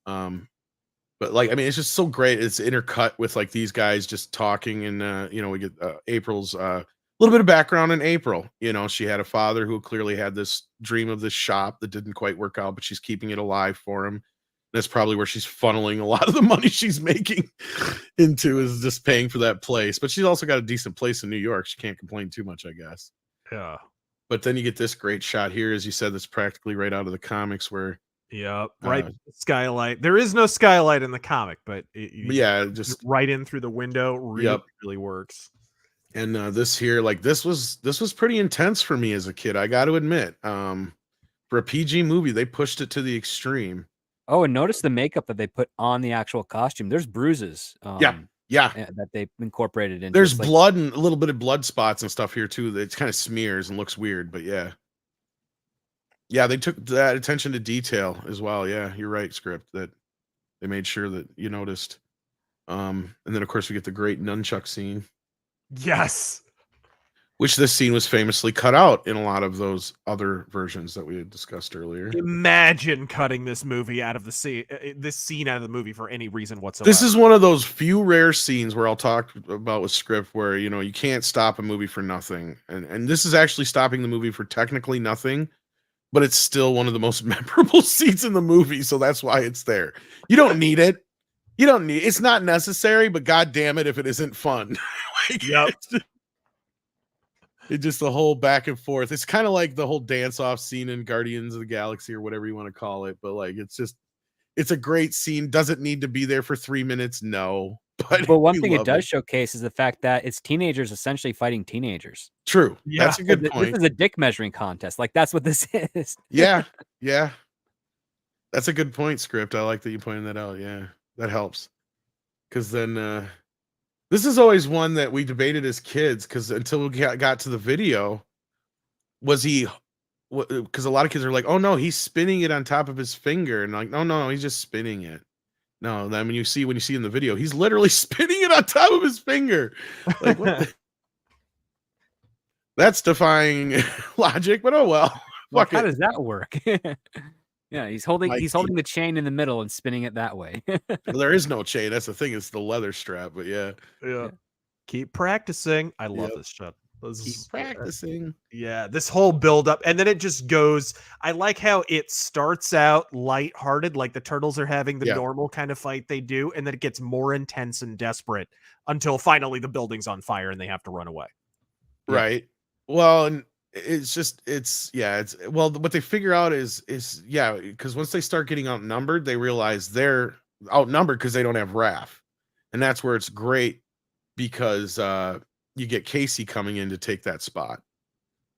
But like, I mean, it's just so great. It's intercut with like these guys just talking, and you know, we get April's little bit of background in April. You know, she had a father who clearly had this dream of this shop that didn't quite work out, but she's keeping it alive for him. That's probably where she's funneling a lot of the money she's making into, is just paying for that place. But she's also got a decent place in New York. She can't complain too much, I guess. Yeah. But then you get this great shot here, as you said, that's practically right out of the comics, where right skylight. There is no skylight in the comic, but just right in through the window really works. And this here, like this was pretty intense for me as a kid, I got to admit. For a PG movie, they pushed it to the extreme. Oh, and notice the makeup that they put on the actual costume. There's bruises. That they incorporated into. There's blood and a little bit of blood spots and stuff here too. That kind of smears and looks weird, but yeah, they took that attention to detail as well. Yeah, you're right, script, that they made sure that you noticed. And then of course we get the great nunchuck scene. Yes. Which this scene was famously cut out in a lot of those other versions that we had discussed earlier. Imagine cutting this movie out of the scene, this scene out of the movie for any reason whatsoever. This is one of those few rare scenes where I'll talk about with script where, you know, you can't stop a movie for nothing. And this is actually stopping the movie for technically nothing, but it's still one of the most memorable scenes in the movie. So that's why it's there. You don't need it. You don't need it's not necessary, but god damn it if it isn't fun. Like, Yep. It's just the whole back and forth. It's kind of like the whole dance-off scene in Guardians of the Galaxy or whatever you want to call it. But like it's a great scene. Doesn't need to be there for 3 minutes, no. But one thing it does showcase is the fact that it's teenagers essentially fighting teenagers. True. Yeah. That's a good point. This is a dick measuring contest. Like that's what this is. Yeah. Yeah. That's a good point, script. I like that you pointed that out. Yeah. That helps. Because then this is always one that we debated as kids, because until we got to the video, was he, because a lot of kids are like, oh no, he's spinning it on top of his finger, and like, no, he's just spinning it. No, then when you see in the video, he's literally spinning it on top of his finger. Like, what the... That's defying logic, but oh well. Like, how does that work? Yeah, he's holding the chain in the middle and spinning it that way. Well, there is no chain. That's the thing. It's the leather strap. But yeah. Keep practicing. I love this shit. Keep practicing. Yeah, this whole build up, and then it just goes. I like how it starts out lighthearted, like the turtles are having the normal kind of fight they do, and then it gets more intense and desperate until finally the building's on fire and they have to run away. Right. Well, and it's what they figure out is because once they start getting outnumbered, they realize they're outnumbered because they don't have Raph, and that's where it's great because you get Casey coming in to take that spot.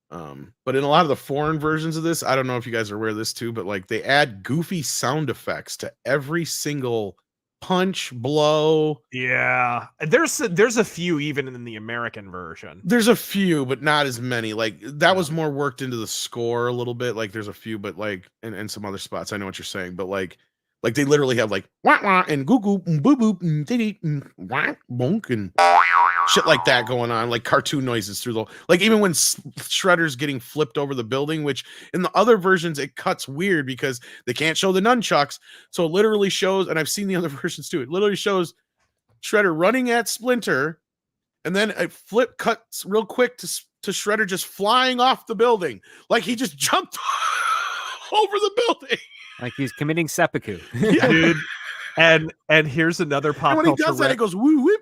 But in a lot of the foreign versions of this, I don't know if you guys are aware of this too, but like they add goofy sound effects to every single punch, blow. Yeah, there's a few even in the American version. There's a few, but not as many. Like that was more worked into the score a little bit. Like there's a few, but like and some other spots. I know what you're saying, but like they literally have like wah wah and goo goo and boo boo and diddy and wah bonk and shit like that going on, like cartoon noises through the like even when Shredder's getting flipped over the building, which in the other versions it cuts weird because they can't show the nunchucks, so it literally shows, and I've seen the other versions too, it literally shows Shredder running at Splinter, and then a flip cuts real quick to Shredder just flying off the building, like he just jumped over the building, like he's committing seppuku. Yeah. Dude. And here's another pop and when he does that, it goes woo whip.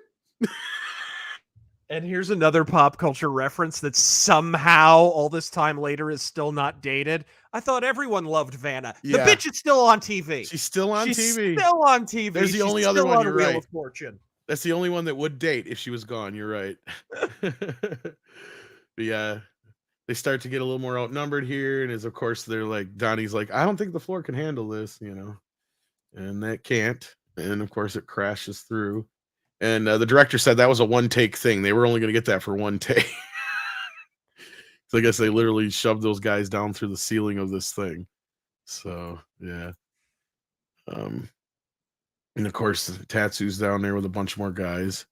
And here's another pop culture reference that somehow all this time later is still not dated. I thought everyone loved Vanna. Yeah. The bitch is still on TV. She's still on TV. Still on TV. There's the She's only still other one. on You're Wheel right. of Fortune. That's the only one that would date if she was gone. You're right. But yeah, they start to get a little more outnumbered here, and as of course they're like, Donnie's like, I don't think the floor can handle this, you know, and that can't, and of course it crashes through. And the director said that was a one-take thing. They were only going to get that for one take. So I guess they literally shoved those guys down through the ceiling of this thing. So yeah. And of course Tatsu's down there with a bunch more guys.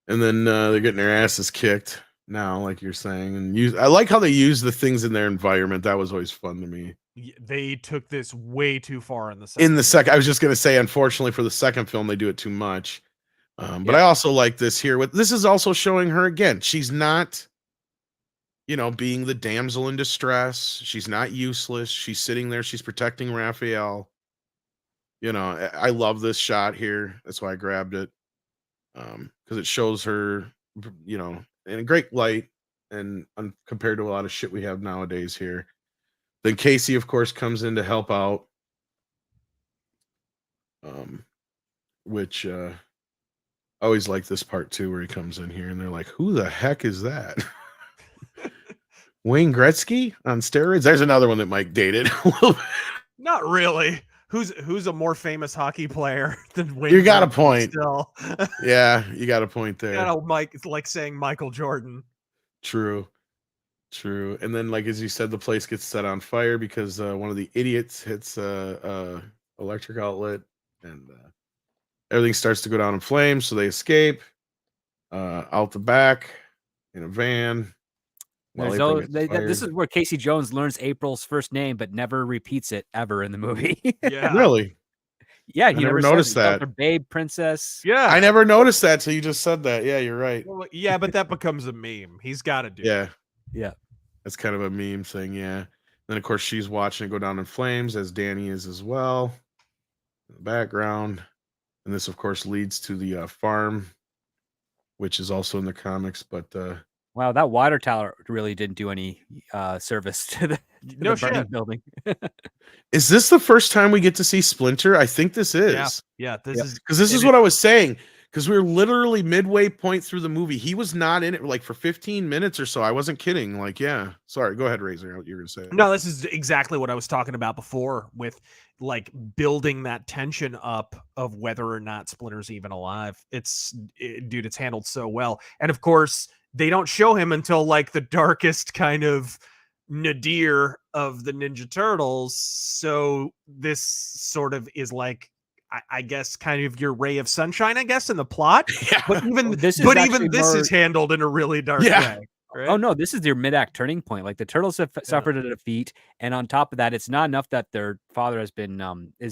And then they're getting their asses kicked now, like you're saying. And I like how they use the things in their environment. That was always fun to me. They took this way too far in the second. I was just going to say, unfortunately for the second film, they do it too much. But I also like this here. This is also showing her again. She's not, being the damsel in distress. She's not useless. She's sitting there. She's protecting Raphael. I love this shot here. That's why I grabbed it. Because it shows her, in a great light and compared to a lot of shit we have nowadays here. Then Casey, of course, comes in to help out. Which I always like this part too, where he comes in here and they're like, who the heck is that? Wayne Gretzky on steroids? There's another one that Mike dated a little bit. Not really. Who's a more famous hockey player than Wayne? You got Gretzky a point. Still. Yeah, you got a point there. Mike, it's like saying Michael Jordan. True. And then, like as you said, the place gets set on fire because one of the idiots hits electric outlet, and everything starts to go down in flames. So they escape out the back in a van. This is where Casey Jones learns April's first name, but never repeats it ever in the movie. Yeah. Really? Yeah, I never noticed that. Her babe, princess. Yeah. I never noticed that till you just said that. Yeah, you're right. Well, yeah, but that becomes a meme. He's got to do. Yeah. Yeah. That's kind of a meme thing. Yeah. Then of course she's watching it go down in flames, as Danny is as well in the background. And this of course leads to the farm, which is also in the comics. But wow, that water tower really didn't do any service to the burning building. Is this the first time we get to see Splinter? I think this is. Yeah, this is because this is what I was saying. Because we were literally midway point through the movie. He was not in it like for 15 minutes or so. I wasn't kidding. Like, yeah. Sorry, go ahead, Razor. What you were gonna say? No, this is exactly what I was talking about before, with like building that tension up of whether or not Splinter's even alive. Dude, it's handled so well. And of course, they don't show him until like the darkest kind of nadir of the Ninja Turtles. So this sort of is like, I guess, kind of your ray of sunshine, I guess, in the plot. Yeah. But even this is handled in a really dark way. Right? Oh no, this is their mid-act turning point. Like the Turtles have suffered a defeat, and on top of that, it's not enough that their father has been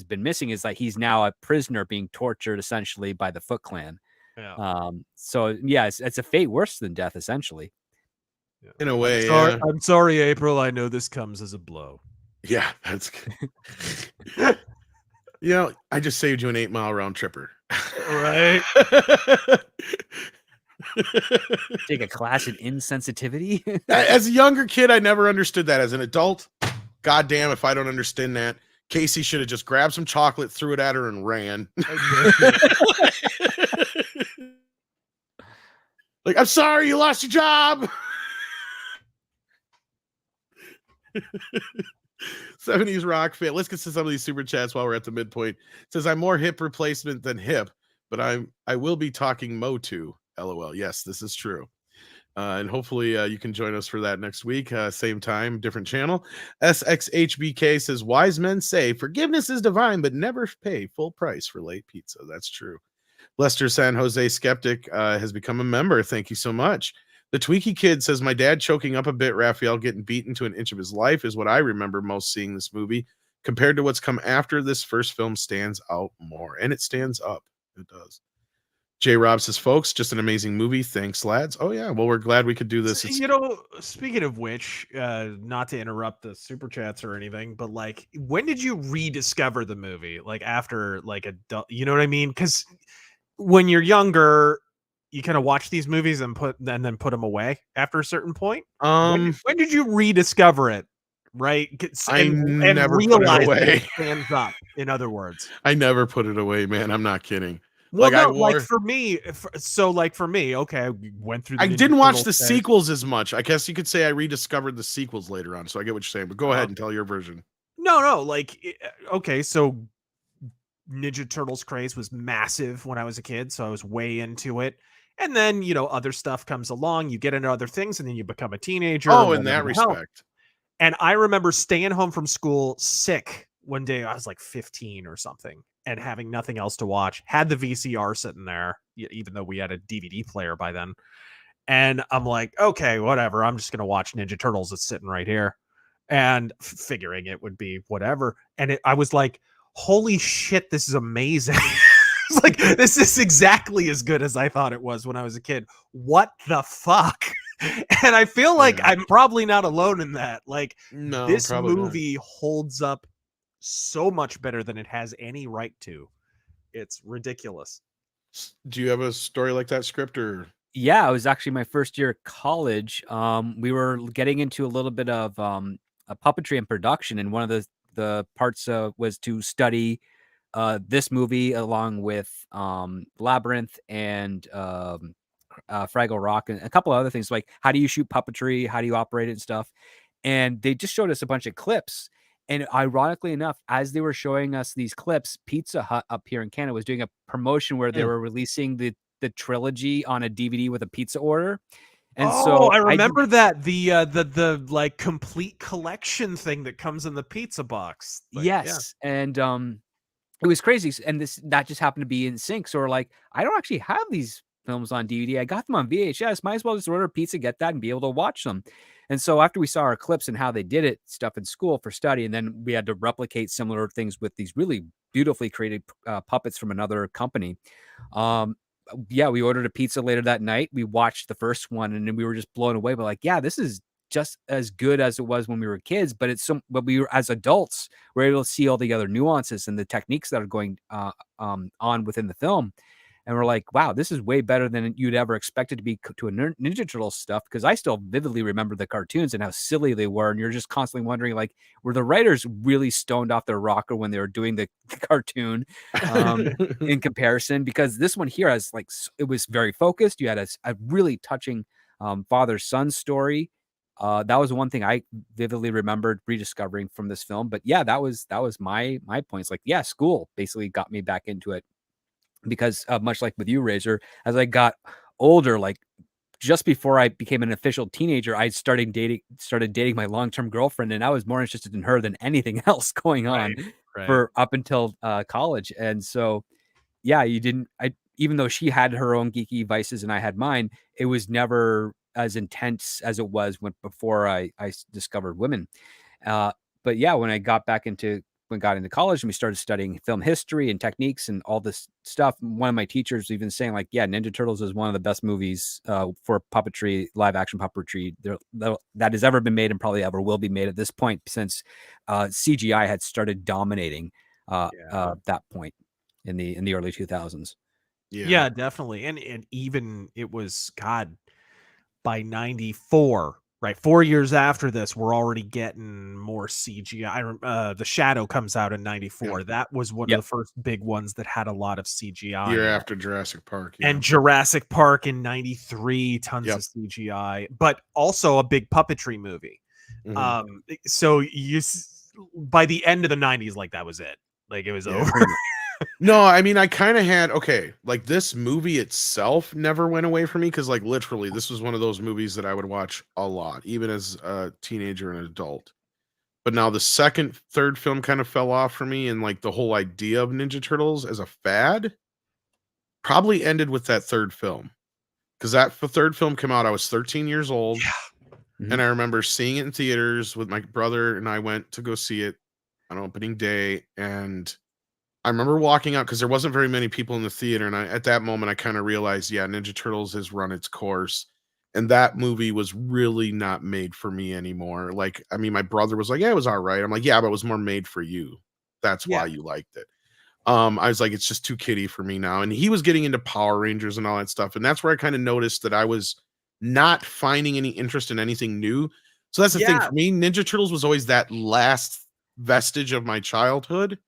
missing. Is like he's now a prisoner being tortured essentially by the Foot Clan. Yeah. So yeah, it's a fate worse than death, essentially. In a way, I'm sorry, April. I know this comes as a blow. Yeah, that's good. You know, I just saved you an 8-mile round tripper. Right. Take a class in insensitivity. As a younger kid, I never understood that. As an adult, goddamn, if I don't understand that, Casey should have just grabbed some chocolate, threw it at her, and ran. Like, I'm sorry, you lost your job. 70s rock fan. Let's get to some of these super chats while we're at the midpoint. It says, I'm more hip replacement than hip, but I will be talking Motu. LOL. Yes, this is true. And hopefully you can join us for that next week. Same time, different channel. SXHBK says, wise men say forgiveness is divine, but never pay full price for late pizza. That's true. Lester San Jose Skeptic has become a member. Thank you so much. The Tweaky Kid says, my dad choking up a bit, Raphael getting beaten to an inch of his life is what I remember most seeing this movie. Compared to what's come after, this first film stands out more. And it stands up. It does. J. Rob says, folks, just an amazing movie. Thanks, lads. Oh, yeah. Well, we're glad we could do this. You know, speaking of which, not to interrupt the super chats or anything, but like, when did you rediscover the movie? Like after like you know what I mean? Because when you're younger, you kind of watch these movies and then put them away after a certain point. When did you rediscover it? Right, I never put it away. It stands up. In other words, I never put it away, man. I'm not kidding. Well, like for me, okay, I went through. I didn't watch the sequels as much. I guess you could say I rediscovered the sequels later on. So I get what you're saying, but go ahead and tell your version. No, like okay, so Ninja Turtles craze was massive when I was a kid, so I was way into it. And then, you know, other stuff comes along, you get into other things, and then you become a teenager. Oh, in that respect. And I remember staying home from school sick one day. I was like 15 or something and having nothing else to watch. Had the VCR sitting there, even though we had a DVD player by then. And I'm like, okay, whatever. I'm just going to watch Ninja Turtles. It's sitting right here. And figuring it would be whatever. And I was like, holy shit, this is amazing. It's like, this is exactly as good as I thought it was when I was a kid. What the fuck? And I feel like I'm probably not alone in that. Like, no, this movie holds up so much better than it has any right to. It's ridiculous. Do you have a story like that, Script? Or yeah, it was actually my first year at college. We were getting into a little bit of a puppetry and production, and one of the parts was to study this movie along with Labyrinth and Fraggle Rock and a couple of other things, like how do you shoot puppetry, how do you operate it and stuff. And they just showed us a bunch of clips. And ironically enough, as they were showing us these clips, Pizza Hut up here in Canada was doing a promotion where they were releasing the trilogy on a DVD with a pizza order. And so I remember the like complete collection thing that comes in the pizza box. Like, yes. Yeah. And it was crazy. And that just happened to be in sync. So we're like, I don't actually have these films on DVD. I got them on VHS. Might as well just order a pizza, get that, and be able to watch them. And so after we saw our clips and how they did it, stuff in school for study, and then we had to replicate similar things with these really beautifully created puppets from another company. Yeah, we ordered a pizza later that night. We watched the first one, and then we were just blown away. But like, yeah, this is just as good as it was when we were kids. But but we were, as adults, we're able to see all the other nuances and the techniques that are going on within the film. And we're like, wow, this is way better than you'd ever expect it to be to a Ninja Turtles stuff. Because I still vividly remember the cartoons and how silly they were. And you're just constantly wondering, like, were the writers really stoned off their rocker when they were doing the cartoon in comparison? Because this one here has, like, it was very focused. You had a really touching father-son story. That was one thing I vividly remembered rediscovering from this film. But yeah, that was my points. Like, yeah, school basically got me back into it. Because much like with you, Razor, as I got older, like just before I became an official teenager, I started dating my long-term girlfriend, and I was more interested in her than anything else going on for up until college. And so, yeah, even though she had her own geeky vices and I had mine, it was never as intense as it was before I discovered women. But yeah, when I got into college and we started studying film history and techniques and all this stuff, one of my teachers even saying, like, yeah, Ninja Turtles is one of the best movies for puppetry, live action puppetry that has ever been made and probably ever will be made at this point, since CGI had started dominating that point in the early 2000s. Yeah, definitely. And even it was, God, by 94, right, 4 years after this, we're already getting more CGI. The Shadow comes out in 94. That was one of the first big ones that had a lot of CGI. Year after Jurassic Park. And Jurassic Park in 93, tons of CGI, but also a big puppetry movie. So by the end of the 90s, like, that was it. Like, it was over. No, I mean, I kind of had, like, this movie itself never went away from me, because, like, literally, this was one of those movies that I would watch a lot, even as a teenager and adult. But now the second, third film kind of fell off for me, and, like, the whole idea of Ninja Turtles as a fad probably ended with that third film. Because the third film came out, I was 13 years old, and I remember seeing it in theaters with my brother, and I went to go see it on opening day, and I remember walking out because there wasn't very many people in the theater. And at that moment, I kind of realized, yeah, Ninja Turtles has run its course. And that movie was really not made for me anymore. Like, I mean, my brother was like, yeah, it was all right. I'm like, yeah, but it was more made for you. That's why you liked it. I was like, it's just too kiddie for me now. And he was getting into Power Rangers and all that stuff. And that's where I kind of noticed that I was not finding any interest in anything new. So that's the thing for me. Ninja Turtles was always that last vestige of my childhood.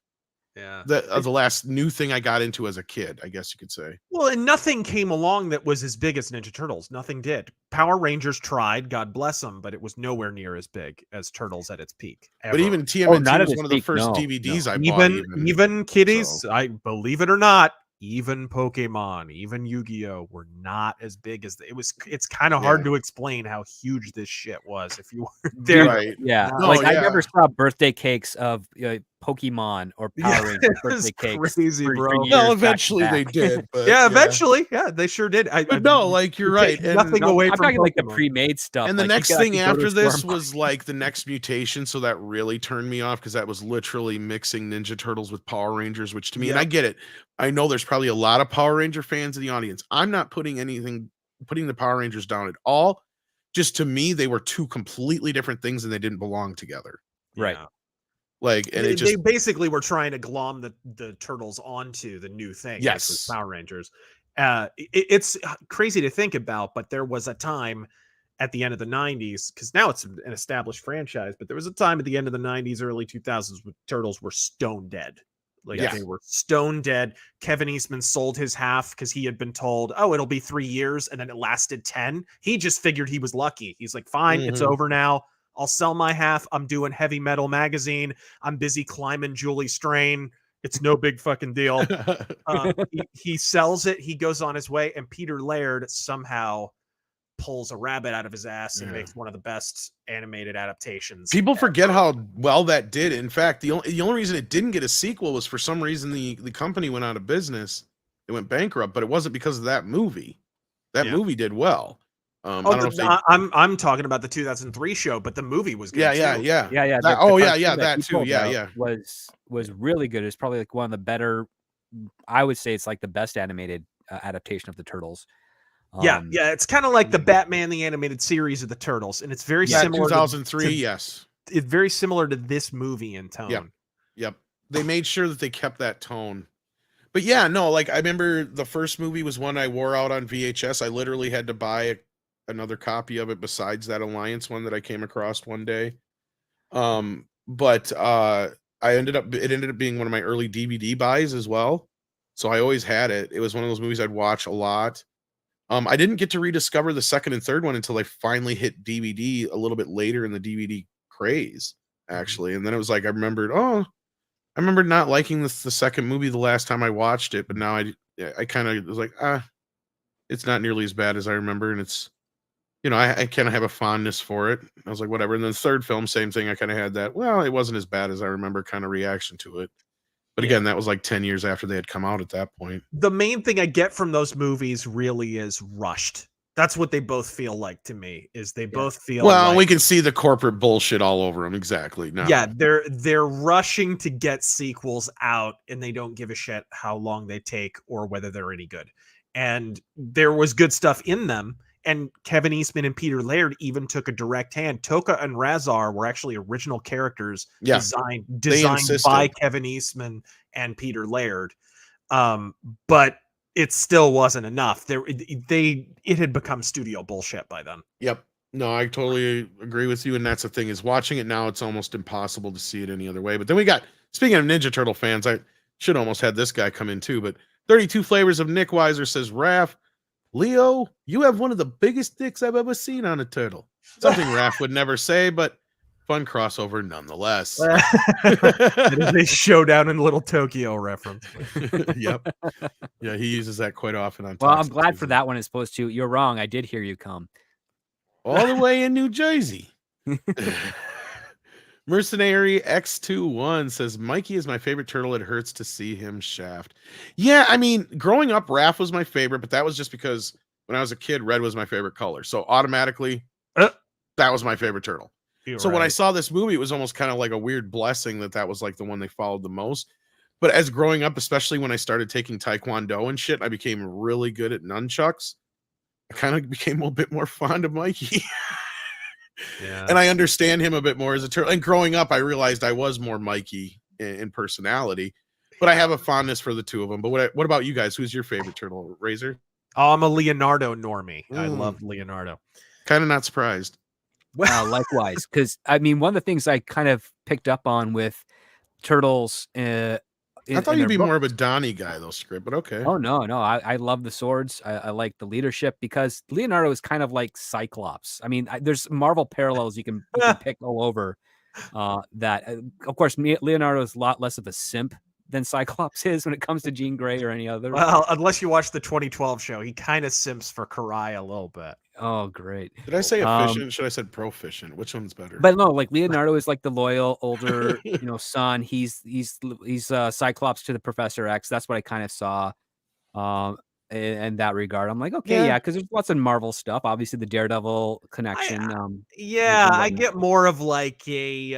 Yeah, the last new thing I got into as a kid, I guess you could say. Well, and nothing came along that was as big as Ninja Turtles. Nothing did. Power Rangers tried, God bless them, but it was nowhere near as big as Turtles at its peak. But even TMNT was one of the first DVDs I bought. Even kiddies, I believe it or not, even Pokemon, even Yu-Gi-Oh were not as big as it was. It's kind of hard to explain how huge this shit was if you weren't there. Right. Yeah, I never saw birthday cakes of Pokemon or Power Rangers birthday cakes. Crazy, bro. No, eventually they did. But, eventually, they sure did. But no, like, you're right. Nothing away I'm from talking like the pre-made stuff. And the like, next thing after this was like the next mutation, so that really turned me off, because that was literally mixing Ninja Turtles with Power Rangers, which to me, and I get it. I know there's probably a lot of Power Ranger fans in the audience. I'm not putting the Power Rangers down at all. Just to me, they were two completely different things, and they didn't belong together. Right. Like, and they basically were trying to glom the Turtles onto the new thing. Yes, Power Rangers. It's crazy to think about, but there was a time at the end of the 90s, because now it's an established franchise, but there was a time at the end of the 90s, early 2000s, when Turtles were stone dead. Like, they were stone dead. Kevin Eastman sold his half because he had been told, oh, it'll be 3 years, and then it lasted 10. He just figured he was lucky. He's like, fine, it's over now. I'll sell my half. I'm doing Heavy Metal Magazine. I'm busy climbing Julie Strain. It's no big fucking deal. He sells it. He goes on his way, and Peter Laird somehow pulls a rabbit out of his ass and makes one of the best animated adaptations. People forget how well that did. In fact, the only reason it didn't get a sequel was for some reason the company went out of business. It went bankrupt, but it wasn't because of that movie. That movie did well. I don't know if they... I'm talking about the 2003 show, but the movie was good too. Yeah. That, that too. Yeah. Was really good. It's probably like one of the better. I would say it's like the best animated adaptation of the Turtles. It's kind of like the Batman the Animated Series of the Turtles, and it's very similar. 2003, yes. It's very similar to this movie in tone. Yep. They made sure that they kept that tone. But yeah, no, like I remember the first movie was one I wore out on VHS. I literally had to buy another copy of it besides that Alliance one that I came across one day. But it ended up being one of my early DVD buys as well. So I always had it. It was one of those movies I'd watch a lot. I didn't get to rediscover the second and third one until I finally hit DVD a little bit later in the DVD craze, actually. And then it was like I remembered not liking the second movie the last time I watched it, but now I kind of was like, it's not nearly as bad as I remember, and it's, I kind of have a fondness for it. I was like, whatever. And then the third film, same thing. I kind of had that, well, it wasn't as bad as I remember kind of reaction to it. But again, that was like 10 years after they had come out at that point. The main thing I get from those movies really is rushed. That's what they both feel like to me, is they both feel well, we can see the corporate bullshit all over them. Exactly. No. Yeah, they're rushing to get sequels out, and they don't give a shit how long they take or whether they're any good. And there was good stuff in them. And Kevin Eastman and Peter Laird even took a direct hand. Toka and Razor were actually original characters designed by Kevin Eastman and Peter Laird. But it still wasn't enough. It had become studio bullshit by then. Yep. No, I totally agree with you. And that's the thing, is watching it now, it's almost impossible to see it any other way. But then we got, speaking of Ninja Turtle fans, I should almost had this guy come in too, but 32 Flavors of Nick Weiser says, Raph, Leo, you have one of the biggest dicks I've ever seen on a turtle. Something Raph would never say, but fun crossover nonetheless. It is a Showdown in Little Tokyo reference. Yep. Yeah, he uses that quite often on. Well, I'm glad for that one as opposed to, you're wrong, I did hear you come. All the way in New Jersey. Mercenary X21 says, Mikey is my favorite turtle. It hurts to see him shaft. Yeah, I mean, growing up, Raph was my favorite, but that was just because when I was a kid, red was my favorite color. So automatically, that was my favorite turtle. When I saw this movie, it was almost kind of like a weird blessing that was like the one they followed the most. But as growing up, especially when I started taking Taekwondo and shit, I became really good at nunchucks. I kind of became a bit more fond of Mikey. Yeah. And I understand him a bit more as a turtle. And growing up, I realized I was more Mikey in personality, but I have a fondness for the two of them. But what about you guys? Who's your favorite turtle, Razor? Oh, I'm a Leonardo normie. I love Leonardo. Kind of not surprised. Likewise, because I mean, one of the things I kind of picked up on with turtles. I thought you'd be more of a Donnie guy, though, Script, but okay. Oh, no. I love the swords. I like the leadership, because Leonardo is kind of like Cyclops. I mean, there's Marvel parallels you can pick all over that. Of course, Leonardo is a lot less of a simp than Cyclops is when it comes to Jean Grey or any other. Well, unless you watch the 2012 show, he kind of simps for Karai a little bit. Oh, great. Did I say efficient? Should I said proficient? Which one's better? But no, like Leonardo is like the loyal older, son. He's Cyclops to the Professor X. That's what I kind of saw in that regard. I'm like, okay, yeah, because there's lots of Marvel stuff. Obviously, the Daredevil connection. I get more of like a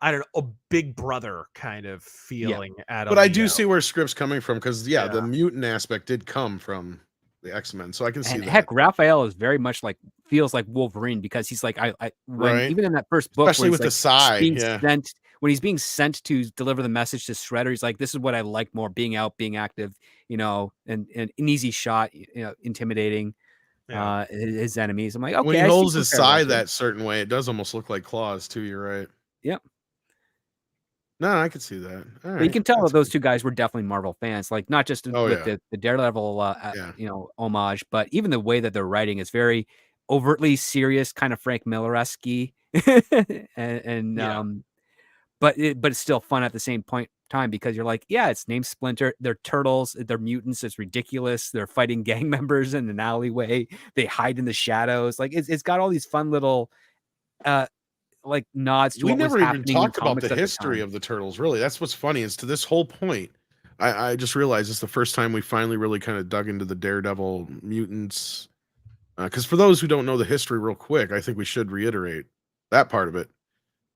I don't know, a big brother kind of feeling at But I do see where Script's coming from, because the mutant aspect did come from the X-Men, so I can see that. Heck, Raphael is very much like, feels like Wolverine, because he's like, even in that first book, especially with the sigh, when he's being sent to deliver the message to Shredder, he's like, this is what I like more, being out, being active, and an easy shot, intimidating his enemies. I'm like, okay. When he holds his sigh that certain way, it does almost look like claws too. You're right. Yep. No, I could see that. All right. You can tell that those two guys were definitely Marvel fans, like not just with the Daredevil, homage, but even the way that they're writing is very overtly serious, kind of Frank Miller-esque, but it's still fun at the same time, because you're like, yeah, it's named Splinter. They're turtles. They're mutants. It's ridiculous. They're fighting gang members in an alleyway. They hide in the shadows. Like it's got all these fun little like nods to we what never was even talked about the history of the turtles. Really, that's what's funny, is to this whole point I just realized it's the first time we finally really kind of dug into the Daredevil mutants. Because for those who don't know the history real quick, I think we should reiterate that part of it.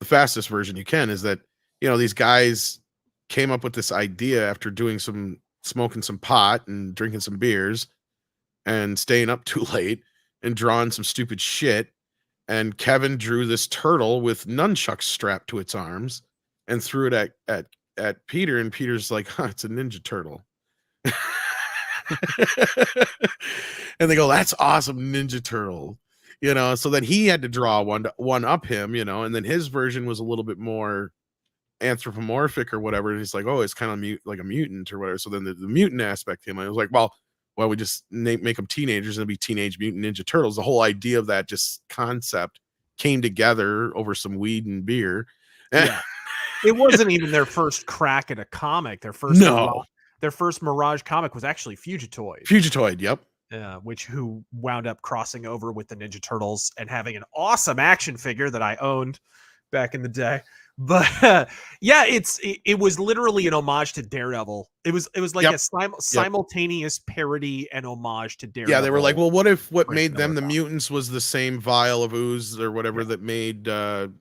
The fastest version you can is that, these guys came up with this idea after smoking some pot and drinking some beers and staying up too late and drawing some stupid shit. And Kevin drew this turtle with nunchucks strapped to its arms and threw it at Peter, and Peter's like, it's a Ninja Turtle. And they go, that's awesome, Ninja Turtle. So then he had to draw one up him, and then his version was a little bit more anthropomorphic or whatever. And he's like, oh, it's kind of like a mutant or whatever. So then the mutant aspect came. I was like, well, we just make them teenagers and it'll be Teenage Mutant Ninja Turtles. The whole idea of that just concept came together over some weed and beer. Yeah. It wasn't even their first crack at a comic. Their first Mirage comic was actually Fugitoid, yep. Who wound up crossing over with the Ninja Turtles and having an awesome action figure that I owned back in the day. But it was literally an homage to Daredevil. It was like a simultaneous parody and homage to Daredevil. Yeah, they were like, well, what if what made them the mutants was the same vial of ooze or whatever that made Daredevil.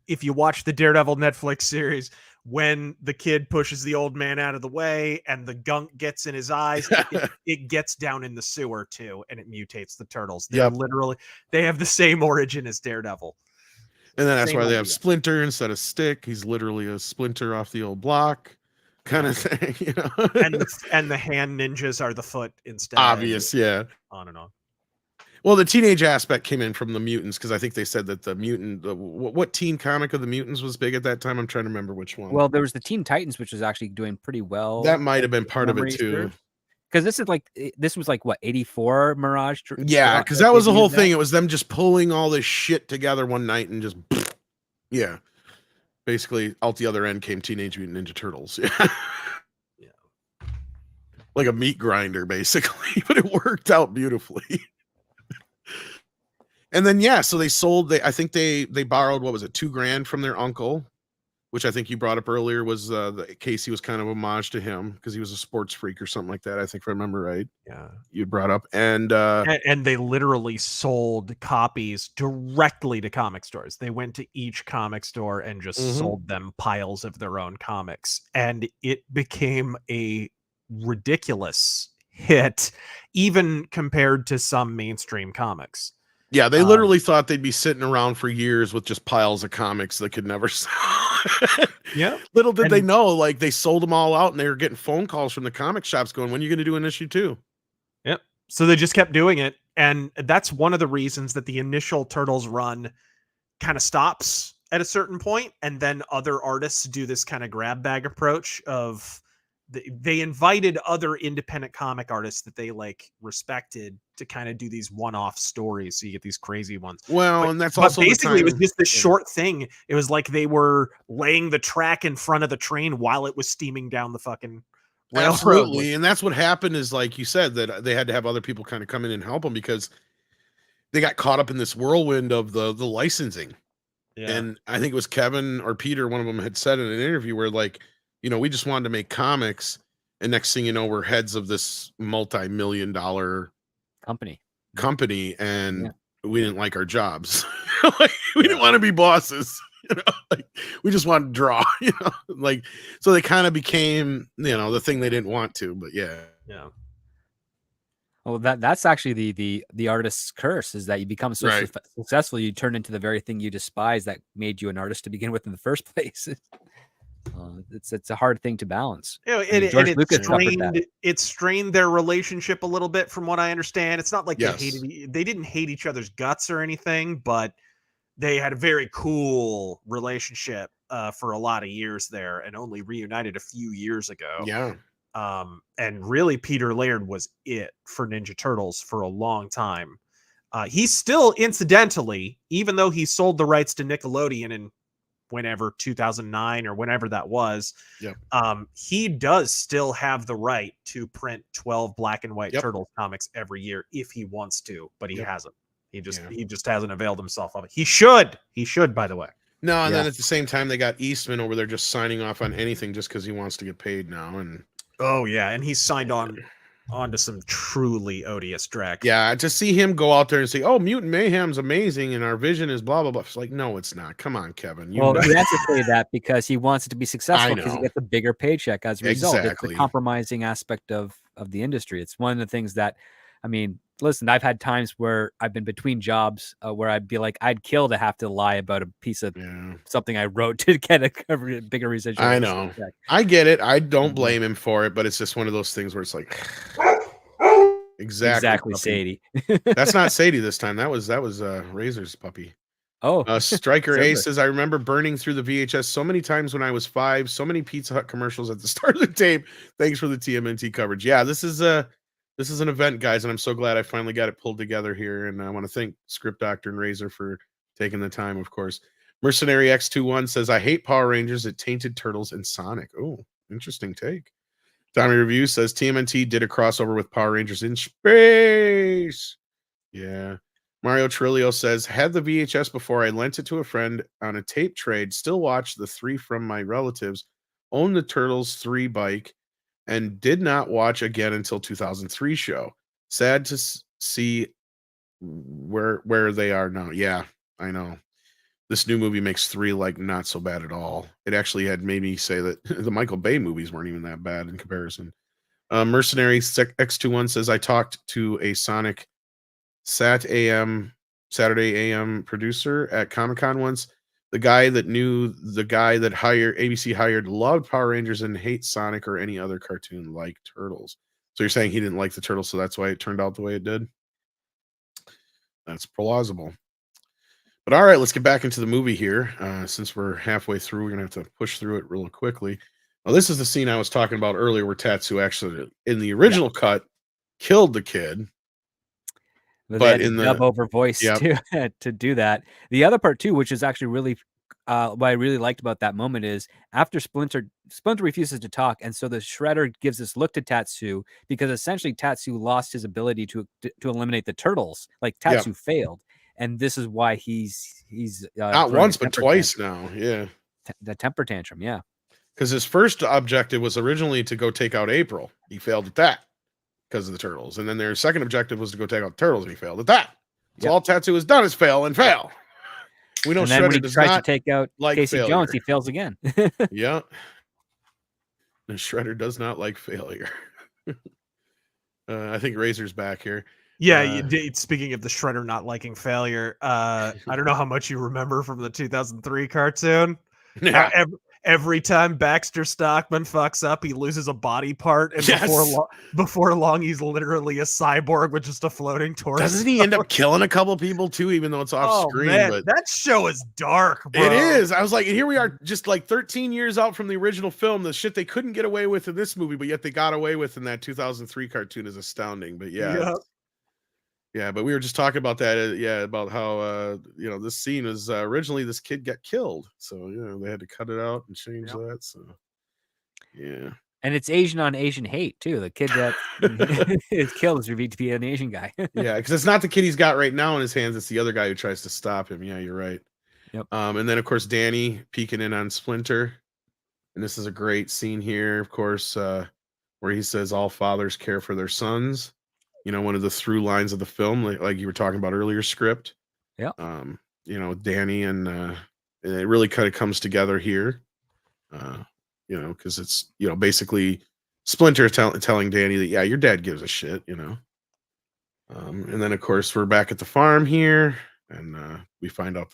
If you watch the Daredevil Netflix series, when the kid pushes the old man out of the way and the gunk gets in his eyes, it gets down in the sewer too, and it mutates the turtles. They have the same origin as Daredevil. And then that's why they have Splinter instead of Stick. He's literally a splinter off the old block kind of thing, and the hand ninjas are the foot instead. Obvious, yeah. On and on. Well, the teenage aspect came in from the mutants because I think they said that the mutant, what teen comic of the mutants was big at that time? I'm trying to remember which one. Well, there was the Teen Titans, which was actually doing pretty well. That might have been part of it too. Because this was like what, 84 Mirage? Yeah, because that was the whole thing. It was them just pulling all this shit together one night and just, yeah. Basically, out the other end came Teenage Mutant Ninja Turtles. Yeah. Like a meat grinder, basically, but it worked out beautifully. And then so they sold. I think they borrowed, what was it, $2,000 from their uncle, which I think you brought up earlier was Casey was kind of homage to him because he was a sports freak or something like that. I think if I remember right. Yeah, you brought up and they literally sold copies directly to comic stores. They went to each comic store and just sold them piles of their own comics, and it became a ridiculous hit, even compared to some mainstream comics. Yeah, they literally thought they'd be sitting around for years with just piles of comics that could never sell. Yeah. Little did they know, like they sold them all out and they were getting phone calls from the comic shops going, when are you going to do an issue 2? Yep. So they just kept doing it. And that's one of the reasons that the initial Turtles run kind of stops at a certain point, and then other artists do this kind of grab bag approach of they invited other independent comic artists that they respected to kind of do these one-off stories, so you get these crazy ones. Well, and that's also basically it was just this short thing. It was like they were laying the track in front of the train while it was steaming down the fucking railroad. Absolutely. And that's what happened is, like you said, that they had to have other people kind of come in and help them because they got caught up in this whirlwind of the licensing. Yeah. And I think it was Kevin or Peter, one of them had said in an interview where we just wanted to make comics, and next thing you know, we're heads of this multi-million-dollar company, and we didn't like our jobs. We didn't want to be bosses. We just wanted to draw. So they kind of became, the thing they didn't want to. But yeah. Well, that's actually the artist's curse, is that you become so successful, you turn into the very thing you despise that made you an artist to begin with in the first place. It's a hard thing to balance. It strained their relationship a little bit, from what I understand. It's not like they didn't hate each other's guts or anything, but they had a very cool relationship for a lot of years there, and only reunited a few years ago. Yeah. And really, Peter Laird was it for Ninja Turtles for a long time. He's still, incidentally, even though he sold the rights to Nickelodeon in whenever 2009 or whenever that was, he does still have the right to print 12 black and white Turtles comics every year if he wants to, but he hasn't. He just hasn't availed himself of it. He should, by the way. No, and Yeah. then at the same time, they got Eastman over there just signing off on anything just because he wants to get paid now. And Oh yeah, and he's signed onto some truly odious dreck. yeah, to see him go out there and say, "Oh, Mutant Mayhem's amazing, and our vision is blah blah blah." It's like, no, it's not. Come on, Kevin. You Well, know. he has to say that because he wants it to be successful because he know. gets a bigger paycheck as a result. It's Exactly. the compromising aspect of the industry. It's one of the things that, I mean, listen, I've had times where I've been between jobs where I'd be like, I'd kill to have to lie about a piece of something I wrote to get a bigger residual. I know. I get it. I don't blame him for it, but it's just one of those things where it's like, exactly Sadie. That's not Sadie this time. That was Razor's puppy. Oh, Striker A says, I remember burning through the VHS so many times when I was 5, so many Pizza Hut commercials at the start of the tape. Thanks for the TMNT coverage. Yeah, this is an event, guys, and I'm so glad I finally got it pulled together here. And I want to thank Script Doctor and Razor for taking the time, of course. Mercenary X21 says, I hate Power Rangers. It tainted Turtles and Sonic. Oh, interesting take. Tommy Review says, TMNT did a crossover with Power Rangers in space. Yeah. Mario Trillo says, had the VHS before I lent it to a friend on a tape trade, still watched the 3 from my relatives, owned the Turtles 3 bike, and did not watch again until 2003 show. Sad to see where they are now. Yeah, I know. This new movie makes 3 like not so bad at all. It actually had made me say that the Michael Bay movies weren't even that bad in comparison. Mercenary X21 says, I talked to a Sonic Saturday AM producer at Comic-Con once. The guy that ABC hired loved Power Rangers and hates Sonic or any other cartoon like Turtles. So you're saying he didn't like the Turtles, so that's why it turned out the way it did? That's plausible. But all right, let's get back into the movie here. Since we're halfway through, we're going to have to push through it real quickly. Well, this is the scene I was talking about earlier where Tatsu actually, in the original cut, killed the kid. But in the dub over voice to do that. The other part too, which is actually really what I really liked about that moment is after Splinter refuses to talk, and so the Shredder gives this look to Tatsu because essentially Tatsu lost his ability to eliminate the turtles. Like Tatsu failed, and this is why he's not once but twice now. Yeah, the temper tantrum. Yeah, because his first objective was originally to go take out April. He failed at that because of the turtles, and then their second objective was to go take out the turtles, and he failed at that. So all Tatsu has done is fail and fail. We know Shredder when he tries to take out Casey Jones, he fails again. Yeah, and Shredder does not like failure. I think Razor's back here. Yeah, speaking of the Shredder not liking failure, I don't know how much you remember from the 2003 cartoon. Yeah. Every time Baxter Stockman fucks up, he loses a body part, and before long, he's literally a cyborg with just a floating torso. Doesn't he end up killing a couple people too, even though it's off screen? Man, but that show is dark, bro. It is. I was like, and here we are, just like 13 years out from the original film. The shit they couldn't get away with in this movie, but yet they got away with in that 2003 cartoon is astounding. But yeah, but we were just talking about that. About how this scene was originally this kid got killed, so they had to cut it out and change that. So yeah, and it's Asian on Asian hate too. The kid that is killed is revealed to be an Asian guy. Yeah, because it's not the kid he's got right now in his hands; it's the other guy who tries to stop him. Yeah, you're right. Yep. And then of course Danny peeking in on Splinter, and this is a great scene here, of course, where he says all fathers care for their sons. One of the through lines of the film, like you were talking about earlier, script. Yeah. Danny and it really kind of comes together here. Because it's basically Splinter telling Danny that your dad gives a shit. And then of course we're back at the farm here, and we find out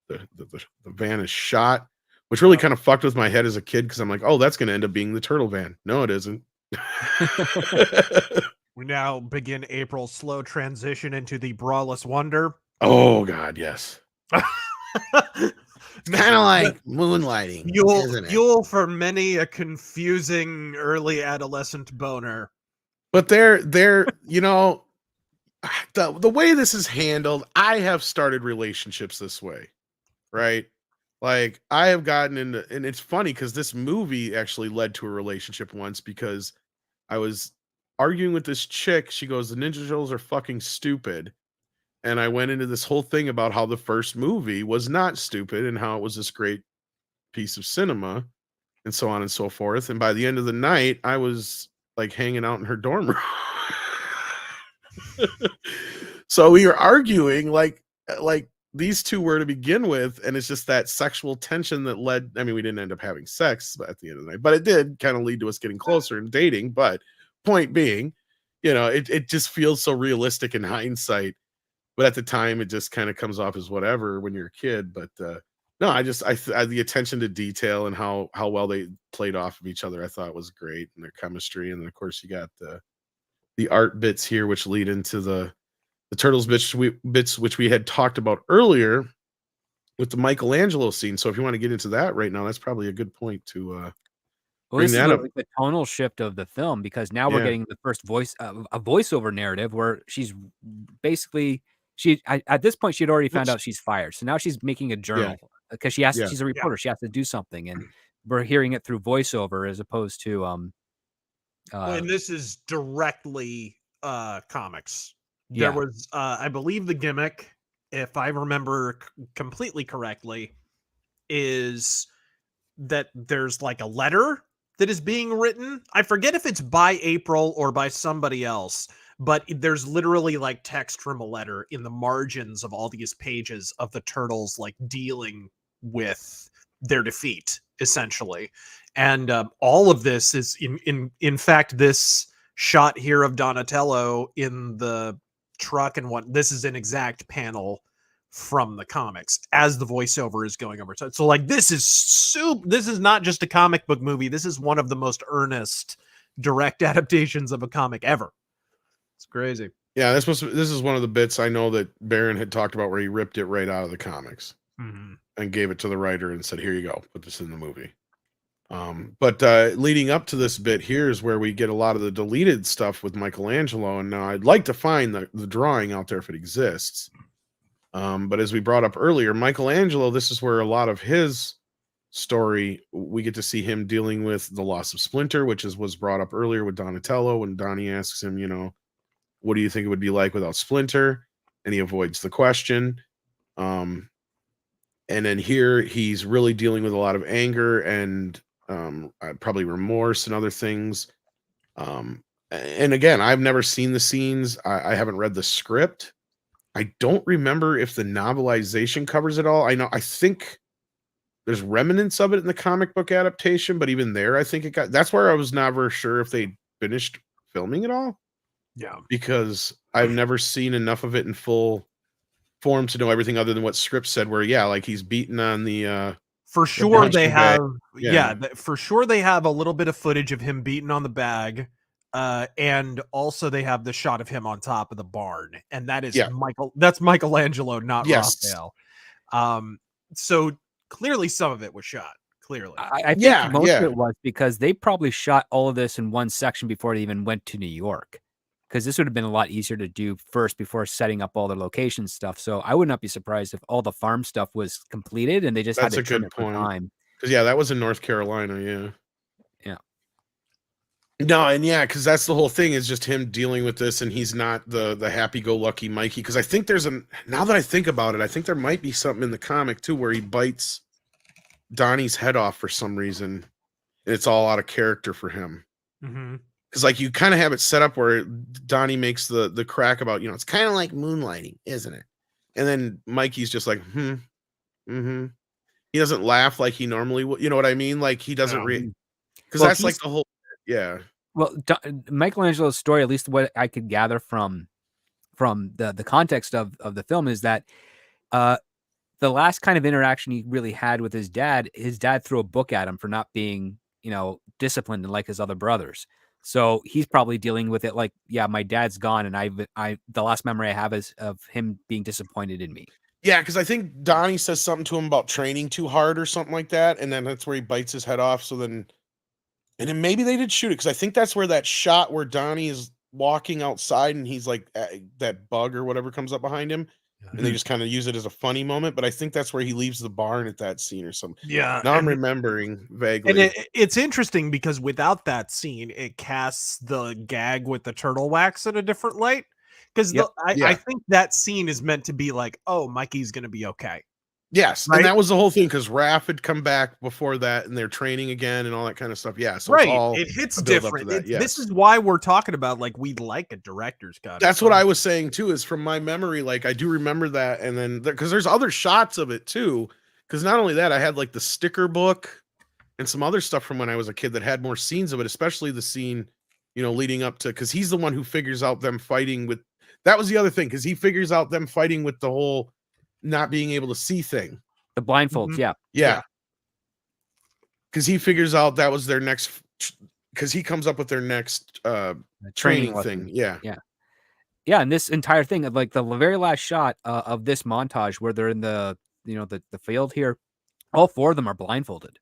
that the van is shot, which really kind of fucked with my head as a kid because I'm like, oh, that's going to end up being the turtle van. No, it isn't. We now begin April's slow transition into the Brawless Wonder. Oh, God, yes. Kind of like moonlighting, isn't it? Fuel for many a confusing early adolescent boner. But they're the way this is handled, I have started relationships this way, right? Like, I have gotten into, and it's funny because this movie actually led to a relationship once because I was arguing with this chick. She goes, the Ninja Turtles are fucking stupid. and I went into this whole thing about how the first movie was not stupid and how it was this great piece of cinema and so on and so forth. And by the end of the night, I was like hanging out in her dorm room. So we were arguing like these two were to begin with, and it's just that sexual tension that led. I mean, we didn't end up having sex at the end of the night, but it did kind of lead to us getting closer and dating. But point being, it just feels so realistic in hindsight. But at the time, it just kind of comes off as whatever when you're a kid. But no, I the attention to detail and how well they played off of each other, I thought was great, and their chemistry. And then of course you got the art bits here, which lead into the Turtles bits which we had talked about earlier with the Michelangelo scene. So if you want to get into that right now, that's probably a good point to bring that up. Like the tonal shift of the film, because now we're getting the first a voiceover narrative where she's basically at this point she had already found out she's fired, so now she's making a journal because she's a reporter. She has to do something, and we're hearing it through voiceover as opposed to and this is directly comics. Yeah. There was, I believe the gimmick, if I remember completely correctly, is that there's like a letter that is being written. I forget if it's by April or by somebody else, but there's literally like text from a letter in the margins of all these pages of the Turtles, like dealing with their defeat, essentially. And all of this is in fact, this shot here of Donatello in the truck and what this is an exact panel from the comics as the voiceover is going over. So like this is not just a comic book movie. This is one of the most earnest direct adaptations of a comic ever. It's crazy. Yeah, this is one of the bits I know that Barron had talked about where he ripped it right out of the comics and gave it to the writer and said, "Here you go, put this in the movie." But leading up to this bit here is where we get a lot of the deleted stuff with Michelangelo, and now I'd like to find the drawing out there if it exists. But as we brought up earlier, Michelangelo, this is where a lot of his story, we get to see him dealing with the loss of Splinter, which was brought up earlier with Donatello when Donnie asks him, what do you think it would be like without Splinter? And he avoids the question. And then here he's really dealing with a lot of anger and probably remorse and other things. And again, I've never seen the scenes. I haven't read the script. I don't remember if the novelization covers it all. I think there's remnants of it in the comic book adaptation, but even there, I think that's where I was never sure if they finished filming it all. Yeah. Because I've never seen enough of it in full form to know everything other than what script said, where, like he's beaten on the, for sure they have, bag. For sure they have a little bit of footage of him beating on the bag. And also they have the shot of him on top of the barn, and that is that's Michelangelo, not Raphael. So clearly some of it was shot. Clearly, I think most of it was because they probably shot all of this in one section before they even went to New York, because this would have been a lot easier to do first before setting up all the location stuff. So I would not be surprised if all the farm stuff was completed and they just had to trim it for time. Because that was in North Carolina. Yeah. No, and because that's the whole thing, is just him dealing with this, and he's not the happy-go-lucky Mikey. Because I think now that I think about it, I think there might be something in the comic too where he bites Donnie's head off for some reason, and it's all out of character for him. Because like you kind of have it set up where Donnie makes the crack about, it's kind of like moonlighting, isn't it? And then Mikey's just like, He doesn't laugh like he normally would. You know what I mean? Like he doesn't because that's like the whole. Yeah. Well, Michelangelo's story, at least what I could gather from the context of the film, is that the last kind of interaction he really had with his dad threw a book at him for not being, disciplined and like his other brothers. So he's probably dealing with it like, my dad's gone, and the last memory I have is of him being disappointed in me. Yeah, because I think Donnie says something to him about training too hard or something like that, and then that's where he bites his head off. So then. And then maybe they did shoot it, because I think that's where that shot where Donnie is walking outside and he's like that bug or whatever comes up behind him, and they just kind of use it as a funny moment. But I think that's where he leaves the barn at that scene or something. Yeah. Now I'm remembering vaguely. And it's interesting because without that scene, it casts the gag with the turtle wax in a different light. because Yep. I think that scene is meant to be like, oh, Mikey's gonna be okay. Yes, Right? and that was the whole thing because Raph had come back before that, and they're training again and all that kind of stuff. Yeah, so it's all It hits a build up different. to that. Yes. This is why we're talking about like we'd like a director's cut. That's what I was saying too. Is from my memory, like I do remember that, and then because there's other shots of it too. Because not only that, I had like the sticker book and some other stuff from when I was a kid that had more scenes of it, especially the scene, leading up to because he's the one who figures out them fighting with. That was the other thing because he figures out them fighting with the whole not being able to see thing. The blindfolds, Yeah. Because he figures out that was their next, because he comes up with their next training thing. Yeah. And this entire thing, like the very last shot of this montage where they're in the the field here, all four of them are blindfolded,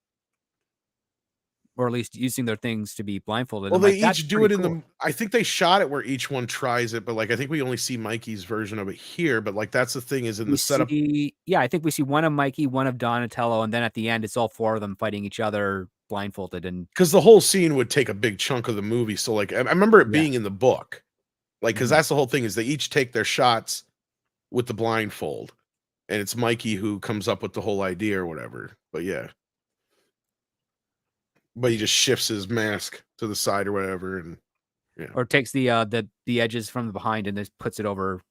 or at least using their things to be blindfolded. Well, they each do it in the. I think they shot it where each one tries it, but like I think we only see Mikey's version of it here. But like that's the thing is in the setup. I think we see one of Mikey, one of Donatello, and then at the end it's all four of them fighting each other blindfolded. And because the whole scene would take a big chunk of the movie. So like I remember it being in the book, like because that's the whole thing is they each take their shots with the blindfold, and it's Mikey who comes up with the whole idea or whatever. But yeah. But he just shifts his mask to the side or whatever, and or takes the edges from the behind and just puts it over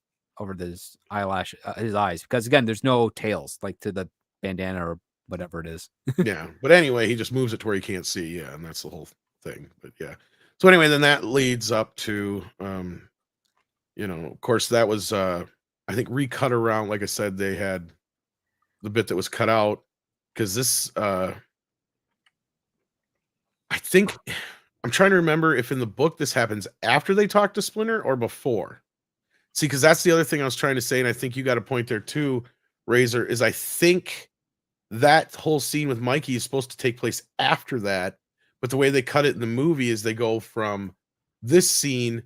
his eyelash, his eyes, because again, there's no tails like to the bandana or whatever it is. Yeah, but anyway, he just moves it to where he can't see. Yeah, and that's the whole thing. But yeah, so anyway, then that leads up to, of course, that was I think recut around. Like I said, they had the bit that was cut out because this. I think I'm trying to remember if in the book this happens after they talk to Splinter or before. See, because that's the other thing I was trying to say, and I think you got a point there too, Razor, is I think that whole scene with Mikey is supposed to take place after that, but the way they cut it in the movie is they go from this scene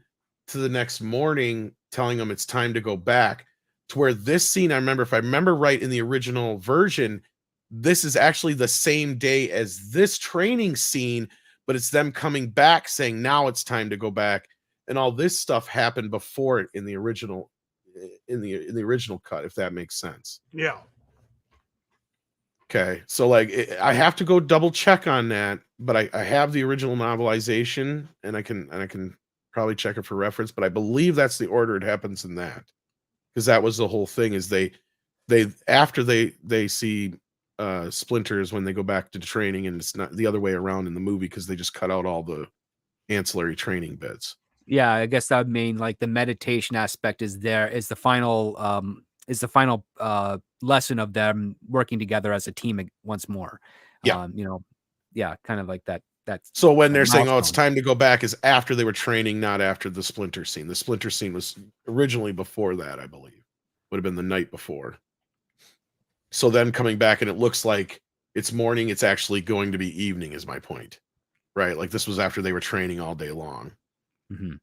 to the next morning telling them it's time to go back, to where this scene, I remember, if I remember right in the original version, this is actually the same day as this training scene, but it's them coming back saying now it's time to go back, and all this stuff happened before it in the original original cut, if that makes sense. Yeah. Okay, so like I have to go double check on that, but I have the original novelization, and I can probably check it for reference, but I believe that's the order it happens in that, because that was the whole thing is they after they see Splinters when they go back to training, and it's not the other way around in the movie because they just cut out all the ancillary training bits. Yeah, I guess that would mean like the meditation aspect is the final lesson of them working together as a team once more. Yeah. Kind of like that. That's so when they're saying, oh, it's time to go back, is after they were training, not after the Splinter scene. The Splinter scene was originally before that, I believe. Would have been the night before. So then coming back and it looks like it's morning, it's actually going to be evening is my point, right? Like this was after they were training all day long. Mm-hmm.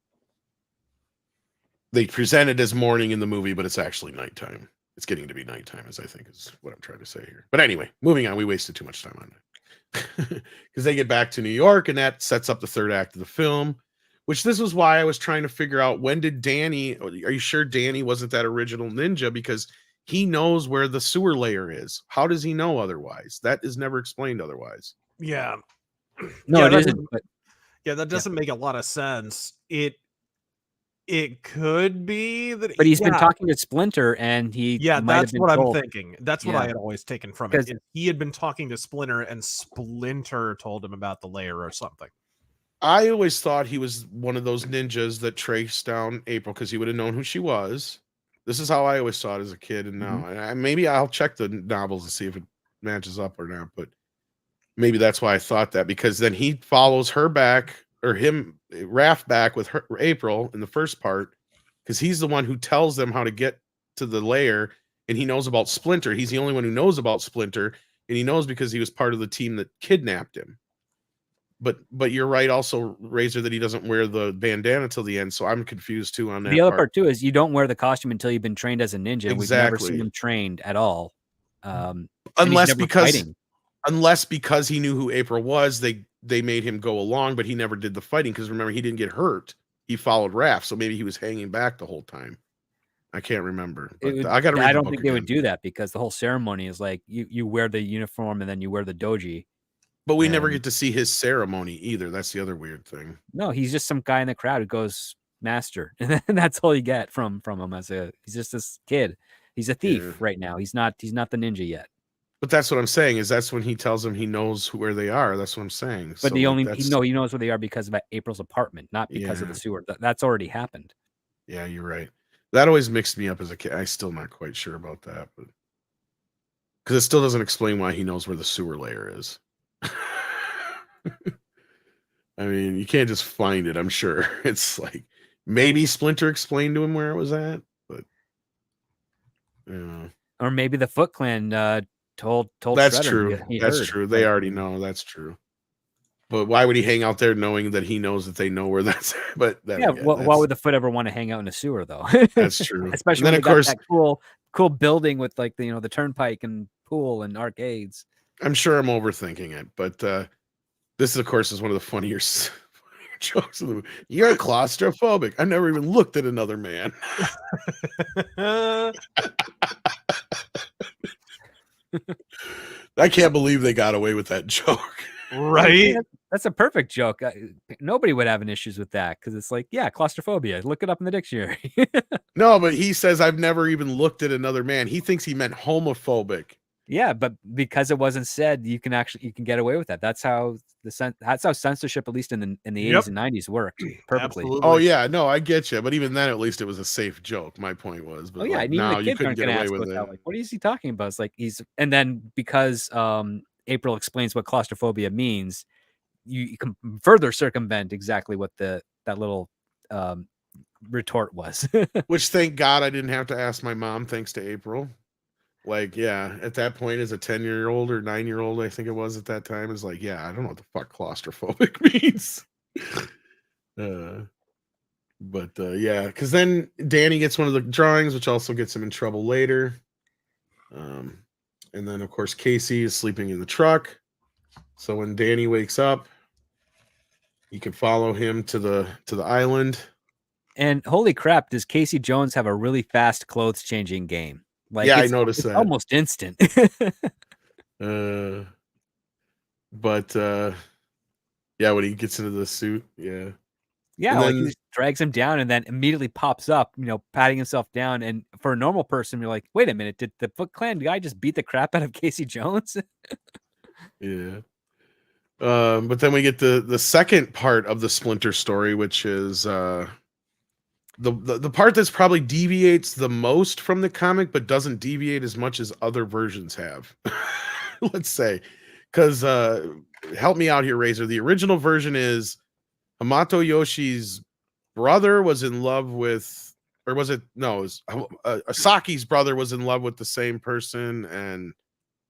They present it as morning in the movie, but it's actually nighttime. It's getting to be nighttime, as I think is what I'm trying to say here. But anyway, moving on, we wasted too much time on it. Because they get back to New York and that sets up the third act of the film, which this was why I was trying to figure out when did Danny, are you sure Danny wasn't that original ninja? Because he knows where the sewer layer is. How does he know otherwise? That is never explained otherwise. Yeah. No, it isn't. But that doesn't make a lot of sense. It could be that, but he's been talking to Splinter, and he that's what I'm thinking. That's what I had always taken from it. He had been talking to Splinter, and Splinter told him about the lair or something. I always thought he was one of those ninjas that traced down April because he would have known who she was. This is how I always saw it as a kid, and now maybe I'll check the novels to see if it matches up or not. But maybe that's why I thought that, because then he follows her back, or Raph back with her, April, in the first part, because he's the one who tells them how to get to the lair, and he knows about Splinter. He's the only one who knows about Splinter, and he knows because he was part of the team that kidnapped him. But you're right also, Razor, that he doesn't wear the bandana till the end, so I'm confused too on that. The other part too is you don't wear the costume until you've been trained as a ninja. Exactly. We've never seen him trained at all. Unless because he knew who April was, they made him go along, but he never did the fighting, because remember, he didn't get hurt. he followed Raph, so maybe he was hanging back the whole time. I can't remember, but Would, I got to read. I don't think they would do that because the whole ceremony is like you wear the uniform and then you wear the doji. But we never get to see his ceremony either. That's the other weird thing. No, he's just some guy in the crowd who goes master, and that's all you get from him. He's just this kid. He's a thief right now. He's not the ninja yet. But that's what I'm saying. Is that's when he tells them he knows where they are. That's what I'm saying. But he knows where they are because of April's apartment, not because of the sewer. That's already happened. Yeah, you're right. That always mixed me up as a kid. I'm still not quite sure about that, but because it still doesn't explain why he knows where the sewer layer is. I mean, you can't just find it. I'm sure it's like maybe Splinter explained to him where it was at, but or maybe the Foot Clan told. That's Shredder true. That's true. They already know. That's true. But why would he hang out there knowing that he knows that they know where that's? But why would the Foot ever want to hang out in a sewer though? That's true. Especially when of course that cool building with like the turnpike and pool and arcades. I'm sure I'm overthinking it, but this of course is one of the funnier jokes of the movie. You're claustrophobic. I never even looked at another man. I can't believe they got away with that joke. Right? That's a perfect joke. Nobody would have an issues with that because it's like, claustrophobia. Look it up in the dictionary. No, but he says I've never even looked at another man. He thinks he meant homophobic. Yeah, but because it wasn't said, you can get away with that. That's how censorship, at least in the 80s and 90s, worked perfectly. Absolutely. Oh yeah, no, I get you. But even then, at least it was a safe joke. My point was, but now you couldn't get away with it. Like, what is he talking about? It's like and then because April explains what claustrophobia means, you can further circumvent exactly what that little retort was. Which, thank God, I didn't have to ask my mom. Thanks to April. Like, yeah, at that point, as a 10-year-old or 9-year-old, I think it was at that time, is like, yeah, I don't know what the fuck claustrophobic means. Yeah, because then Danny gets one of the drawings, which also gets him in trouble later. And then, of course, Casey is sleeping in the truck. So when Danny wakes up, you can follow him to the island. And holy crap, does Casey Jones have a really fast clothes changing game? Like, yeah, I noticed that. Almost instant. When he gets into the suit, yeah. Yeah, like he just drags him down and then immediately pops up, patting himself down. And for a normal person, you're like, wait a minute, did the Foot Clan guy just beat the crap out of Casey Jones? Yeah. But then we get the second part of the Splinter story, which is the part that's probably deviates the most from the comic, but doesn't deviate as much as other versions have. Let's say, because help me out here, Razor. The original version is Hamato Yoshi's brother was in love with, or was it? No, it was Asaki's brother was in love with the same person, and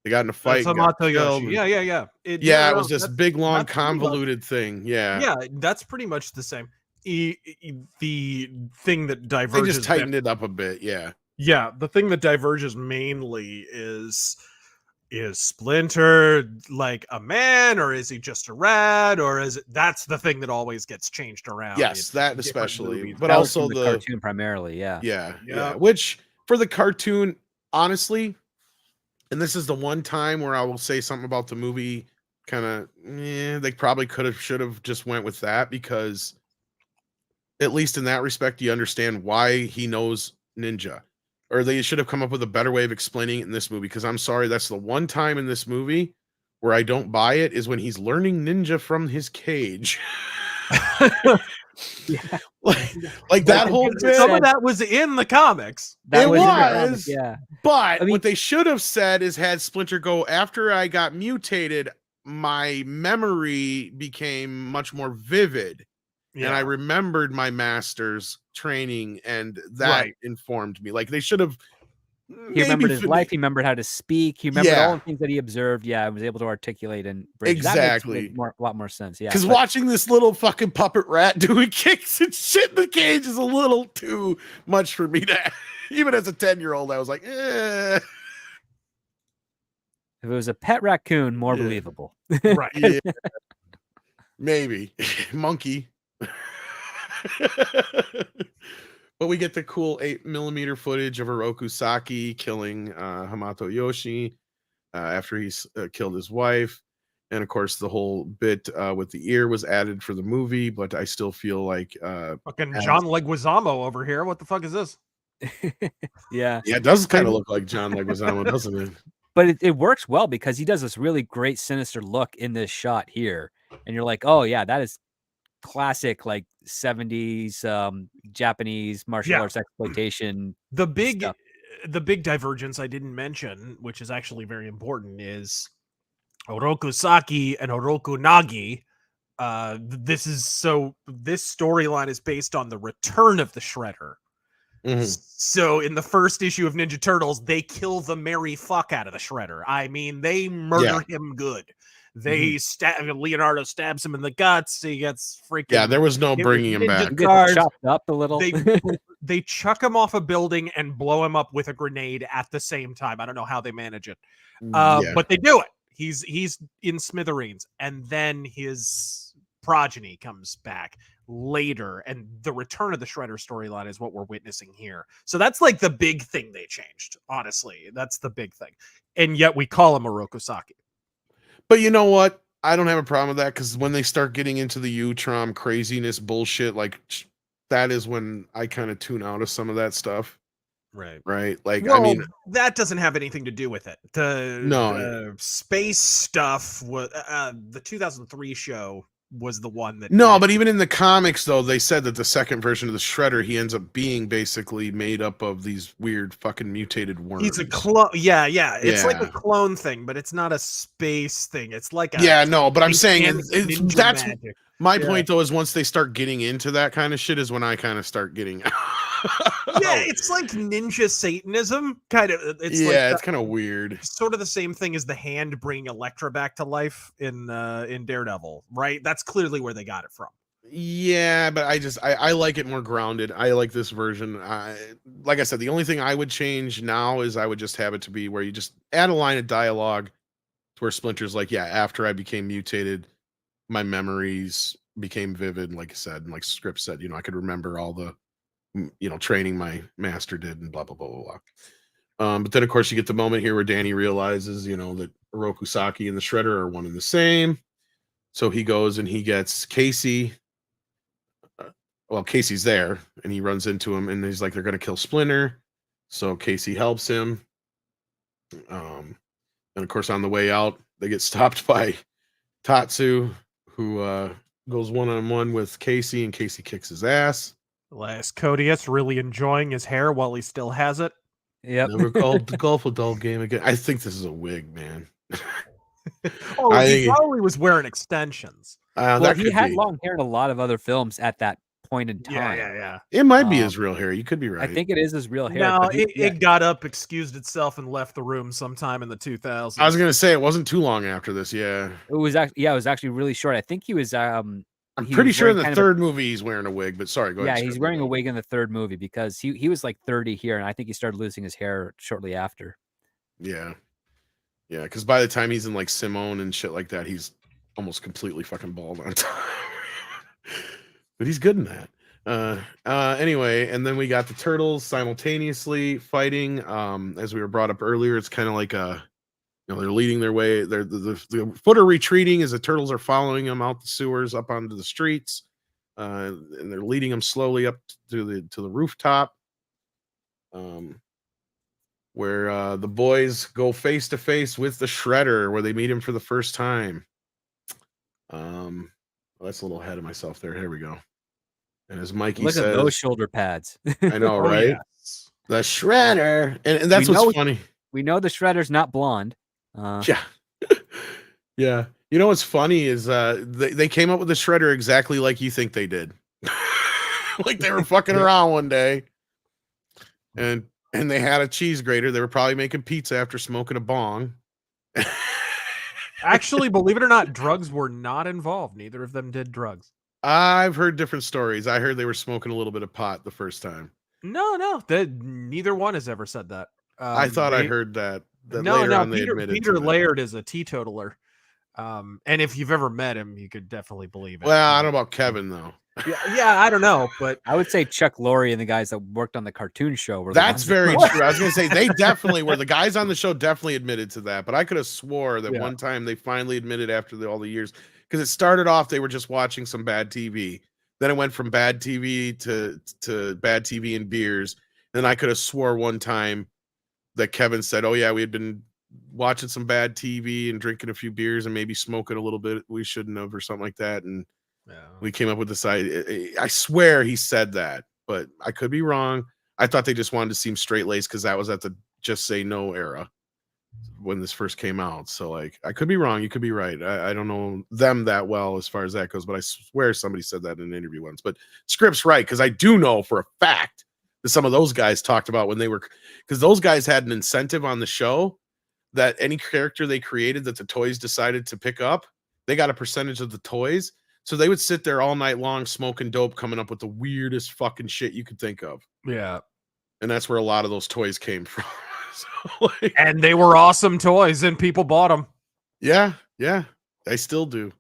they got in a fight. Hamato Yoshi. Yeah. It was this big, long, convoluted thing. Yeah, that's pretty much the same. The thing that diverges, they just tightened it up a bit. Yeah, the thing that diverges mainly is Splinter like a man, or is he just a rat, or is it that's the thing that always gets changed around? Yes, that especially, but also the cartoon primarily. Yeah. Which for the cartoon, honestly, and this is the one time where I will say something about the movie. Kind of, they probably should have just went with that, because at least in that respect, you understand why he knows ninja, or they should have come up with a better way of explaining it in this movie. Because I'm sorry, that's the one time in this movie where I don't buy it, is when he's learning ninja from his cage. like that whole bit. Some of that was in the comics. It was, yeah. But what they should have said is, had Splinter go, after I got mutated, my memory became much more vivid. Yeah. And I remembered my master's training, and that informed me. Like, they should have. He remembered his life. He remembered how to speak. He remembered all the things that he observed. Yeah, I was able to articulate and bridge. Exactly. That makes a lot more sense. Yeah, because watching this little fucking puppet rat doing kicks and shit in the cage is a little too much for me to. Even as a 10-year-old, I was like, eh. If it was a pet raccoon, more believable. Right. Yeah. Maybe. Monkey. But we get the cool 8mm footage of Oroku Saki killing Hamato Yoshi after he's killed his wife. And of course, the whole bit with the ear was added for the movie, but I still feel like fucking John Leguizamo over here. What the fuck is this? Yeah. Yeah, it does kind of look like John Leguizamo, doesn't it? But it works well because he does this really great sinister look in this shot here. And you're like, oh yeah, that is classic like 70s Japanese martial arts exploitation. The big stuff. the big divergence I didn't mention, which is actually very important, is Oroku Saki and Oroku Nagi. This storyline is based on the return of the Shredder. So in the first issue of Ninja Turtles, they kill the merry fuck out of the Shredder. I mean, they murder him good. They Leonardo stabs him in the guts. He gets freaking. Yeah, there was no bringing him back. Gets chopped up a little. They chuck him off a building and blow him up with a grenade at the same time. I don't know how they manage it, but they do it. He's in smithereens, and then his progeny comes back later, and the return of the Shredder storyline is what we're witnessing here. So that's like the big thing they changed. Honestly, that's the big thing, and yet we call him Oroku Saki. But you know what? I don't have a problem with that because when they start getting into the Utrom craziness bullshit, like that is when I kind of tune out of some of that stuff. Right. Like, well, I mean, that doesn't have anything to do with it. The space stuff was the 2003 show was the one that. No, but even in the comics, though, they said that the second version of the Shredder, he ends up being basically made up of these weird fucking mutated worms. He's a clone. Yeah. It's like a clone thing, but it's not a space thing. It's like but I'm saying that's magic. My point, though, is once they start getting into that kind of shit is when I kind of start getting. It's like ninja Satanism, kind of. It's kind of weird. Sort of the same thing as the Hand bringing Elektra back to life in Daredevil, right? That's clearly where they got it from. Yeah, but I like it more grounded. I like this version. Like I said, the only thing I would change now is I would just have it to be where you just add a line of dialogue to where Splinter's like, yeah, after I became mutated, my memories became vivid, like I said, and like Script said, I could remember all the, training my master did and blah, blah, blah, blah, blah. But then, of course, you get the moment here where Danny realizes, that Oroku Saki and the Shredder are one and the same. So he goes and he gets Casey. Casey's there, and he runs into him, and he's like, they're going to kill Splinter. So Casey helps him. And, of course, on the way out, they get stopped by Tatsu, who goes one-on-one with Casey, and Casey kicks his ass. Last Codius really enjoying his hair while he still has it. Yep. Never called the golf adult game again. I think this is a wig, man. He probably was wearing extensions. He had long hair in a lot of other films at that point in time. Yeah. It might be his real hair. You could be right. I think it is his real hair. No, it got up, excused itself, and left the room sometime in the 2000s. I was gonna say it wasn't too long after this. Yeah, it was actually really short. I think he was. I'm pretty sure in the third movie he's wearing a wig, but sorry, go ahead. Yeah, he's wearing a wig in the third movie because he was like 30 here, and I think he started losing his hair shortly after. Yeah, because by the time he's in like Simone and shit like that, he's almost completely fucking bald on time. But he's good in that. Anyway, and then we got the Turtles simultaneously fighting. As we were brought up earlier, it's kind of like they're leading their way. The foot are retreating as the Turtles are following them out the sewers up onto the streets, and they're leading them slowly up to the rooftop, where the boys go face to face with the Shredder, where they meet him for the first time. That's a little ahead of myself there. Here we go. And as Mikey says, look at those shoulder pads. I know, right? Yes. The Shredder, and that's what's funny. We know the Shredder's not blonde. Yeah. You know what's funny is they came up with the Shredder exactly like you think they did. Like they were fucking around one day, and they had a cheese grater. They were probably making pizza after smoking a bong. Actually, believe it or not, drugs were not involved. Neither of them did drugs. I've heard different stories. I heard they were smoking a little bit of pot the first time. No, neither one has ever said that. I thought I heard that. No. Peter Laird is a teetotaler, and if you've ever met him, you could definitely believe it. Well, I don't know about Kevin though. Yeah, I don't know, but I would say Chuck Lorre and the guys that worked on the cartoon show were the That's ones that very were- true. I was gonna say they definitely were. The guys on the show definitely admitted to that, but I could have swore that Yeah. one time they finally admitted after all the years, because it started off they were just watching some bad TV. Then it went from bad TV to bad TV and beers. Then I could have swore one time that Kevin said, "Oh yeah, we had been watching some bad TV and drinking a few beers and maybe smoking a little bit we shouldn't have or something like that." And we came up with this idea. I swear he said that, but I could be wrong. I thought they just wanted to seem straight laced because that was at the Just Say No era when this first came out. So like, I could be wrong. You could be right. I don't know them that well as far as that goes, but I swear somebody said that in an interview once. But Script's right, because I do know for a fact that some of those guys talked about when they were, because those guys had an incentive on the show that any character they created that the toys decided to pick up, they got a percentage of the toys. So they would sit there all night long smoking dope, coming up with the weirdest fucking shit you could think of. Yeah. And that's where a lot of those toys came from. So, like, And they were awesome toys and people bought them. yeah, I still do.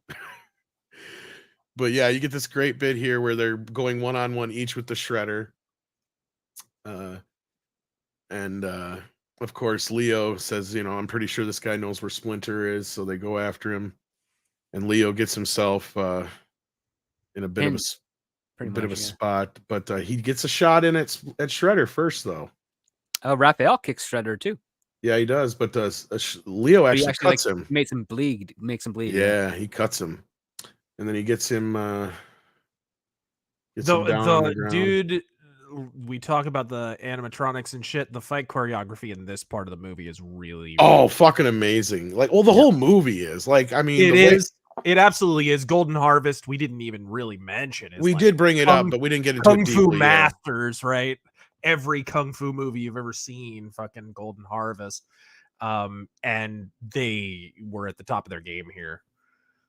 But yeah, you get this great bit here where they're going one-on-one each with the shredder. And of course, Leo says, I'm pretty sure this guy knows where Splinter is. So they go after him. And Leo gets himself in a bit of a spot, but he gets a shot in at Shredder first, though. Oh, Raphael kicks Shredder too. Yeah, he does, but Leo actually cuts him. Makes him bleed. Yeah, he cuts him, and then he gets him. Gets him The down on the ground. dude, we talk about the animatronics and shit. The fight choreography in this part of the movie is really fucking amazing. Like, the whole movie is like, I mean, it is. It absolutely is. Golden Harvest, we didn't even really mention. We did bring it up, but we didn't get into Kung it Fu deeply, Masters, right? Every Kung Fu movie you've ever seen, fucking Golden Harvest. And they were at the top of their game here.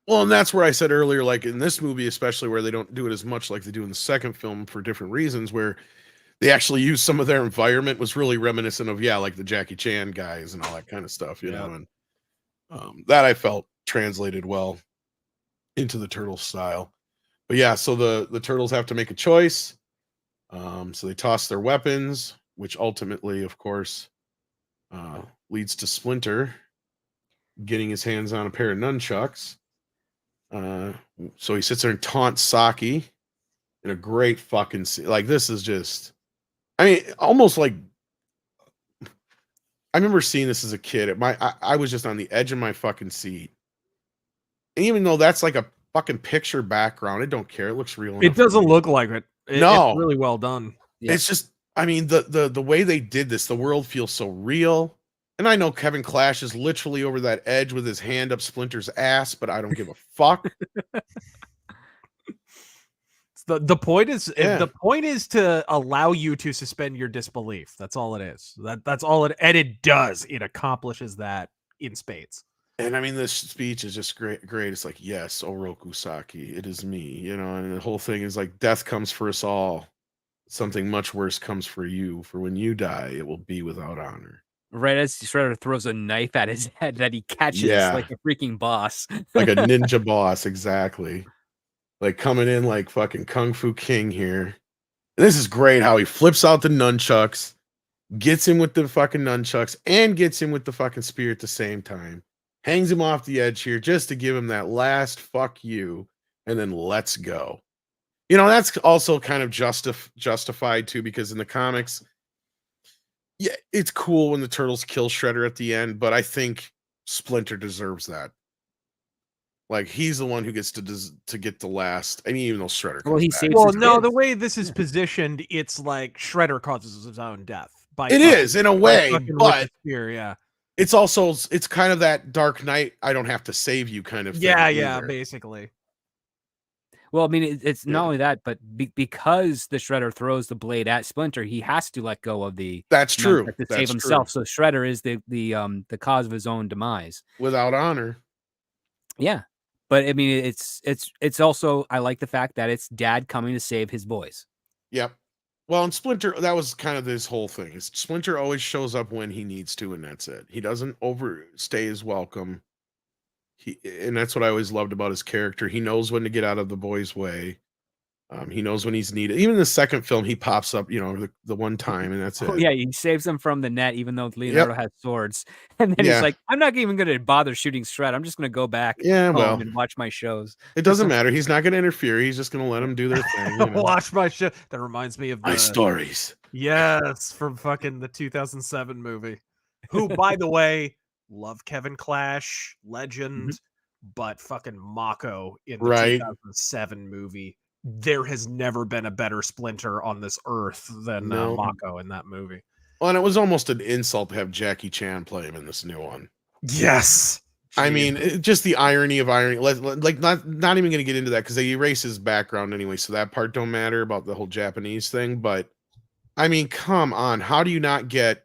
Well, and that's where I said earlier, like in this movie, especially where they don't do it as much like they do in the second film for different reasons, where they actually use some of their environment was really reminiscent of, like the Jackie Chan guys and all that kind of stuff, you know, and that I felt translated well into the Turtle style. But yeah, so the Turtles have to make a choice. So they toss their weapons, which ultimately, of course, leads to Splinter getting his hands on a pair of nunchucks. So he sits there and taunts Saki in a great fucking scene. Like, this is just, I mean, almost like, I remember seeing this as a kid. I was just on the edge of my fucking seat. And even though that's like a fucking picture background, I don't care. It looks real. It doesn't look like it. No, it's really well done. Yeah. It's just, I mean, the way they did this, the world feels so real. And I know Kevin Clash is literally over that edge with his hand up Splinter's ass, but I don't give a fuck. The point is to allow you to suspend your disbelief. That's all it is. That's all it, and it does. It accomplishes that in spades. And I mean, this speech is just great. It's like, yes, Oroku Saki, it is me, and the whole thing is like, death comes for us all. Something much worse comes for you. For when you die, it will be without honor. Right as Shredder throws a knife at his head that he catches like a freaking boss. Like a ninja boss, exactly. Like coming in like fucking Kung Fu King here. And this is great how he flips out the nunchucks, gets him with the fucking nunchucks, and gets him with the fucking spear at the same time. Hangs him off the edge here just to give him that last fuck you, and then let's go. That's also kind of justified too, because in the comics, yeah, it's cool when the Turtles kill Shredder at the end, but I think Splinter deserves that. Like, he's the one who gets to get the last. I mean, even though Shredder. Well, he saves. Well, no, the way this is positioned, it's like Shredder causes his own death. It is in a way, but yeah. It's also, it's kind of that Dark Knight, I don't have to save you kind of thing. Yeah, basically. Well, I mean, it's not only that, but because the Shredder throws the blade at Splinter, he has to let go of the. That's true. To save himself. So Shredder is the cause of his own demise. Without honor. Yeah, but I mean, it's also, I like the fact that it's Dad coming to save his boys. Yep. Well, and Splinter, that was kind of this whole thing. Splinter always shows up when he needs to, and that's it. He doesn't overstay his welcome. And that's what I always loved about his character. He knows when to get out of the boy's way. He knows when he's needed. Even in the second film, he pops up, the one time, and that's it. Oh, yeah, he saves them from the net, even though Leonardo has swords. And then he's like, I'm not even going to bother shooting Shred. I'm just going to go back home and watch my shows. It doesn't matter. He's not going to interfere. He's just going to let them do their thing. Watch my show. That reminds me of my stories. Yes, from fucking the 2007 movie. Who, by the way, love Kevin Clash, legend, but fucking Mako in the 2007 movie. There has never been a better Splinter on this earth than Mako in that movie. Well, and it was almost an insult to have Jackie Chan play him in this new one. Yes. I mean, just the irony of irony. Like, not even going to get into that because they erase his background anyway, so that part don't matter about the whole Japanese thing. But I mean, come on, how do you not get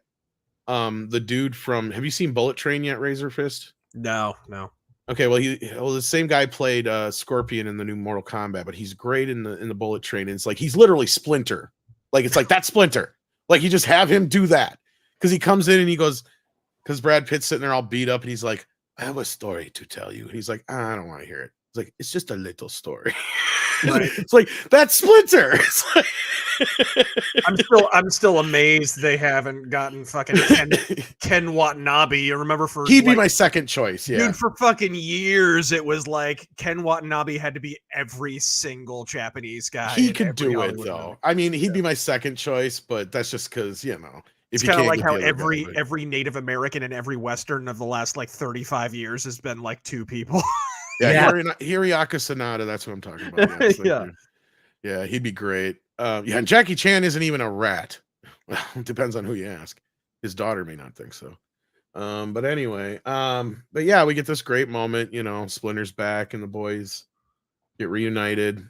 the dude from? Have you seen Bullet Train yet, RazörFist? No. Okay, well, the same guy played Scorpion in the new Mortal Kombat, but he's great in the Bullet Train. And it's like he's literally Splinter. Like it's like that's Splinter. Like you just have him do that because he comes in and he goes, because Brad Pitt's sitting there all beat up and he's like, I have a story to tell you. And he's like, I don't want to hear it. It's like it's just a little story. Right. It's like that's Splinter. It's like I'm still amazed they haven't gotten fucking Ken Watanabe. You remember he'd be my second choice. Yeah, dude, for fucking years it was like Ken Watanabe had to be every single Japanese guy. He could do it though. I mean, he'd be my second choice, but that's just because it's kind of like how every Native American and every Western of the last like 35 years has been like two people. Hiroyaka Sanada, that's what I'm talking about. Yeah, he'd be great. And Jackie Chan isn't even a rat. Well, it depends on who you ask. His daughter may not think so. But anyway, but yeah, we get this great moment, Splinter's back and the boys get reunited.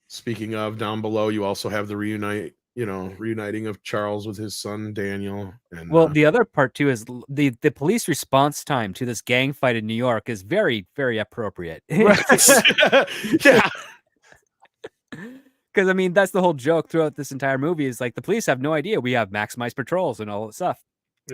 Speaking of, down below, you also have the reuniting of Charles with his son Daniel. And the other part too is the police response time to this gang fight in New York is very, very appropriate. Yeah. Because I mean, that's the whole joke throughout this entire movie is like the police have no idea we have maximized patrols and all that stuff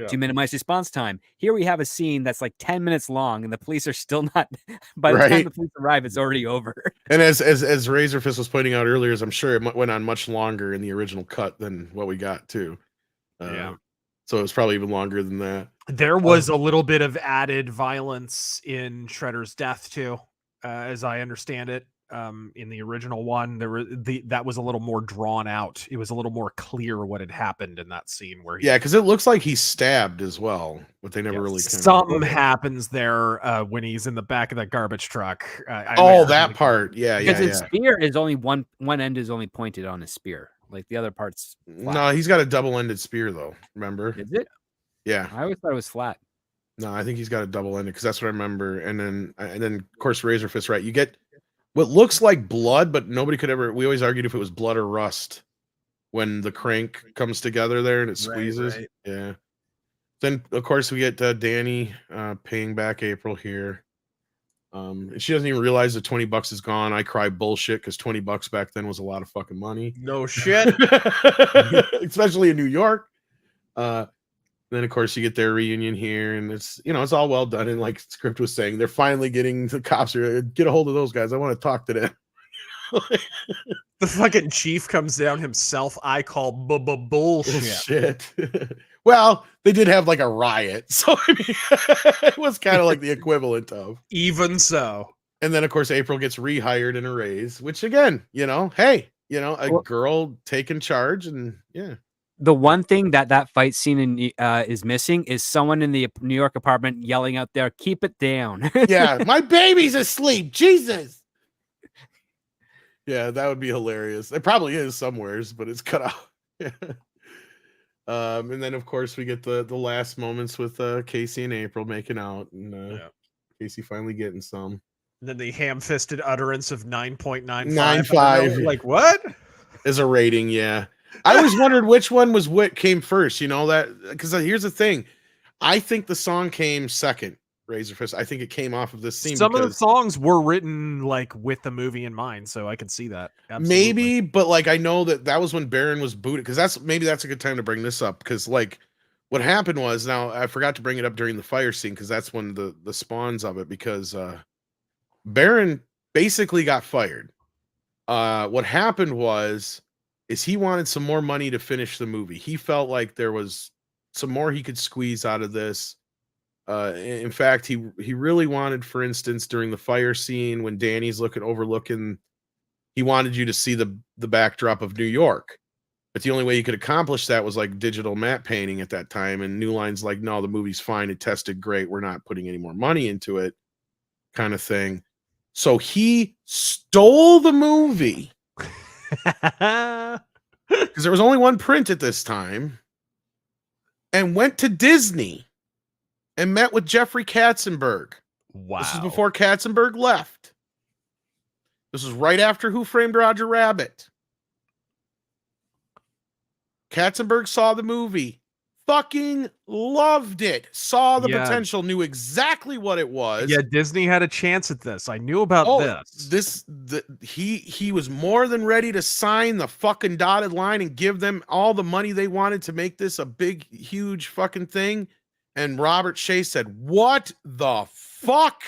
to minimize response time. Here we have a scene that's like 10 minutes long and the police are still not, by the time the police arrive, it's already over. And as RazörFist was pointing out earlier, I'm sure it went on much longer in the original cut than what we got too. So it was probably even longer than that. There was a little bit of added violence in Shredder's death too, as I understand it. In the original one, that was a little more drawn out. It was a little more clear what had happened in that scene where because it looks like he's stabbed as well, but they never really something happens there when he's in the back of that garbage truck. That part, because his spear is only one end is only pointed on his spear, like the other parts flat. No, he's got a double-ended spear though. Remember? Is it? Yeah, I always thought it was flat. No, I think he's got a double-ended because that's what I remember. And then of course RazörFist, right? You get what looks like blood, but nobody could ever. We always argued if it was blood or rust when the crank comes together there and it squeezes. Right. Yeah. Then of course we get Danny paying back April here. She doesn't even realize the $20 is gone. I cry bullshit because $20 back then was a lot of fucking money. No shit. Especially in New York. Then of course you get their reunion here, and it's it's all well done. And like Script was saying, they're finally getting the cops are get a hold of those guys. I want to talk to them. The fucking chief comes down himself. I call bullshit. Well, they did have like a riot, so I mean, it was kind of like the equivalent of. Even so. And then of course April gets rehired in a raise, which again, hey, girl taking charge, and The one thing that fight scene is missing is someone in the New York apartment yelling out there, "Keep it down." Yeah, my baby's asleep. Jesus. Yeah, that would be hilarious. It probably is somewheres, but it's cut out. And then of course we get the last moments with Casey and April making out, and Casey finally getting some. And then the ham-fisted utterance of 9.95. Like what? Is a rating, yeah. I always wondered which one was what came first, that because here's the thing. I think the song came second, RazörFist. I think it came off of this scene. Some of the songs were written like with the movie in mind, so I can see that. Absolutely. Maybe, but like I know that was when Baron was booted, because that's a good time to bring this up, because like what happened was, now I forgot to bring it up during the fire scene because that's when the spawns of it, because Baron basically got fired. What happened is he wanted some more money to finish the movie. He felt like there was some more he could squeeze out of this. In fact, he really wanted, for instance, during the fire scene when Danny's overlooking, he wanted you to see the backdrop of New York. But the only way you could accomplish that was like digital matte painting at that time. And New Line's like, no, the movie's fine. It tested great. We're not putting any more money into it, kind of thing. So he stole the movie because there was only one print at this time, and went to Disney and met with Jeffrey Katzenberg. Wow. This is before Katzenberg left. This was right after Who Framed Roger Rabbit. Katzenberg saw the movie, fucking loved it, saw the potential, knew exactly what it was. Yeah, Disney had a chance at this. I knew about this. He was more than ready to sign the fucking dotted line and give them all the money they wanted to make this a big, huge fucking thing. And Robert Shea said, "What the fuck?"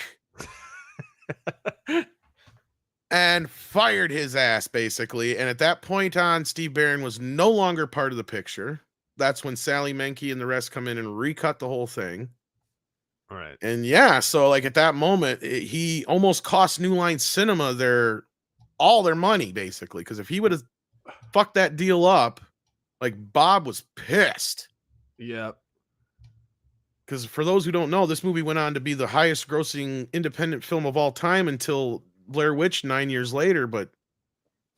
and fired his ass, basically. And at that point on, Steve Barron was no longer part of the picture. That's when Sally Menke and the rest come in and recut the whole thing. All right. And yeah, so like at that moment, he almost cost New Line Cinema all their money, basically. Because if he would have fucked that deal up, like Bob was pissed. Yep. Because for those who don't know, this movie went on to be the highest grossing independent film of all time until Blair Witch 9 years later. But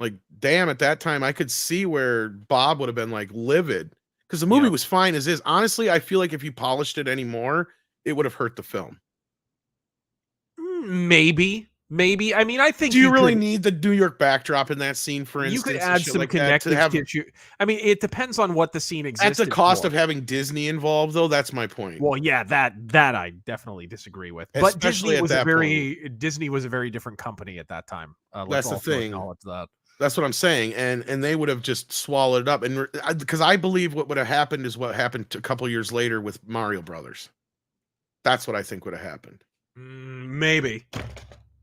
like, damn, at that time, I could see where Bob would have been like livid. Because the movie was fine as is. Honestly, I feel like if you polished it anymore, it would have hurt the film. Maybe. I mean, I think. Do you really need the New York backdrop in that scene, for instance? You could add some like connective tissue. I mean, it depends on what the scene exists. At the cost of having Disney involved, though. That's my point. Well, yeah, that I definitely disagree with. But Disney was a very different company at that time. That's the thing. That. That's what I'm saying, and they would have just swallowed it up, and because I believe what would have happened is what happened a couple years later with Mario Brothers. That's what I think would have happened. Maybe.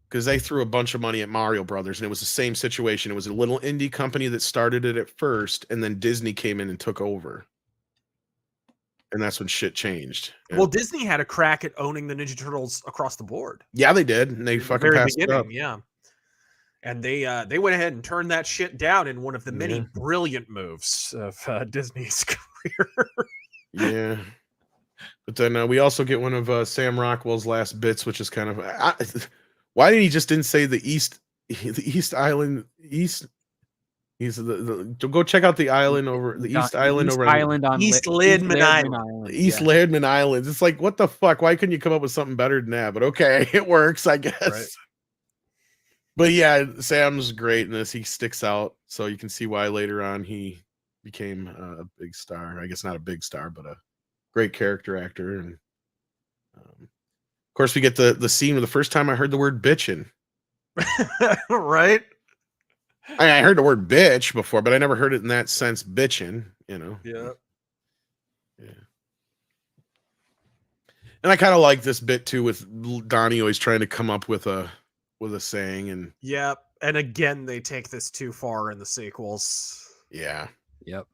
Because they threw a bunch of money at Mario Brothers, and it was the same situation. It was a little indie company that started it at first, and then Disney came in and took over. And that's when shit changed. Well, Disney had a crack at owning the Ninja Turtles across the board. Yeah, they did. And they fucking passed it up. Yeah. And they went ahead and turned that shit down in one of the many brilliant moves of Disney's career. Yeah. But then we also get one of Sam Rockwell's last bits, which is kind of... why didn't he just say the East Island? Go check out the island over the East Island over on East Ledman Island. East Ledman Islands. It's like, what the fuck? Why couldn't you come up with something better than that? But okay, it works, I guess. Right. But yeah, Sam's great in this. He sticks out, so you can see why later on he became a big star. I guess not a big star, but a great character actor. And of course, we get the scene where the first time I heard the word bitchin'. Right? I heard the word bitch before, but I never heard it in that sense, bitchin', you know? Yeah. And I kind of like this bit too, with Donnie always trying to come up with a saying. And yeah. And again, they take this too far in the sequels. Yeah. Yep.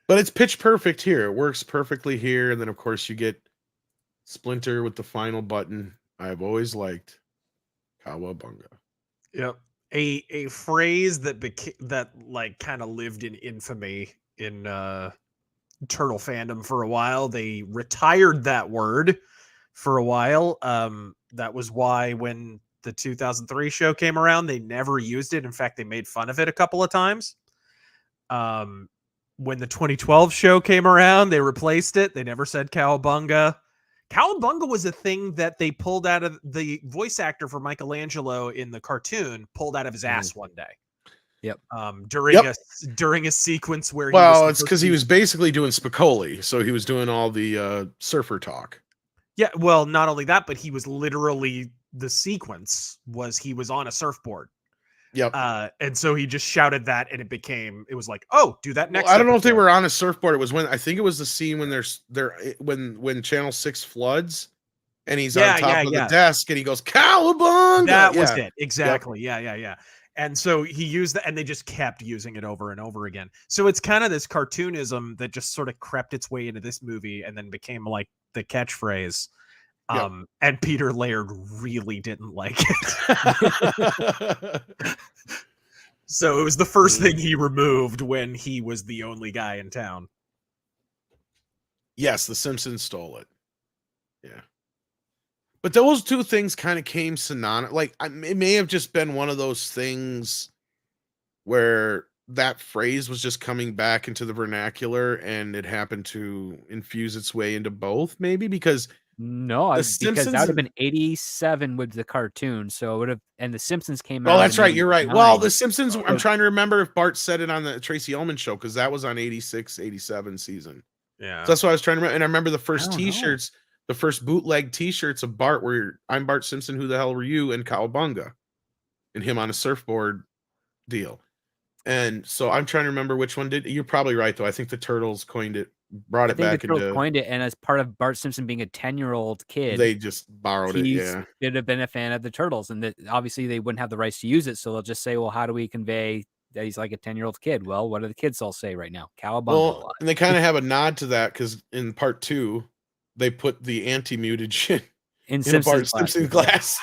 But it's pitch perfect here. It works perfectly here. And then, of course, you get Splinter with the final button. I've always liked Cowabunga. Yep. A phrase that like kind of lived in infamy in turtle fandom for a while. They retired that word for a while. That was why when the 2003 show came around, they never used it. In fact, they made fun of it a couple of times. When the 2012 show came around, they replaced it. They never said Cowabunga. Cowabunga was a thing that they pulled out of the voice actor for Michelangelo in the cartoon, pulled out of his ass one day. Yep. During a sequence where it's because he was basically doing Spicoli, so he was doing all the surfer talk. Yeah, well, not only that, but he was literally the sequence was he was on a surfboard. Yep. And so he just shouted that, and it was like, oh, do that next. Well, I don't know if they were on a surfboard. It was I think it was the scene when when Channel 6 floods, and he's on top of the desk, and he goes Cowabunga. That was it exactly. Yep. Yeah. And so he used that, and they just kept using it over and over again. So it's kind of this cartoonism that just sort of crept its way into this movie and then became like the catchphrase. Yep. And Peter Laird really didn't like it. So it was the first thing he removed when he was the only guy in town. Yes, The Simpsons stole it. Yeah. But those two things kind of came synonymous. Like, it may have just been one of those things where that phrase was just coming back into the vernacular and it happened to infuse its way into both, maybe because No, The because that would Simpsons have been 87 with the cartoon. So it would have, and The Simpsons came Oh, out. that's in right. You're right. Well, 89. The Simpsons, I'm trying to remember if Bart said it on the Tracy Ullman show because that was on 86, 87 season. Yeah. So that's what I was trying to remember. And I remember the first don't know. t-shirts, the first bootleg t-shirts of Bart were I'm Bart Simpson, who the hell were you? And Cowabunga. And him on a surfboard deal. And so I'm trying to remember which one did. You're probably right, though. I think the Turtles coined it, brought I it think back the Turtles into. coined it, and as part of Bart Simpson being a 10-year-old kid, They just borrowed it. he Yeah. should have been a fan of the Turtles, and that obviously they wouldn't have the rights to use it. So they'll just say, "Well, how do we convey that he's like a 10-year-old kid?" Well, what do the kids all say right now? Cowabunga a Well, lot. and they kind of have a nod to that because in part 2, they put the anti-muted shit In in a Bart Simpson glass.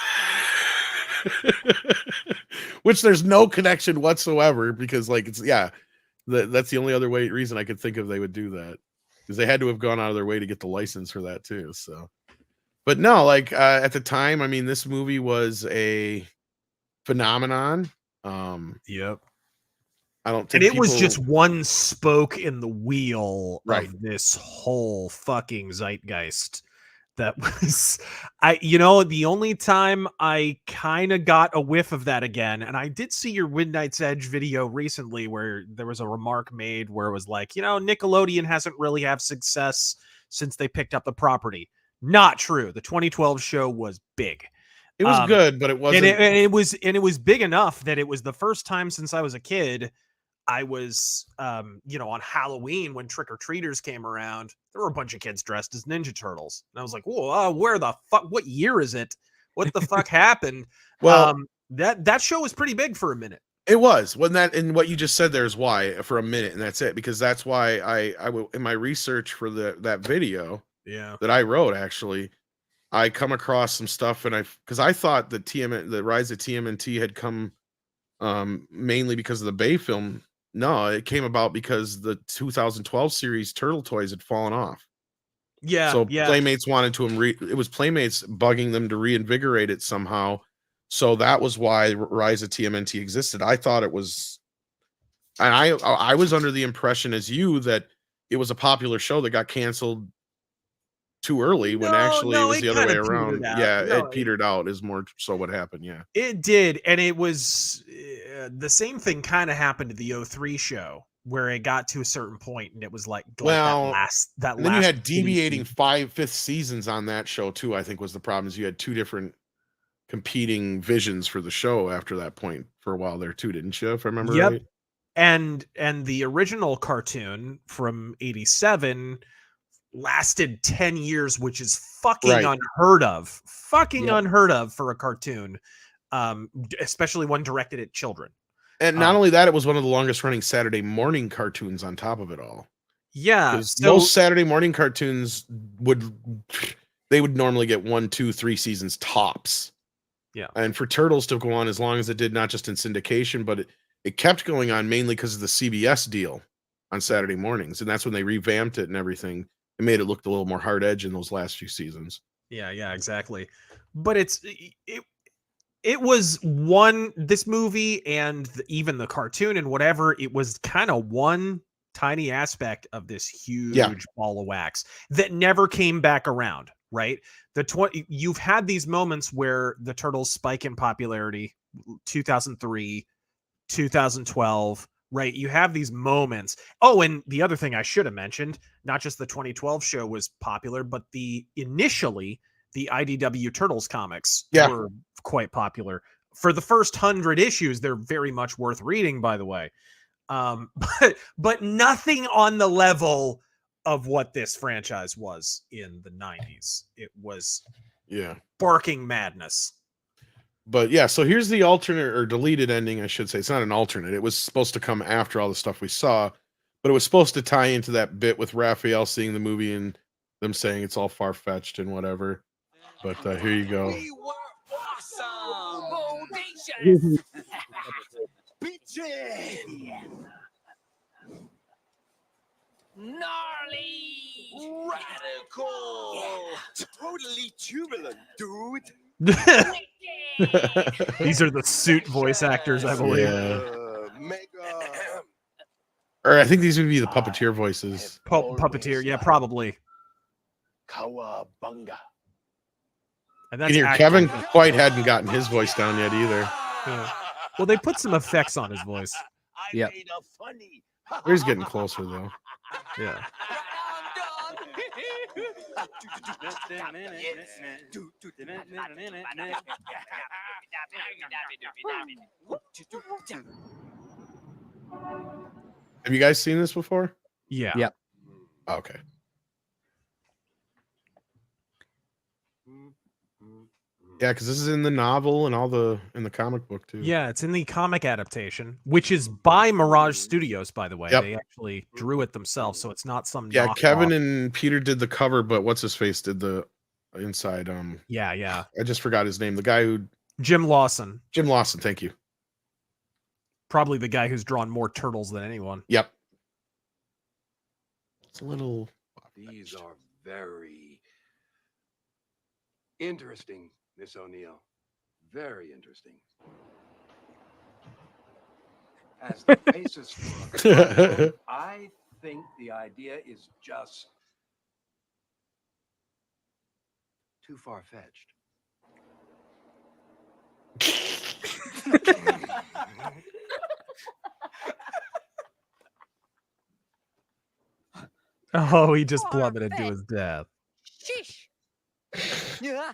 Which there's no connection whatsoever because like it's that's the only other reason I could think of they would do that because they had to have gone out of their way to get the license for that too. So, but no, like at the time, I mean, this movie was a phenomenon. Yep. I don't think and it was just one spoke in the wheel Right. of this whole fucking zeitgeist. That was, the only time I kind of got a whiff of that again. And I did see your Midnight's Edge video recently where there was a remark made where it was like, Nickelodeon hasn't really had success since they picked up the property. Not true. The 2012 show was big. It was good, but it wasn't. And it was big enough that it was the first time since I was a kid I was, on Halloween when trick-or-treaters came around, there were a bunch of kids dressed as Ninja Turtles. And I was like, whoa, where the fuck, what year is it? What the fuck happened? Well, that show was pretty big for a minute. It was. And what you just said there is why for a minute, and that's it. Because that's why I in my research for that video that I wrote, actually, I come across some stuff because I thought the rise of TMNT had come mainly because of the Bay film. No, it came about because the 2012 series Turtle Toys had fallen off. Yeah. So Playmates wanted to it was Playmates bugging them to reinvigorate it somehow. So that was why Rise of TMNT existed. I thought it was, and I was under the impression as you that it was a popular show that got canceled too early when it was the other way around. Yeah, it petered out is more so what happened. Yeah, it did. And it was the same thing kind of happened to the 03 show where it got to a certain point and it was like that last. And then you had deviating 5th seasons on that show too. I think was the problem is you had two different competing visions for the show after that point for a while there too, didn't you? If I remember right. And the original cartoon from 87 lasted 10 years, which is fucking unheard of. Unheard of for a cartoon, especially one directed at children. And not only that, it was one of the longest running Saturday morning cartoons on top of it all. Yeah. Most Saturday morning cartoons would normally get 1, 2, 3 seasons tops. Yeah. And for Turtles to go on as long as it did, not just in syndication, but it kept going on mainly because of the CBS deal on Saturday mornings. And that's when they revamped it and everything. It made it look a little more hard edge in those last few seasons. Yeah, exactly. But it was this movie and even the cartoon and whatever, it was kind of one tiny aspect of this huge ball of wax that never came back around, right? You've had these moments where the Turtles spike in popularity, 2003, 2012, right? You have these moments. Oh, and the other thing I should have mentioned, not just the 2012 show was popular, but initially the IDW Turtles comics were quite popular. For the first 100 issues, they're very much worth reading, by the way. But nothing on the level of what this franchise was in the 90s. It was barking madness. But yeah, so here's the alternate or deleted ending, I should say. It's not an alternate. It was supposed to come after all the stuff we saw, but it was supposed to tie into that bit with Raphael seeing the movie and them saying it's all far-fetched and whatever. But here you go. We were awesome! Bodacious! Bitchin'! Gnarly! Radical! Yeah. Totally tubulant, dude! These are the suit voice actors, I believe. Or I think these would be the puppeteer voices. Puppeteer, yeah, probably. Kawabunga. And And here, Kevin quite hadn't gotten his voice down yet either. Yeah. Well, they put some effects on his voice. Yeah. He's getting closer though. Yeah. Have you guys seen this before? Yeah. Yep. Okay. Yeah, because this is in the novel and in the comic book too. Yeah, it's in the comic adaptation, which is by Mirage Studios, by the way. Yep. They actually drew it themselves, so it's not some Yeah, knockoff. Kevin and Peter did the cover, but what's his face did the inside. Yeah. I just forgot his name. The guy who Jim Lawson. Jim Lawson. Thank you. Probably the guy who's drawn more turtles than anyone. Yep. It's a little. These are very interesting, Miss O'Neill. Very interesting. As the basis for a concept, I think the idea is just too far-fetched. Oh, he just plummeted to his death. Yeah.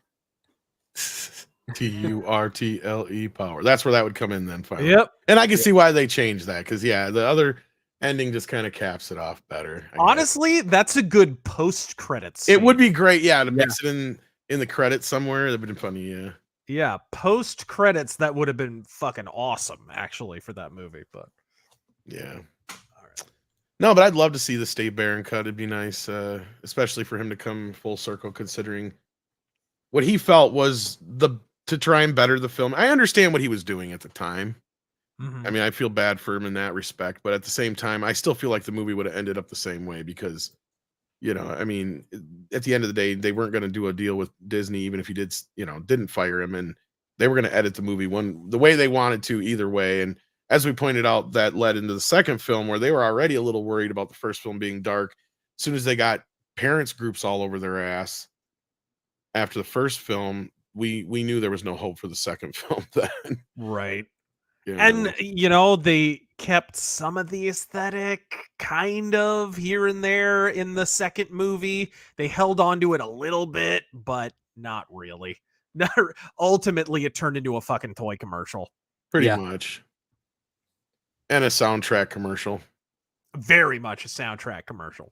TURTLE power. That's where that would come in then. Finally. Yep. And I can see why they changed that because yeah, the other ending just kind of caps it off better. I guess. Honestly, that's a good post credits. It would be great, yeah, to mix it in the credits somewhere. That'd been funny, yeah. Yeah, post credits that would have been fucking awesome actually for that movie, but yeah. All right. No, but I'd love to see the Stay Baron cut. It'd be nice, especially for him to come full circle, considering what he felt was to try and better the film. I understand what he was doing at the time. I mean, I feel bad for him in that respect, but at the same time, I still feel like the movie would have ended up the same way because, you know, I mean, at the end of the day, they weren't going to do a deal with Disney, even if he did, you know, didn't fire him, and they were going to edit the movie the way they wanted to either way. And as we pointed out, that led into the second film where they were already a little worried about the first film being dark. As soon as they got parents groups all over their ass after the first film, we knew there was no hope for the second film then. right. You know? And you know, they kept some of the aesthetic kind of here and there in the second movie. They held on to it a little bit, but not really. Ultimately, it turned into a fucking toy commercial. Pretty much. And a soundtrack commercial. Very much a soundtrack commercial.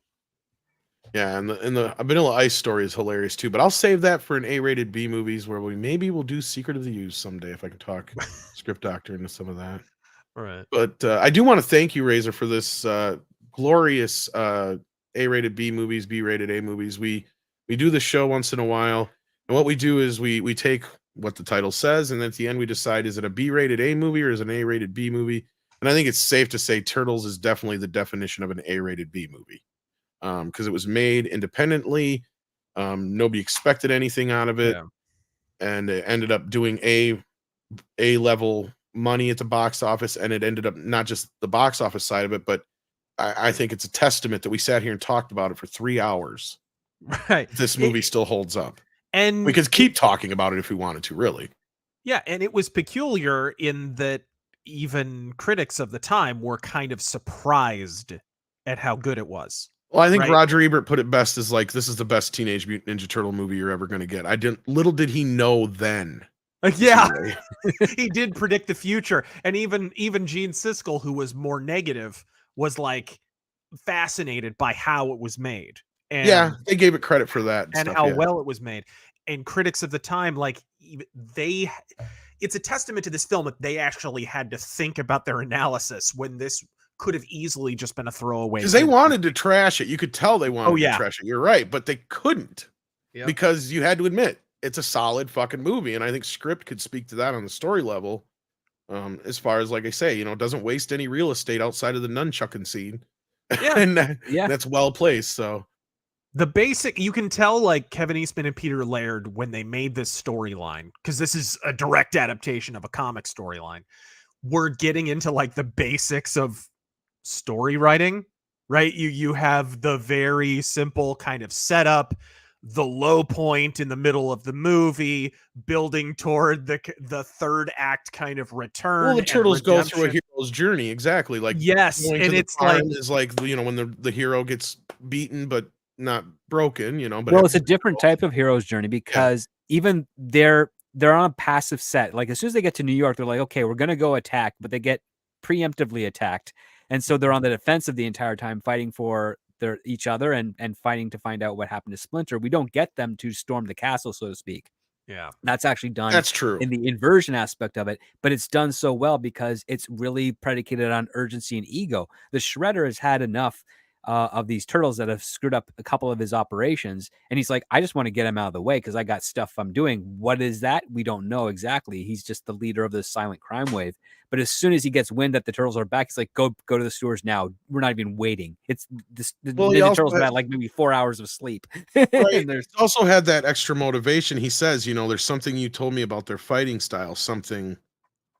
Yeah, and the Vanilla Ice story is hilarious too, but I'll save that for an A-rated B movies where we'll do Secret of the Use someday if I can talk Script Doctor into some of that. All right. But I do want to thank you, Razor, for this glorious A-rated B movies, B-rated A movies. We do the show once in a while, and what we do is we take what the title says, and then at the end we decide, is it a B-rated A movie or is it an A-rated B movie? And I think it's safe to say Turtles is definitely the definition of an A-rated B movie. Because it was made independently. Nobody expected anything out of it. Yeah. And it ended up doing A level money at the box office. And it ended up not just the box office side of it, but I think it's a testament that we sat here and talked about it for 3 hours. Right. This movie still holds up. And we could keep talking about it if we wanted to, really. Yeah, and it was peculiar in that even critics of the time were kind of surprised at how good it was. Well, I think Roger Ebert put it best as like, this is the best Teenage Mutant Ninja Turtle movie you're ever going to get. Little did he know then. Yeah, he did predict the future. And even Gene Siskel, who was more negative, was like fascinated by how it was made. And yeah, they gave it credit for that. And how well it was made. and critics of the time, like it's a testament to this film that they actually had to think about their analysis when this could have easily just been a throwaway. Because they wanted to trash it. You could tell they wanted yeah. to trash it. You're right, but they couldn't. Yep. Because you had to admit it's a solid fucking movie, and I think script could speak to that on the story level. As far as, like I say, it doesn't waste any real estate outside of the nunchucking scene. Yeah. And that's well placed. So the basic, you can tell like Kevin Eastman and Peter Laird when they made this storyline, because this is a direct adaptation of a comic storyline. We're getting into like the basics of story writing, right? You have the very simple kind of setup, the low point in the middle of the movie, building toward the third act kind of return. Well, the turtles go through a hero's journey, exactly. Like yes, and it's like is like when the hero gets beaten but not broken, But well, it's a different type of hero's journey because even they're on a passive set. Like as soon as they get to New York, they're like, okay, we're gonna go attack, but they get preemptively attacked, and so they're on the defensive the entire time, fighting for each other and fighting to find out what happened to Splinter. We don't get them to storm the castle, so to speak. Yeah, that's actually done. That's true in the inversion aspect of it, but it's done so well because it's really predicated on urgency and ego. The Shredder has had enough of these turtles that have screwed up a couple of his operations, and he's like, I just want to get him out of the way because I got stuff I'm doing. What is that? We don't know exactly. He's just the leader of this silent crime wave. But as soon as he gets wind that the turtles are back, he's like, go to the sewers now. We're not even waiting. It's the Ninja Turtles had like maybe 4 hours of sleep. Right. And there's also had that extra motivation. He says, there's something you told me about their fighting style, something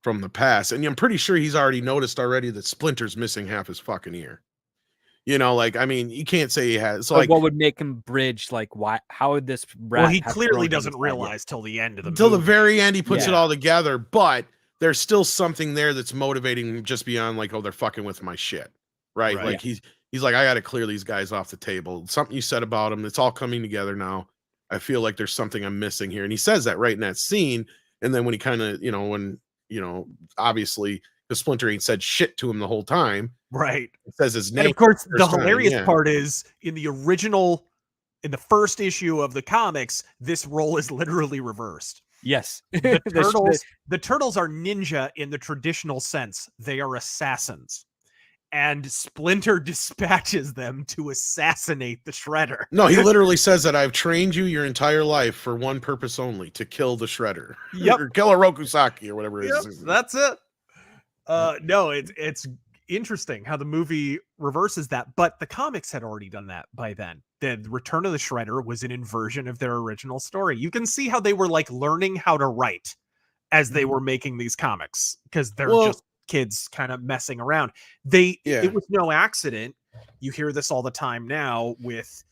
from the past. And I'm pretty sure he's already noticed that Splinter's missing half his fucking ear. You can't say he has. So, what would make him bridge? Like, why? How would this? Well, he clearly doesn't realize till the end of the movie. Till the very end, he puts it all together. But there's still something there that's motivating him just beyond like, oh, they're fucking with my shit, right? Like he's like, I got to clear these guys off the table. Something you said about him, it's all coming together now. I feel like there's something I'm missing here, and he says that right in that scene. And then when he kind of, obviously. Because Splinter ain't said shit to him the whole time. Right. It says his name. And of course, the hilarious part is in the first issue of the comics, this role is literally reversed. Yes. The turtles are ninja in the traditional sense. They are assassins. And Splinter dispatches them to assassinate the Shredder. No, he literally says that I've trained you your entire life for one purpose only, to kill the Shredder. Yep. Or kill a Rokusaki or whatever it is. That's it. No, it's interesting how the movie reverses that, but the comics had already done that by then. The Return of the Shredder was an inversion of their original story. You can see how they were like learning how to write as they were making these comics, because they're just kids kind of messing around. It was no accident. You hear this all the time now with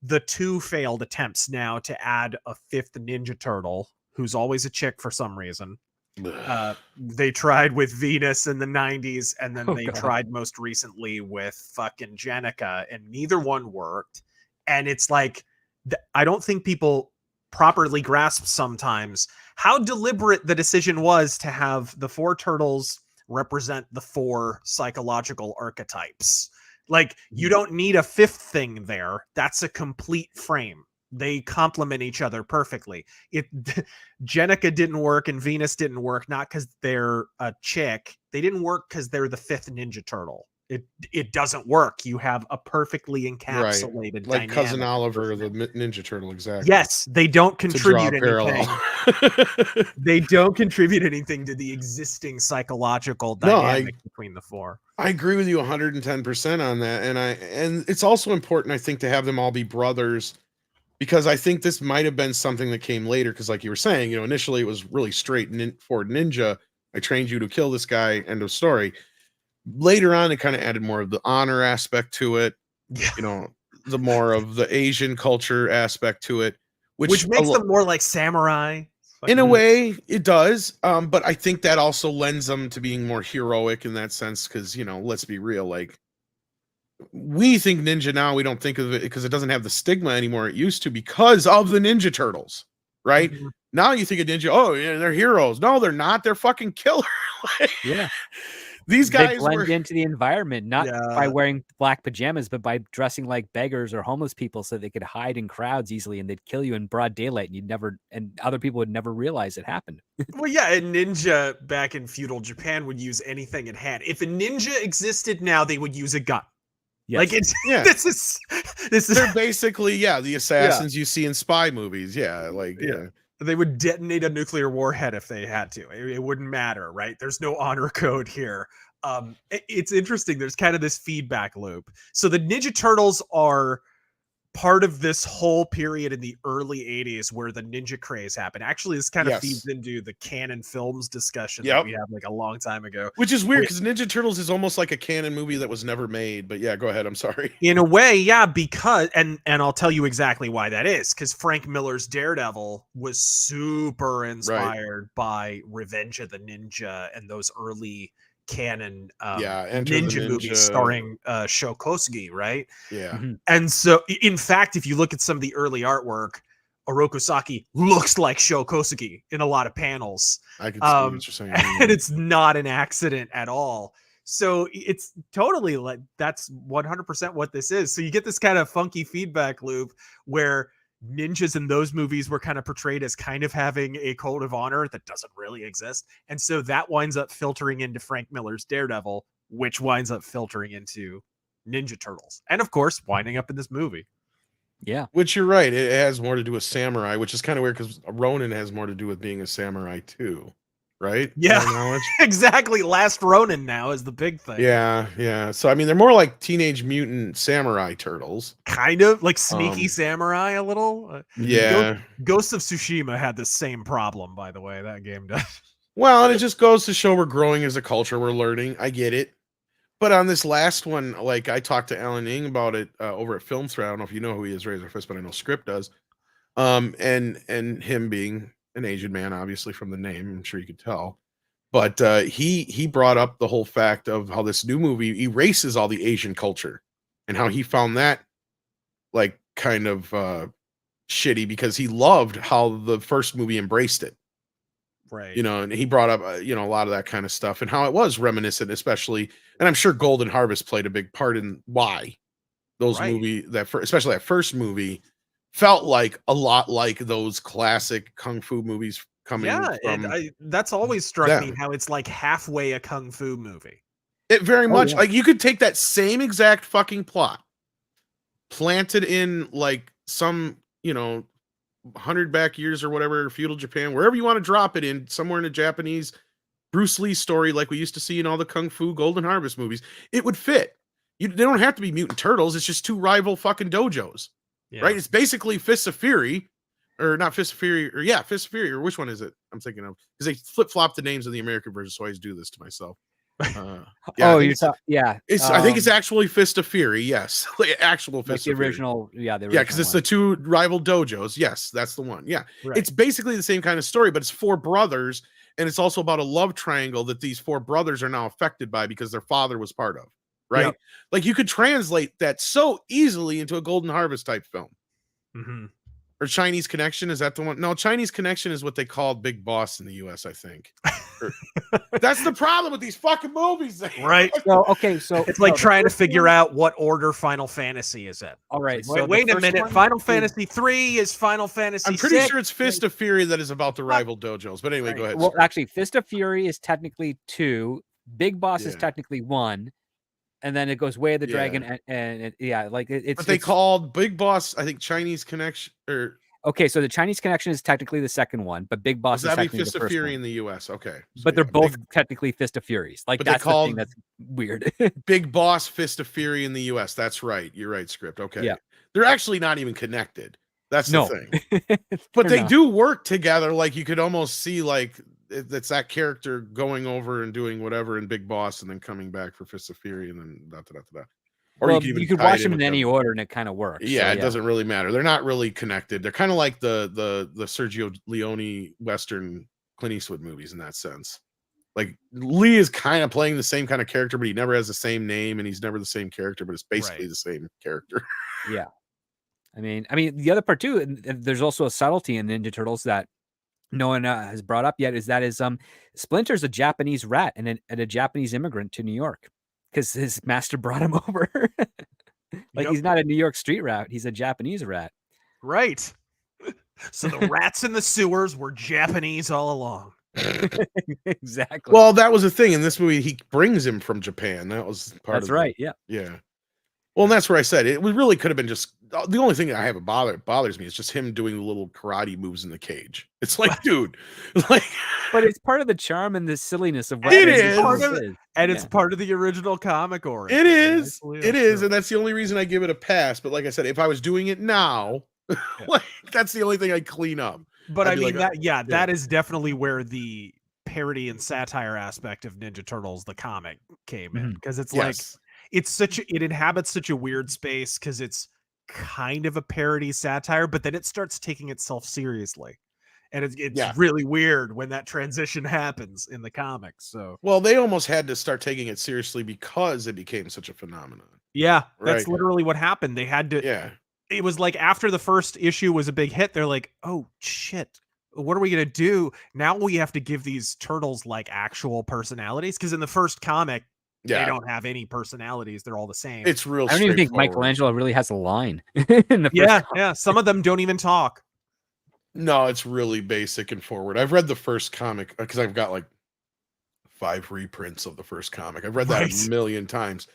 the 2 failed attempts now to add a 5th Ninja Turtle, who's always a chick for some reason. They tried with Venus in the 90s, and then tried most recently with fucking Jenica, and neither one worked. And it's like, I don't think people properly grasp sometimes how deliberate the decision was to have the 4 turtles represent the 4 psychological archetypes. Like, you don't need a 5th thing there. That's a complete frame. They complement each other perfectly. Jenica didn't work and Venus didn't work, not because they're a chick. They didn't work because they're the 5th Ninja Turtle. It doesn't work. You have a perfectly encapsulated like Cousin Oliver, the Ninja Turtle, exactly. Yes, they don't contribute anything. They don't contribute anything to the existing psychological dynamic between the 4. I agree with you 110% on that, and it's also important, I think, to have them all be brothers. Because I think this might have been something that came later. Because like you were saying, initially it was really straightforward ninja. I trained you to kill this guy. End of story. Later on, it kind of added more of the honor aspect to it. The more of the Asian culture aspect to it. Which makes them more like samurai. In a way, it does. But I think that also lends them to being more heroic in that sense. Because, let's be real. Like, we think ninja now, we don't think of it because it doesn't have the stigma anymore it used to, because of the Ninja Turtles, right? Mm-hmm. Now you think of ninja, oh yeah, they're heroes. No, they're not. They're fucking killer. These They guys blend were into the environment, not by Yeah. wearing black pajamas, but by dressing like beggars or homeless people so they could hide in crowds easily and they'd kill you in broad daylight and other people would never realize it happened. Well, yeah, a ninja back in feudal Japan would use anything it had. If a ninja existed now, they would use a gun. Like Yes. it's Yeah. this is they're basically the assassins you see in spy movies. Yeah, like Yeah. They would detonate a nuclear warhead if they had to. It wouldn't matter, right? There's no honor code here. It's interesting. There's kind of this feedback loop. So the Ninja Turtles are part of this whole period in the early 80s where the ninja craze happened. Actually, this kind of feeds into the canon films discussion that we had like a long time ago. Which is weird because Ninja Turtles is almost like a canon movie that was never made. But yeah, go ahead. I'm sorry. In a way, yeah, because and I'll tell you exactly why that is, because Frank Miller's Daredevil was super inspired by Revenge of the Ninja and those early canon ninja movies starring Sho Kosugi, right? Yeah. Mhm. And so, in fact, if you look at some of the early artwork, Oroku Saki looks like Sho Kosugi in a lot of panels. I can see what you're saying. And it's not an accident at all. So it's totally like that's 100% what this is. So you get this kind of funky feedback loop where ninjas in those movies were kind of portrayed as kind of having a code of honor that doesn't really exist. And so that winds up filtering into Frank Miller's Daredevil, which winds up filtering into Ninja Turtles. And of course, winding up in this movie. Yeah. Which you're right. It has more to do with samurai, which is kind of weird because Ronin has more to do with being a samurai too. Right? Yeah, exactly. Last Ronin now is the big thing. Yeah. So I mean, they're more like Teenage Mutant Samurai Turtles, kind of like sneaky samurai a little. Ghost of Tsushima had the same problem, by the way. That game does. Well, and it just goes to show we're growing as a culture. We're learning. I get it. But on this last one, like I talked to Alan Ng about it over at Film Thread. I don't know if you know who he is, RazörFist, but I know Script does. And him being an Asian man, obviously from the name, I'm sure you could tell. But he brought up the whole fact of how this new movie erases all the Asian culture and how he found that like kind of shitty because he loved how the first movie embraced it. Right. And he brought up, a lot of that kind of stuff and how it was reminiscent, especially. And I'm sure Golden Harvest played a big part in why those movie especially that first movie felt like a lot like those classic kung fu movies coming from that's always struck me how it's like halfway a kung fu movie. It very much like you could take that same exact fucking plot, planted in like some 100 back years or whatever, feudal Japan, wherever you want to drop it in, somewhere in a Japanese Bruce Lee story like we used to see in all the kung fu Golden Harvest movies, it would fit. They don't have to be Mutant Turtles. It's just two rival fucking dojos. Yeah. Right? It's basically Fists of Fury, or not Fists of Fury, or Fists of Fury, or which one is it? I'm thinking of because they flip-flop the names of the American version, so I always do this to myself. I think it's actually Fist of Fury. Yes, actual Fist of original. Fury. Yeah, because it's the two rival dojos. Yes, that's the one. Yeah, It's basically the same kind of story, but it's four brothers, and it's also about a love triangle that these four brothers are now affected by because their father was part of. Right? Yep. Like you could translate that so easily into a Golden Harvest type film. Mm-hmm. Or Chinese Connection, is that the one? No, Chinese Connection is what they called Big Boss in the US, I think. That's the problem with these fucking movies. Right. So it's like trying to figure out what order Final Fantasy is in. All right. So wait a minute. Final Fantasy 3 is Final Fantasy I'm pretty 6. sure it's Fist of Fury that is about the rival dojos. But anyway, go ahead. Well, actually, Fist of Fury is technically 2, Big Boss is technically 1. And then it goes Way of the Dragon, and it's. But they called Big Boss, I think, Chinese Connection, or okay. So the Chinese Connection is technically the second one, but Big Boss is technically Fist the of first Fury one. in the U.S. Okay, so but they're both technically Fist of Furies. Like that's the thing that's weird. Big Boss, Fist of Fury in the U.S. That's right. You're right. Script. Okay. Yeah. They're actually not even connected. That's the thing. But they do work together. Like you could almost see like. It's that character going over and doing whatever in Big Boss and then coming back for Fist of Fury and then da. Or you could watch them in any order and it kind of works. Yeah, it doesn't really matter. They're not really connected. They're kind of like the Sergio Leone Western Clint Eastwood movies in that sense. Like Lee is kind of playing the same kind of character, but he never has the same name and he's never the same character, but it's basically the same character. Yeah. I mean, the other part too, there's also a subtlety in Ninja Turtles that no one has brought up yet is that Splinter's a Japanese rat and a Japanese immigrant to New York because his master brought him over. Like, Yep. he's not a New York street rat, he's a Japanese rat. Right. So the rats in the sewers were Japanese all along. Exactly. Well, that was the thing in this movie. He brings him from Japan. That was part That's of right. Yeah. Yeah. Well, and that's where I said it really could have been just the only thing that I have bothers me is just him doing the little karate moves in the cage. It's like, dude, like, but it's part of the charm and the silliness of what It Ninja is. Turtles Part of is. And it's part of the original comic origin. it is, Actually, it is, true. and that's the only reason I give it a pass. But like I said, if I was doing it now, like that's the only thing I'd clean up. But I'd I be mean like, that is definitely where the parody and satire aspect of Ninja Turtles, the comic, came in. Because it's like yes. it inhabits such a weird space because it's kind of a parody satire, but then it starts taking itself seriously. And it's really weird when that transition happens in the comics. So Well, they almost had to start taking it seriously because it became such a phenomenon. yeah, Right. that's literally what happened. They had to Yeah. It was like after the first issue was a big hit, they're like, oh shit, what are we gonna do? Now we have to give these turtles like actual personalities. Because in the first comic, they don't have any personalities, they're all the same. It's real I don't even think straightforward. Michelangelo really has a line in the first Yeah. Some of them don't even talk. No, it's really basic and forward. I've read the first comic because I've got like 5 reprints of the first comic. I've read that Right. a million times,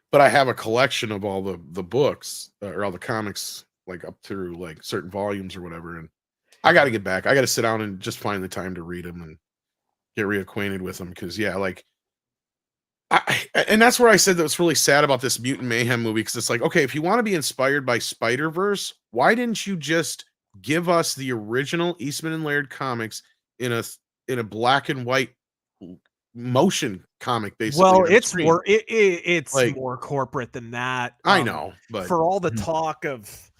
but I have a collection of all the books or all the comics, like up through like certain volumes or whatever. And I got to get back. I got to sit down and just find the time to read them and get reacquainted with them. Because like, and that's where I said that what's really sad about this Mutant Mayhem movie. Because it's like, okay, if you want to be inspired by Spider-Verse, why didn't you just give us the original Eastman and Laird comics in a black and white motion comic, basically? Well, on it's screen? more it's Like, more corporate than that. I know, but for all the talk of,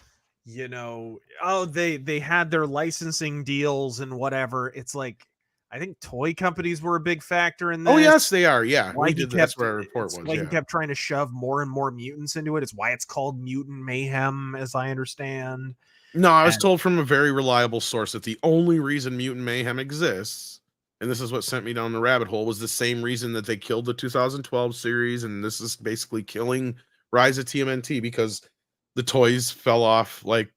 oh, they had their licensing deals and whatever, it's like I think toy companies were a big factor in this. Oh yes, they are. Yeah, Why we he did. kept, That's where our report it's was. why Yeah. he kept trying to shove more and more mutants into it. It's why it's called Mutant Mayhem, as I understand. No, I was told from a very reliable source that the only reason Mutant Mayhem exists, and this is what sent me down the rabbit hole, was the same reason that they killed the 2012 series, and this is basically killing Rise of TMNT because the toys fell off. Like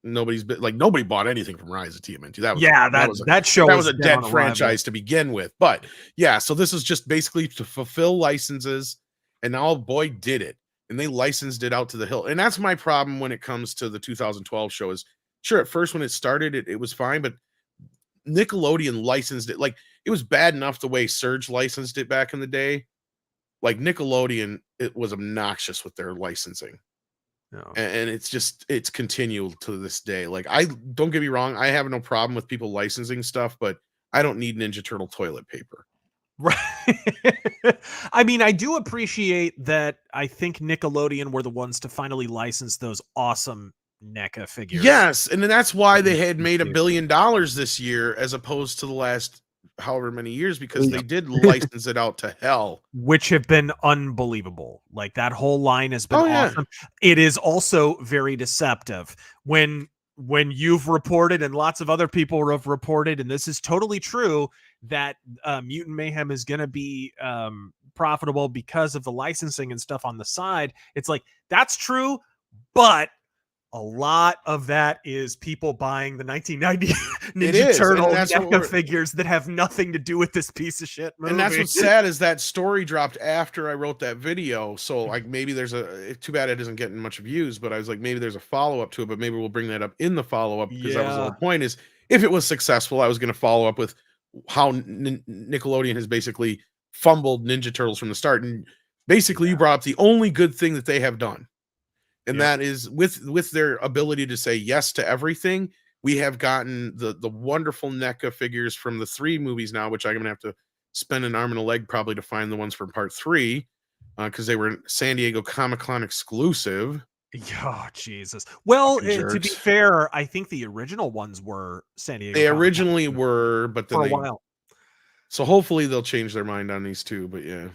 nobody bought anything from Rise of TMNT. That show was a dead on franchise to begin with. But yeah, so this is just basically to fulfill licenses, and now Boyd did it. And they licensed it out to the hill. And that's my problem when it comes to the 2012 show is, sure, at first when it started, it was fine, but Nickelodeon licensed it. Like, it was bad enough the way Surge licensed it back in the day. Like, Nickelodeon, it was obnoxious with their licensing. No. And it's continual to this day. Like, don't get me wrong, I have no problem with people licensing stuff, but I don't need Ninja Turtle toilet paper. Right. I mean, I do appreciate that. I think Nickelodeon were the ones to finally license those awesome NECA figures. Yes, and then that's why they had made $1 billion this year as opposed to the last however many years, because they did license it out to hell, which have been unbelievable. Like, that whole line has been awesome. It is also very deceptive when you've reported, and lots of other people have reported, and this is totally true, that Mutant Mayhem is going to be profitable because of the licensing and stuff on the side. It's like, that's true, but a lot of that is people buying the 1990 Ninja Turtle NECA figures that have nothing to do with this piece of shit movie. And that's what's sad, is that story dropped after I wrote that video. So like, maybe there's too bad it isn't getting much views, but I was like, maybe there's a follow-up to it, but maybe we'll bring that up in the follow-up, because that was the whole point, is if it was successful, I was going to follow up with how Nickelodeon has basically fumbled Ninja Turtles from the start. And basically you brought up the only good thing that they have done. And that is with their ability to say yes to everything. We have gotten the wonderful NECA figures from the 3 movies now, which I'm going to have to spend an arm and a leg probably to find the ones from part 3, because they were San Diego Comic-Con exclusive. Oh, Jesus. Well, to be fair, I think the original ones were San Diego. They originally were, but then for a while. So hopefully they'll change their mind on these 2, but yeah.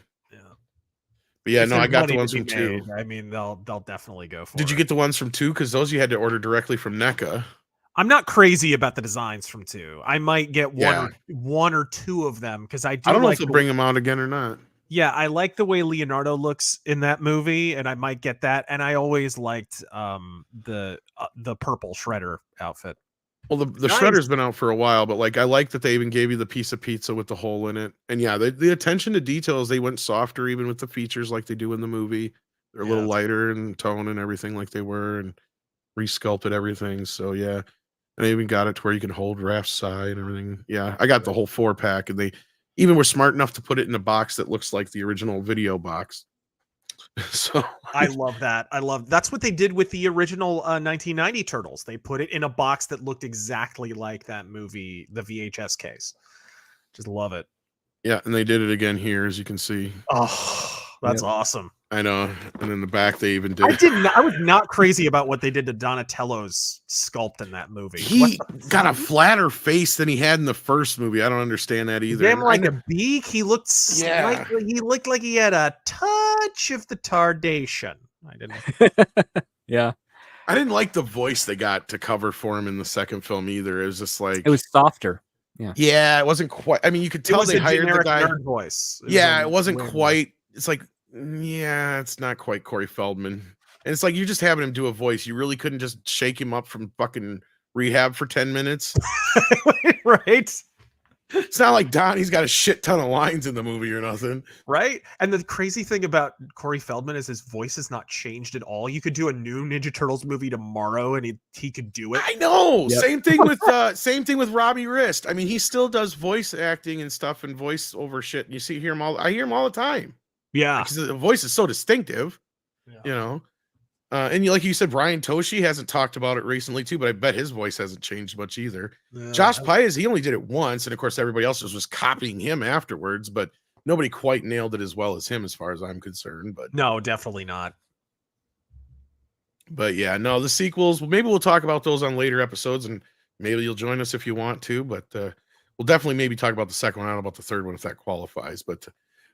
But yeah, If no, I got the money ones to from be 2. made, I mean, they'll definitely go for it. Did you get the ones from 2? Because those you had to order directly from NECA. I'm not crazy about the designs from 2. I might get Yeah. one or two of them because I I don't know like if they'll bring them out again or not. Yeah, I like the way Leonardo looks in that movie, and I might get that. And I always liked the purple Shredder outfit. Well, the Nice. Shredder's been out for a while, but like I like that they even gave you the piece of pizza with the hole in it. And yeah, the attention to details, they went softer even with the features like they do in the movie. They're a little Yeah. lighter in tone and everything like they were, and resculpted everything. So yeah. And they even got it to where you can hold Raph's side and everything. Yeah, I got the whole 4-pack, and they even were smart enough to put it in a box that looks like the original video box. So I love that. That's what they did with the original 1990 Turtles. They put it in a box that looked exactly like that movie, the VHS case. Just love it. yeah, and they did it again here, as you can see. Oh, that's awesome. I know. And in the back, they even did. I was not crazy about what they did to Donatello's sculpt in that movie. He got a flatter face than he had in the first movie. I don't understand that either. Him like a beak. He looked he looked like he had a touch of the tardation. I didn't. Yeah. I didn't like the voice they got to cover for him in the second film either. It was just like It was softer. Yeah, it wasn't quite. I mean, you could tell they hired the guy. Nerd voice. It wasn't quite. It's like, yeah, it's not quite Corey Feldman. And it's like you're just having him do a voice. You really couldn't just shake him up from fucking rehab for 10 minutes. Right. It's not like Donnie's got a shit ton of lines in the movie or nothing. Right. And the crazy thing about Corey Feldman is his voice has not changed at all. You could do a new Ninja Turtles movie tomorrow and he could do it. I know. Yep. Same thing with Robbie Wrist. I mean, he still does voice acting and stuff and voice over shit. And you hear him all. I hear him all the time. Yeah. Because the voice is so distinctive. Yeah. You know. And like you said, Brian Toshi hasn't talked about it recently too, but I bet his voice hasn't changed much either. Josh Paez, he only did it once, and of course everybody else was copying him afterwards, but nobody quite nailed it as well as him, as far as I'm concerned. But no, definitely not. But yeah, no, the sequels. Well, maybe we'll talk about those on later episodes, and maybe you'll join us if you want to. But we'll definitely maybe talk about the second one, I don't know about the third one if that qualifies. But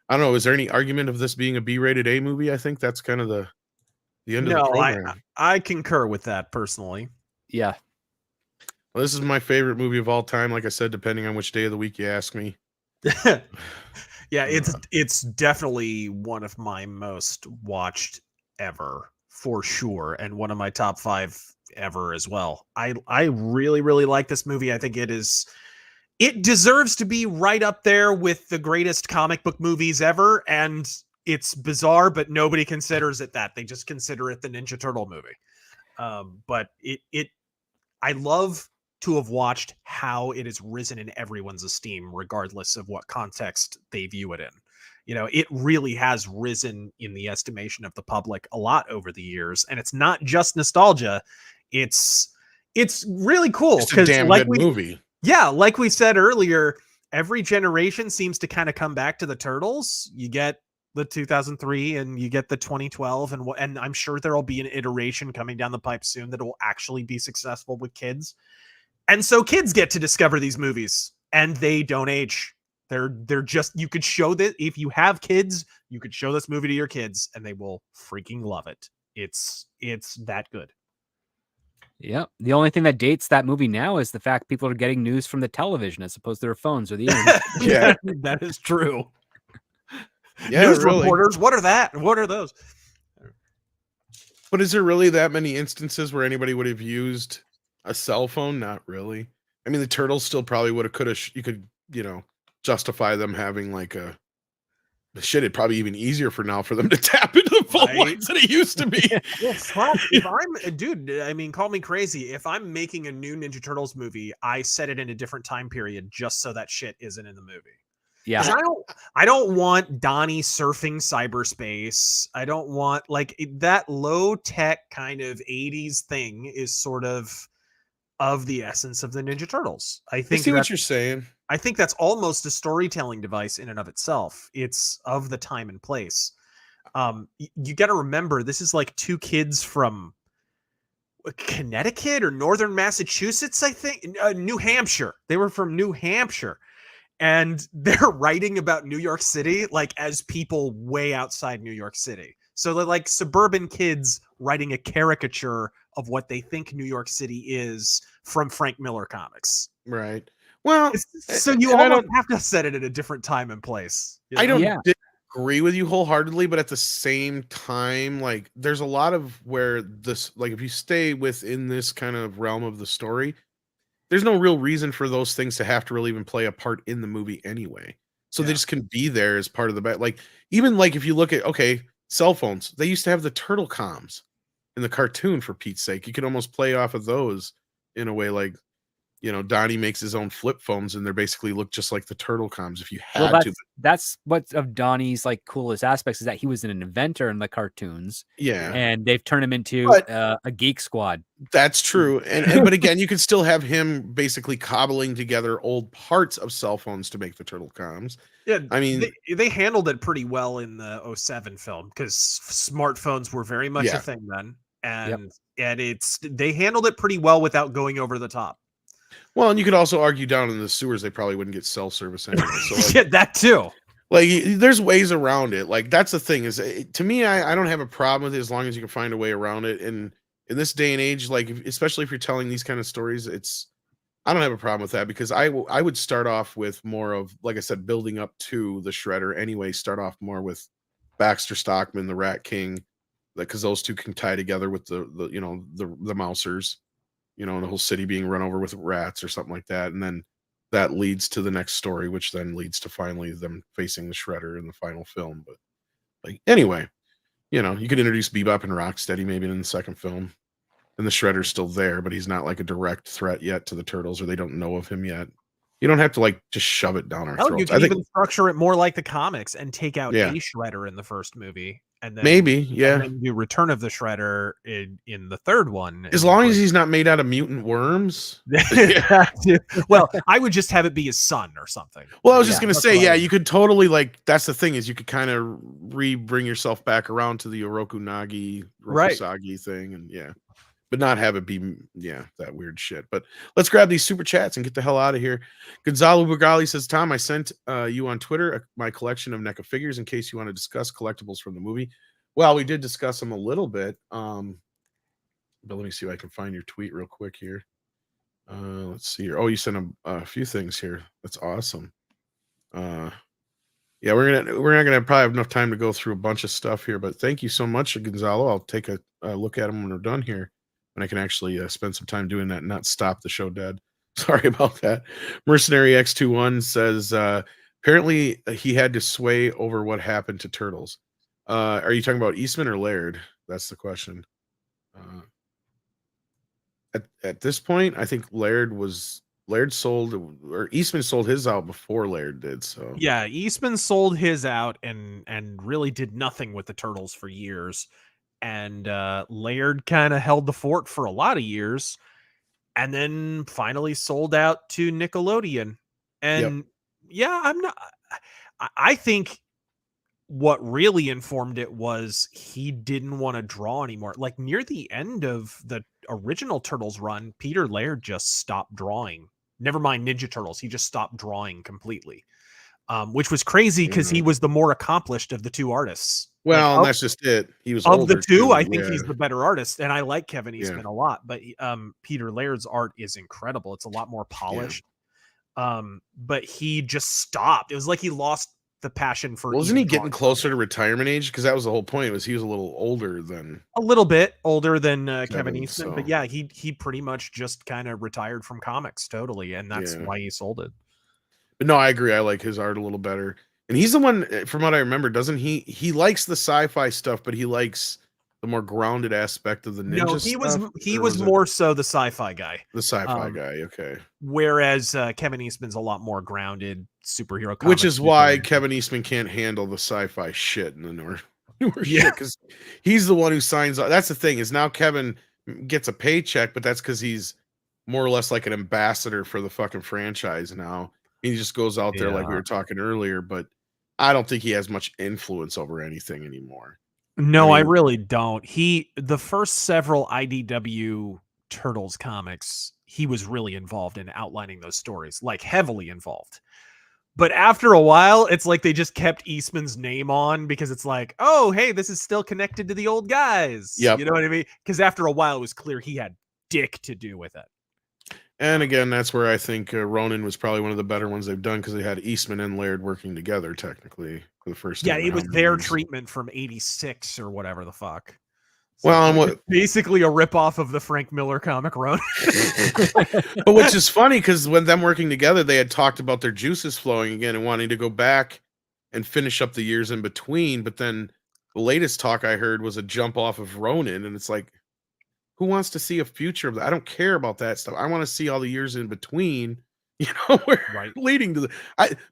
I don't know. Is there any argument of this being a B-rated A movie? I think that's kind of the end of the program. I concur with that personally. Yeah. Well, this is my favorite movie of all time. Like I said, depending on which day of the week you ask me. Yeah, it's definitely one of my most watched ever, for sure, and one of my top 5 ever as well. I really, really like this movie. I think it deserves to be right up there with the greatest comic book movies ever, and it's bizarre, but nobody considers it that. They just consider it the Ninja Turtle movie. But I love to have watched how it has risen in everyone's esteem, regardless of what context they view it in. You know, it really has risen in the estimation of the public a lot over the years. And it's not just nostalgia. It's really cool. It's a damn good movie. Yeah, like we said earlier, every generation seems to kind of come back to the Turtles. You get the 2003 and you get the 2012, and I'm sure there'll be an iteration coming down the pipe soon that will actually be successful with kids. And so kids get to discover these movies, and they don't age. They're just, you could show that if you have kids, you could show this movie to your kids and they will freaking love it. It's that good. Yeah. The only thing that dates that movie now is the fact people are getting news from the television as opposed to their phones or the internet. Yeah, that is true. Yeah, news really. reporters, what are those? But is there really that many instances where anybody would have used a cell phone? Not really. I mean, the Turtles still probably would have, you could, justify them having like shit. It'd probably even easier for now for them to tap into the phone lines than it used to be. Well, fuck, if I'm, dude, I mean, call me crazy. If I'm making a new Ninja Turtles movie, I set it in a different time period just so that shit isn't in the movie. Yeah. I don't want Donnie surfing cyberspace. I don't want that low tech kind of 80s thing is sort of the essence of the Ninja Turtles. I see what you're saying. I think that's almost a storytelling device in and of itself. It's of the time and place. You got to remember, this is like 2 kids from Connecticut or Northern Massachusetts, I think, New Hampshire. They were from New Hampshire. And they're writing about New York City like as people way outside New York City. So they're like suburban kids writing a caricature of what they think New York City is from Frank Miller comics. Right. Well, So you and I almost don't have to set it at a different time and place. you I know? don't Yeah. disagree with you wholeheartedly, but at the same time, like there's a lot of where this, like if you stay within this kind of realm of the story, there's no real reason for those things to have to really even play a part in the movie anyway. So they Yeah. just can be there as part of the like even like if you look at cell phones, they used to have the turtle comms in the cartoon for Pete's sake. You could almost play off of those in a way like Donnie makes his own flip phones and they're basically look just like the turtle comms if you had Well, to. that's what's of Donnie's like coolest aspects is that he was an inventor in the cartoons, Yeah. and they've turned him into But a geek squad. that's true. And but again, you could still have him basically cobbling together old parts of cell phones to make the turtle comms. Yeah, I mean, they handled it pretty well in the 07 film because smartphones were very much Yeah. a thing then, and they handled it pretty well without going over the top. well, and you could also argue down in the sewers they probably wouldn't get cell service anyway. So like, Yeah, that too. like there's ways around it. Like that's the thing is to me, I don't have a problem with it as long as you can find a way around it. And in this day and age, like especially if you're telling these kind of stories, I don't have a problem with that because I would start off with more of, like I said, building up to the Shredder anyway. Start off more with Baxter Stockman, the Rat King, because those two can tie together with the Mousers, and the whole city being run over with rats or something like that, and then that leads to the next story, which then leads to finally them facing the Shredder in the final film. But like anyway, you could introduce Bebop and Rocksteady maybe in the second film. And the Shredder's still there, but he's not like a direct threat yet to the Turtles, or they don't know of him yet. You don't have to like just shove it down our Hell, you throats. can even structure it more like the comics and take out Yeah. a Shredder in the first movie, and then maybe, yeah. and then do Return of the Shredder in the third one. As long as he's not made out of mutant worms. Well, I would just have it be his son or something. Well, I was just gonna that's say, what I yeah, would- you could totally like. That's the thing is, you could kind of bring yourself back around to the Oroku Nagi Right. Rokusagi thing, and yeah, but not have it be that weird shit. But let's grab these super chats and get the hell out of here. Gonzalo Bugali says, Tom, I sent you on Twitter my collection of NECA figures in case you want to discuss collectibles from the movie. Well, we did discuss them a little bit. But let me see if I can find your tweet real quick here. Let's see here. Oh, you sent a few things here. That's awesome. Yeah, we're not gonna probably have enough time to go through a bunch of stuff here, but thank you so much, Gonzalo. I'll take a look at them when we're done here, and I can actually spend some time doing that and not stop the show dead. Sorry about that. Mercenary X21 says apparently he had to sway over what happened to Turtles. Are you talking about Eastman or Laird? That's the question. At this point, I think Laird sold, or Eastman sold his out before Laird did. So yeah, Eastman sold his out and really did nothing with the Turtles for years, and Laird kind of held the fort for a lot of years, and then finally sold out to Nickelodeon. And yeah, I think what really informed it was he didn't want to draw anymore. Like near the end of the original Turtles run, Peter Laird just stopped drawing. Never mind Ninja Turtles. He just stopped drawing completely, which was crazy because he was the more accomplished of the two artists. Well, Like, and that's just it. He was of older the two. too. I think he's the better artist, and I like Kevin Eastman Yeah. a lot. But Peter Laird's art is incredible. It's a lot more polished. But he just stopped. It was like he lost the passion for. Wasn't he even getting drawing closer to comics. retirement age? Because that was the whole point. Was he was a little older than A little bit older than Kevin Kevin, Eastman, but so- yeah, he pretty much just kind of retired from comics totally, and that's Yeah. why he sold it. But no, I agree. I like his art a little better. And he's the one, from what I remember, doesn't he? He likes the sci-fi stuff, but he likes the more grounded aspect of the ninja No, stuff. he Or was it more so the sci-fi guy, the sci-fi guy. Okay. whereas Kevin Eastman's a lot more grounded superhero. Which comics is why superhero. Kevin Eastman can't handle the sci-fi shit in the newer Yeah. shit, because he's the one who signs up. That's the thing, is now Kevin gets a paycheck, but that's because he's more or less like an ambassador for the fucking franchise now. He just goes out there like we Yeah. were talking earlier, but I don't think he has much influence over anything anymore. No, I I mean- really don't. The first several IDW Turtles comics, he was really involved in outlining those stories, like heavily involved. But after a while, it's like they just kept Eastman's name on because it's like, oh, hey, this is still connected to the old guys. Yep. You know what I mean? Because after a while, it was clear he had dick to do with it. And again, that's where I think Ronin was probably one of the better ones they've done because they had Eastman and Laird working together technically for the first time. Yeah, it was their treatment from '86 or whatever the fuck. So well, and what basically a ripoff of the Frank Miller comic Ronin. But which is funny because when them working together, they had talked about their juices flowing again and wanting to go back and finish up the years in between. But then the latest talk I heard was a jump off of Ronin, and it's like, who wants to see a future of that? I don't care about that stuff. I want to see all the years in between, Right. leading to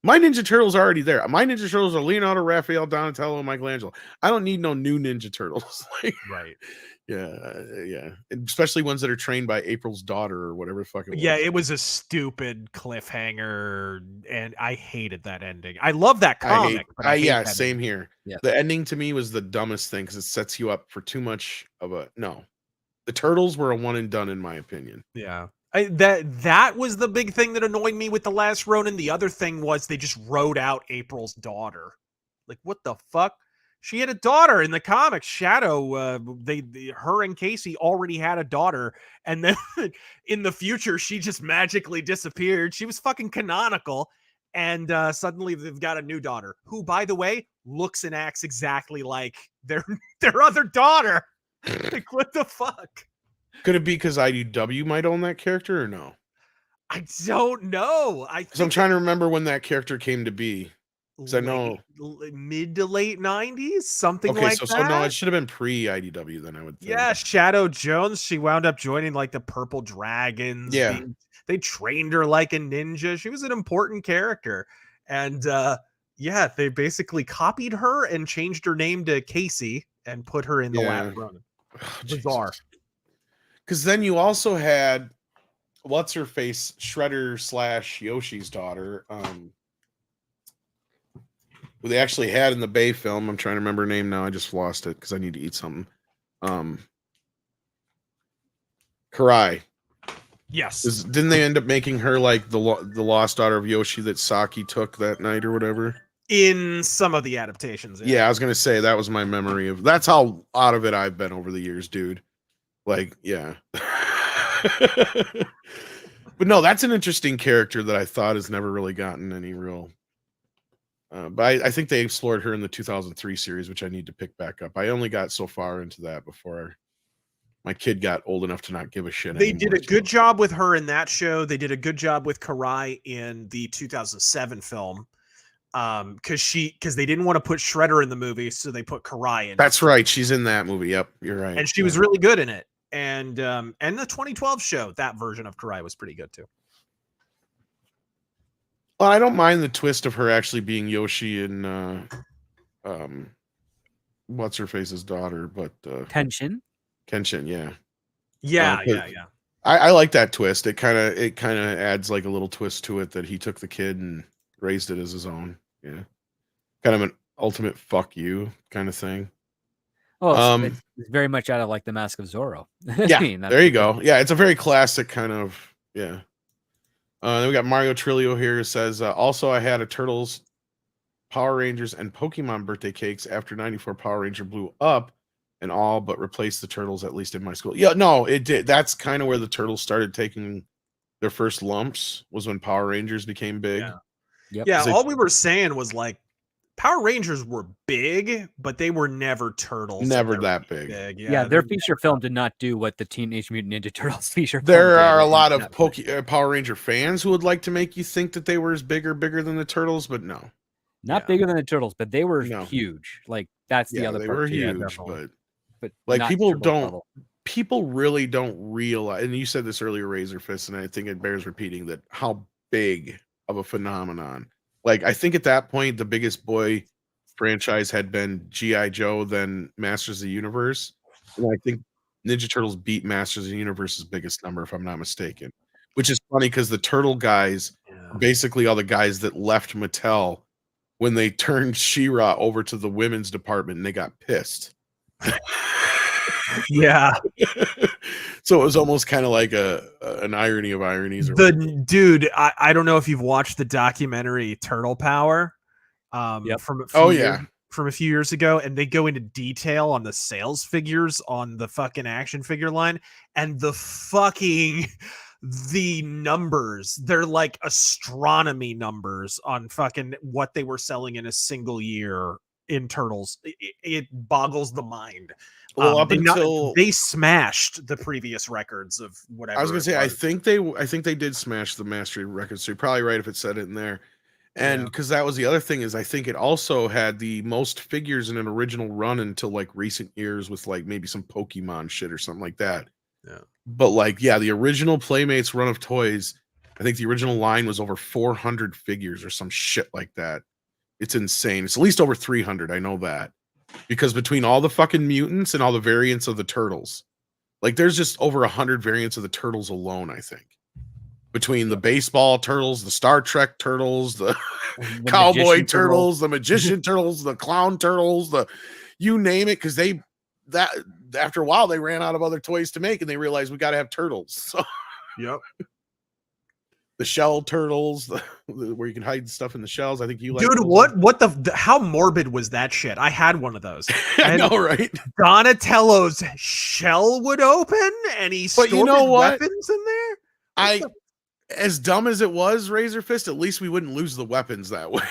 my Ninja Turtles are already there. My Ninja Turtles are Leonardo, Raphael, Donatello, and Michelangelo. I don't need no new Ninja Turtles. Right. Yeah. And especially ones that are trained by April's daughter or whatever the fuck it was. Yeah, it was a stupid cliffhanger, and I hated that ending. I love that comic. Same here. Yeah. The ending to me was the dumbest thing because it sets you up for too much of a no. The Turtles were a one and done in my opinion. Yeah. That was the big thing that annoyed me with the last Ronin. The other thing was they just wrote out April's daughter. Like, what the fuck? She had a daughter in the comics. Shadow, her and Casey already had a daughter, and then in the future she just magically disappeared. She was fucking canonical, and suddenly they've got a new daughter, who, by the way, looks and acts exactly like their other daughter. Like, what the fuck? Could it be because IDW might own that character or no? I don't know. Because I'm trying to remember when that character came to be. Because I know mid to late 90s, something okay, like so, that. So no, it should have been pre IDW then, I would think. Yeah, Shadow Jones. She wound up joining like the Purple Dragons. Yeah. They trained her like a ninja. She was an important character. And yeah, they basically copied her and changed her name to Casey and put her in the last Ronin. Bizarre. Because then you also had what's her face, Shredder / Yoshi's daughter, who they actually had in the Bay film. I'm trying to remember her name now. I just lost it because I need to eat something. Karai. Yes. Didn't they end up making her like the lost daughter of Yoshi that Saki took that night or whatever? In some of the adaptations. Yeah, I was gonna say that was my memory of. That's how out of it I've been over the years, dude. Like, yeah. But no, that's an interesting character that I thought has never really gotten any real. But I think they explored her in the 2003 series, which I need to pick back up. I only got so far into that before my kid got old enough to not give a shit. They did a good job with her in that show. They did a good job with Karai in the 2007 film. Because they didn't want to put Shredder in the movie, so they put Karai in. That's right. She's in that movie. Yep, you're right. And she was really good in it. And the 2012 show, that version of Karai was pretty good too. Well, I don't mind the twist of her actually being Yoshi and what's her face's daughter, but Kenshin, yeah. Yeah. I like that twist. It kind of adds like a little twist to it that he took the kid and raised it as his own. Yeah, kind of an ultimate fuck you kind of thing. Oh, it's very much out of like the Mask of Zorro. Yeah, there you go. Yeah, it's a very classic kind of, yeah. Then we got Mario Trillo here who says, also I had a Turtles, Power Rangers, and Pokemon birthday cakes after 94 Power Ranger blew up and all but replaced the Turtles, at least in my school. Yeah, no, it did. That's kind of where the Turtles started taking their first lumps, was when Power Rangers became big. Yeah. Yep. Yeah, all we were saying was like Power Rangers were big, but they were never Turtles. Never that big. Yeah, their feature film did not do what the Teenage Mutant Ninja Turtles feature film There did. are a lot of Power Ranger fans who would like to make you think that they were as bigger than the Turtles, but no. Not bigger than the Turtles, but they were huge. Like, that's the other they part. were Yeah, huge, but like people level. People really don't realize, and you said this earlier, RazörFist, and I think it bears repeating, that how big of a phenomenon. Like, I think at that point, the biggest boy franchise had been G.I. Joe, then Masters of the Universe. And I think Ninja Turtles beat Masters of the Universe's biggest number, if I'm not mistaken. Which is funny because the Turtle guys are basically all the guys that left Mattel when they turned She-Ra over to the women's department and they got pissed. Yeah. So it was almost kind of like an irony of ironies. Or Dude, I don't know if you've watched the documentary Turtle Power Yep. from a few years, yeah. from a few years ago, and they go into detail on the sales figures on the fucking action figure line, and the numbers, they're like astronomy numbers on fucking what they were selling in a single year in Turtles. It boggles the mind. Well, up until they smashed the previous records of whatever. I was gonna say, I think they did smash the mastery record. So you're probably right if it said it in there. And because that was the other thing, is I think it also had the most figures in an original run until like recent years, with like maybe some Pokemon shit or something like that. Yeah. But like, yeah, the original Playmates run of toys, I think the original line was over 400 figures or some shit like that. It's insane. It's at least over 300. I know that, because between all the fucking mutants and all the variants of the turtles, like there's just over 100 variants of the turtles alone, I think. Between the baseball turtles, the Star Trek turtles, the cowboy turtles, the magician turtles, the clown turtles, you name it, because that after a while they ran out of other toys to make, and they realized we got to have turtles. So Yep. the shell turtles, where you can hide stuff in the shells. I think you like. Dude, what the how morbid was that shit? I had one of those. I know, right? Donatello's shell would open, and he stored his weapons in there. As dumb as it was, RazörFist, at least we wouldn't lose the weapons that way.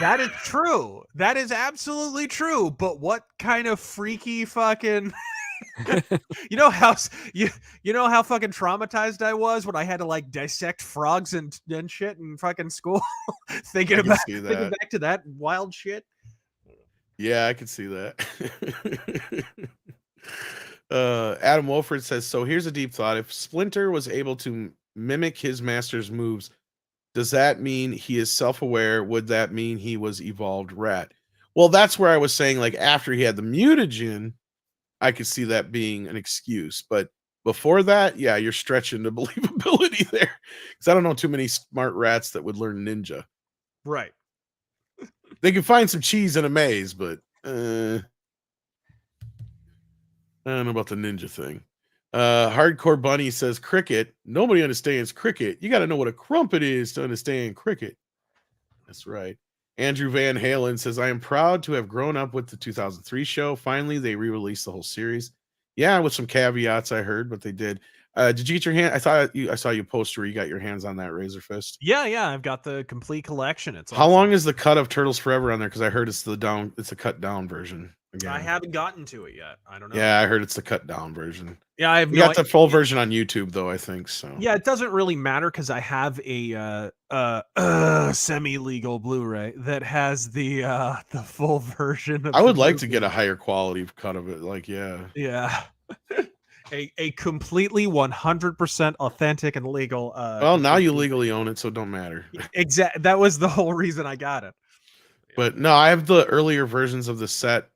That is true. That is absolutely true. But what kind of freaky fucking you know how fucking traumatized I was when I had to like dissect frogs and shit in fucking school, thinking back to that wild shit. Yeah, I could see that. Adam Wolford says, so here's a deep thought. If Splinter was able to mimic his master's moves, does that mean he is self-aware? Would that mean he was evolved rat? Well, that's where I was saying, like, after he had the mutagen, I could see that being an excuse. But before that, yeah, you're stretching the believability there. Because I don't know too many smart rats that would learn ninja. Right. They can find some cheese in a maze, but I don't know about the ninja thing. Hardcore Bunny says, cricket. Nobody understands cricket. You got to know what a crumpet is to understand cricket. That's right. Andrew Van Halen says, I am proud to have grown up with the 2003 show. Finally, they re-released the whole series. Yeah, with some caveats I heard, but they did. Did you get your hand? I saw you post where you got your hands on that RazörFist. Yeah, I've got the complete collection. It's how long is the cut of Turtles Forever on there? Because I heard it's the cut down version. Again. I haven't gotten to it yet. I don't know. Yeah, I heard it's the cut down version. Yeah, I've got the full version on YouTube though, I think so. Yeah, it doesn't really matter because I have a semi-legal Blu-ray that has the full version of I would like to get a higher quality cut of it. Like, yeah. A completely 100% authentic and legal. Well, now you legally own it, so it don't matter. Exactly. That was the whole reason I got it. But no, I have the earlier versions of the set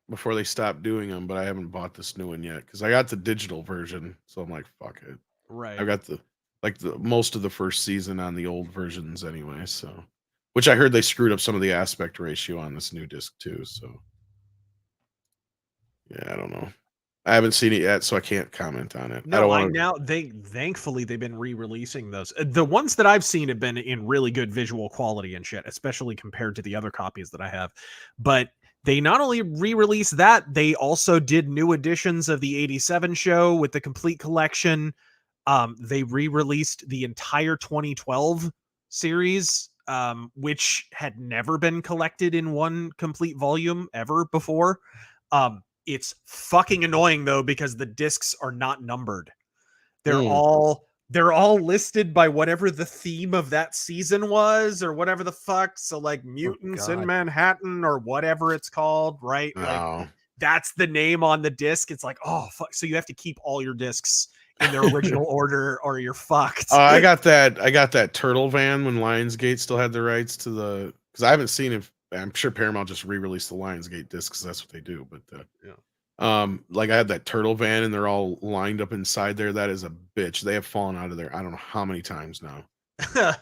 before they stopped doing them, but I haven't bought this new one yet because I got the digital version, so I'm like, fuck it. Right. I got the most of the first season on the old versions anyway, so which I heard they screwed up some of the aspect ratio on this new disc too. So yeah, I don't know. I haven't seen it yet, so I can't comment on it. No, thankfully they've been re-releasing those. The ones that I've seen have been in really good visual quality and shit, especially compared to the other copies that I have. But they not only re-released that, they also did new editions of the 87 show with the complete collection. They re-released the entire 2012 series, which had never been collected in one complete volume ever before. It's fucking annoying though, because the discs are not numbered. They're all listed by whatever the theme of that season was or whatever the fuck. So like Mutants in Manhattan or whatever it's called, right? Oh. Like that's the name on the disc. It's like, oh fuck. So you have to keep all your discs in their original order or you're fucked. I got that Turtle Van when Lionsgate still had the rights to the, because I haven't seen it. I'm sure Paramount just re-released the Lionsgate discs. That's what they do. But like I had that Turtle Van and they're all lined up inside there. That is a bitch. They have fallen out of there. I don't know how many times now. I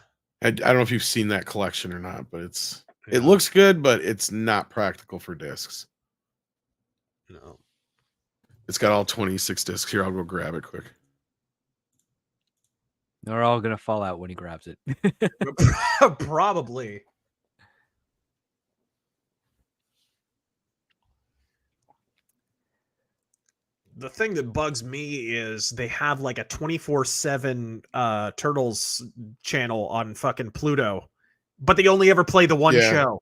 don't know if you've seen that collection or not, but it looks good, but it's not practical for discs. No. It's got all 26 discs. Here, I'll go grab it quick. They're all gonna fall out when he grabs it. Probably. The thing that bugs me is they have like a 24/7 Turtles channel on fucking Pluto, but they only ever play the one Yeah. show.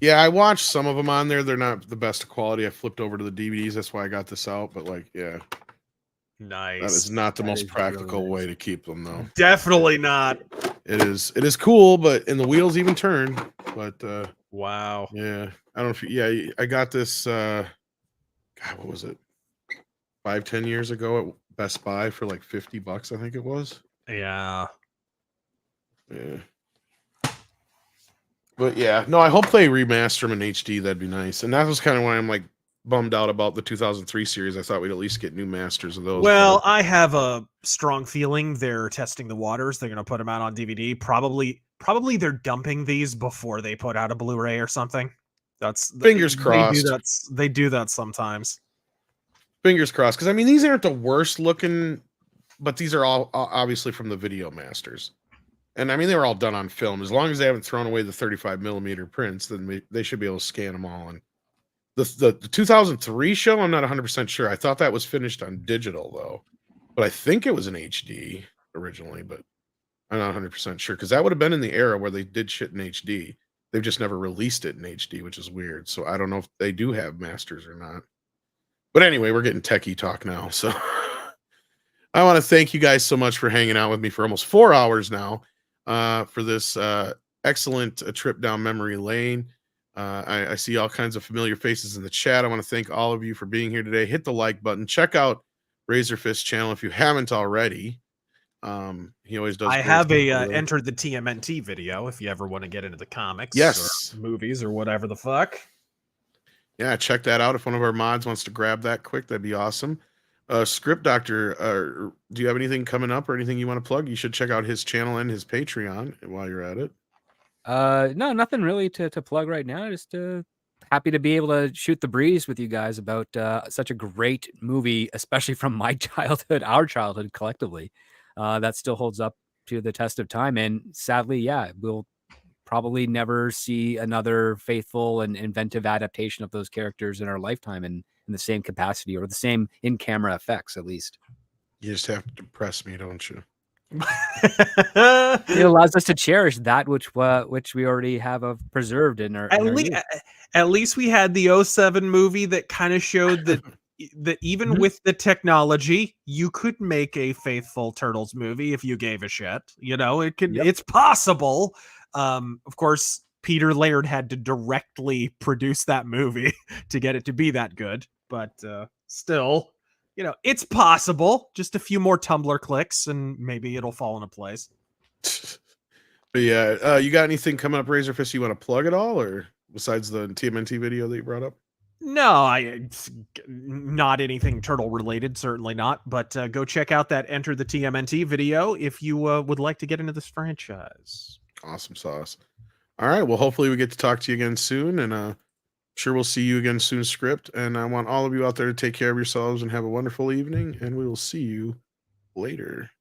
Yeah, I watched some of them on there. They're not the best quality. I flipped over to the DVDs. That's why I got this out. But like, yeah, Nice. that is not the That most is really practical nice. way to keep them, though. Definitely not. It is cool, but and the wheels even turn. But Wow. yeah, I don't know if yeah, I got this. God, what was it? 5-10 years ago at Best Buy for like $50, I think it was. Yeah. Yeah. But yeah, no, I hope they remaster them in HD. That'd be nice. And that was kind of why I'm like bummed out about the 2003 series. I thought we'd at least get new masters of those. Well, I have a strong feeling they're testing the waters. They're going to put them out on DVD. Probably they're dumping these before they put out a Blu-ray or something. That's Fingers crossed. They do that sometimes. Fingers crossed, because I mean these aren't the worst looking, but these are all obviously from the Video Masters, and I mean they were all done on film. As long as they haven't thrown away the 35mm prints, then they should be able to scan them all. And the 2003 show, I'm not 100% sure. I thought that was finished on digital though, but I think it was in HD originally, but I'm not 100% sure because that would have been in the era where they did shit in HD. They've just never released it in HD, which is weird. So I don't know if they do have masters or not. But anyway, we're getting techie talk now. So I want to thank you guys so much for hanging out with me for almost 4 hours now for this excellent trip down memory lane. I see all kinds of familiar faces in the chat. I want to thank all of you for being here today. Hit the like button. Check out RazörFist channel if you haven't already. He always does. I have a Enter the TMNT video if you ever want to get into the comics, yes, or movies, or whatever the fuck. Yeah, check that out. If one of our mods wants to grab that quick, that'd be awesome. Script Doctor, do you have anything coming up or anything you want to plug? You should check out his channel and his Patreon while you're at it. No, nothing really to plug right now. Just happy to be able to shoot the breeze with you guys about such a great movie, especially from my childhood, our childhood collectively. That still holds up to the test of time. And sadly, yeah, we'll probably never see another faithful and inventive adaptation of those characters in our lifetime in the same capacity or the same in-camera effects, at least. You just have to depress me, don't you? It allows us to cherish that which we already have preserved in our. At least we had the 07 movie that kind of showed that even with the technology, you could make a faithful Turtles movie if you gave a shit. You know, it can. Yep. It's possible. Of course, Peter Laird had to directly produce that movie to get it to be that good, but still, you know, it's possible. Just a few more Tumblr clicks and maybe it'll fall into place. But yeah, you got anything coming up, RazörFist, you want to plug at all, or besides the TMNT video that you brought up? No, not anything turtle related, certainly not. But go check out that Enter the TMNT video if you would like to get into this franchise. Awesome sauce. All right, well, hopefully we get to talk to you again soon, and sure we'll see you again soon, Script. And I want all of you out there to take care of yourselves and have a wonderful evening, and we will see you later.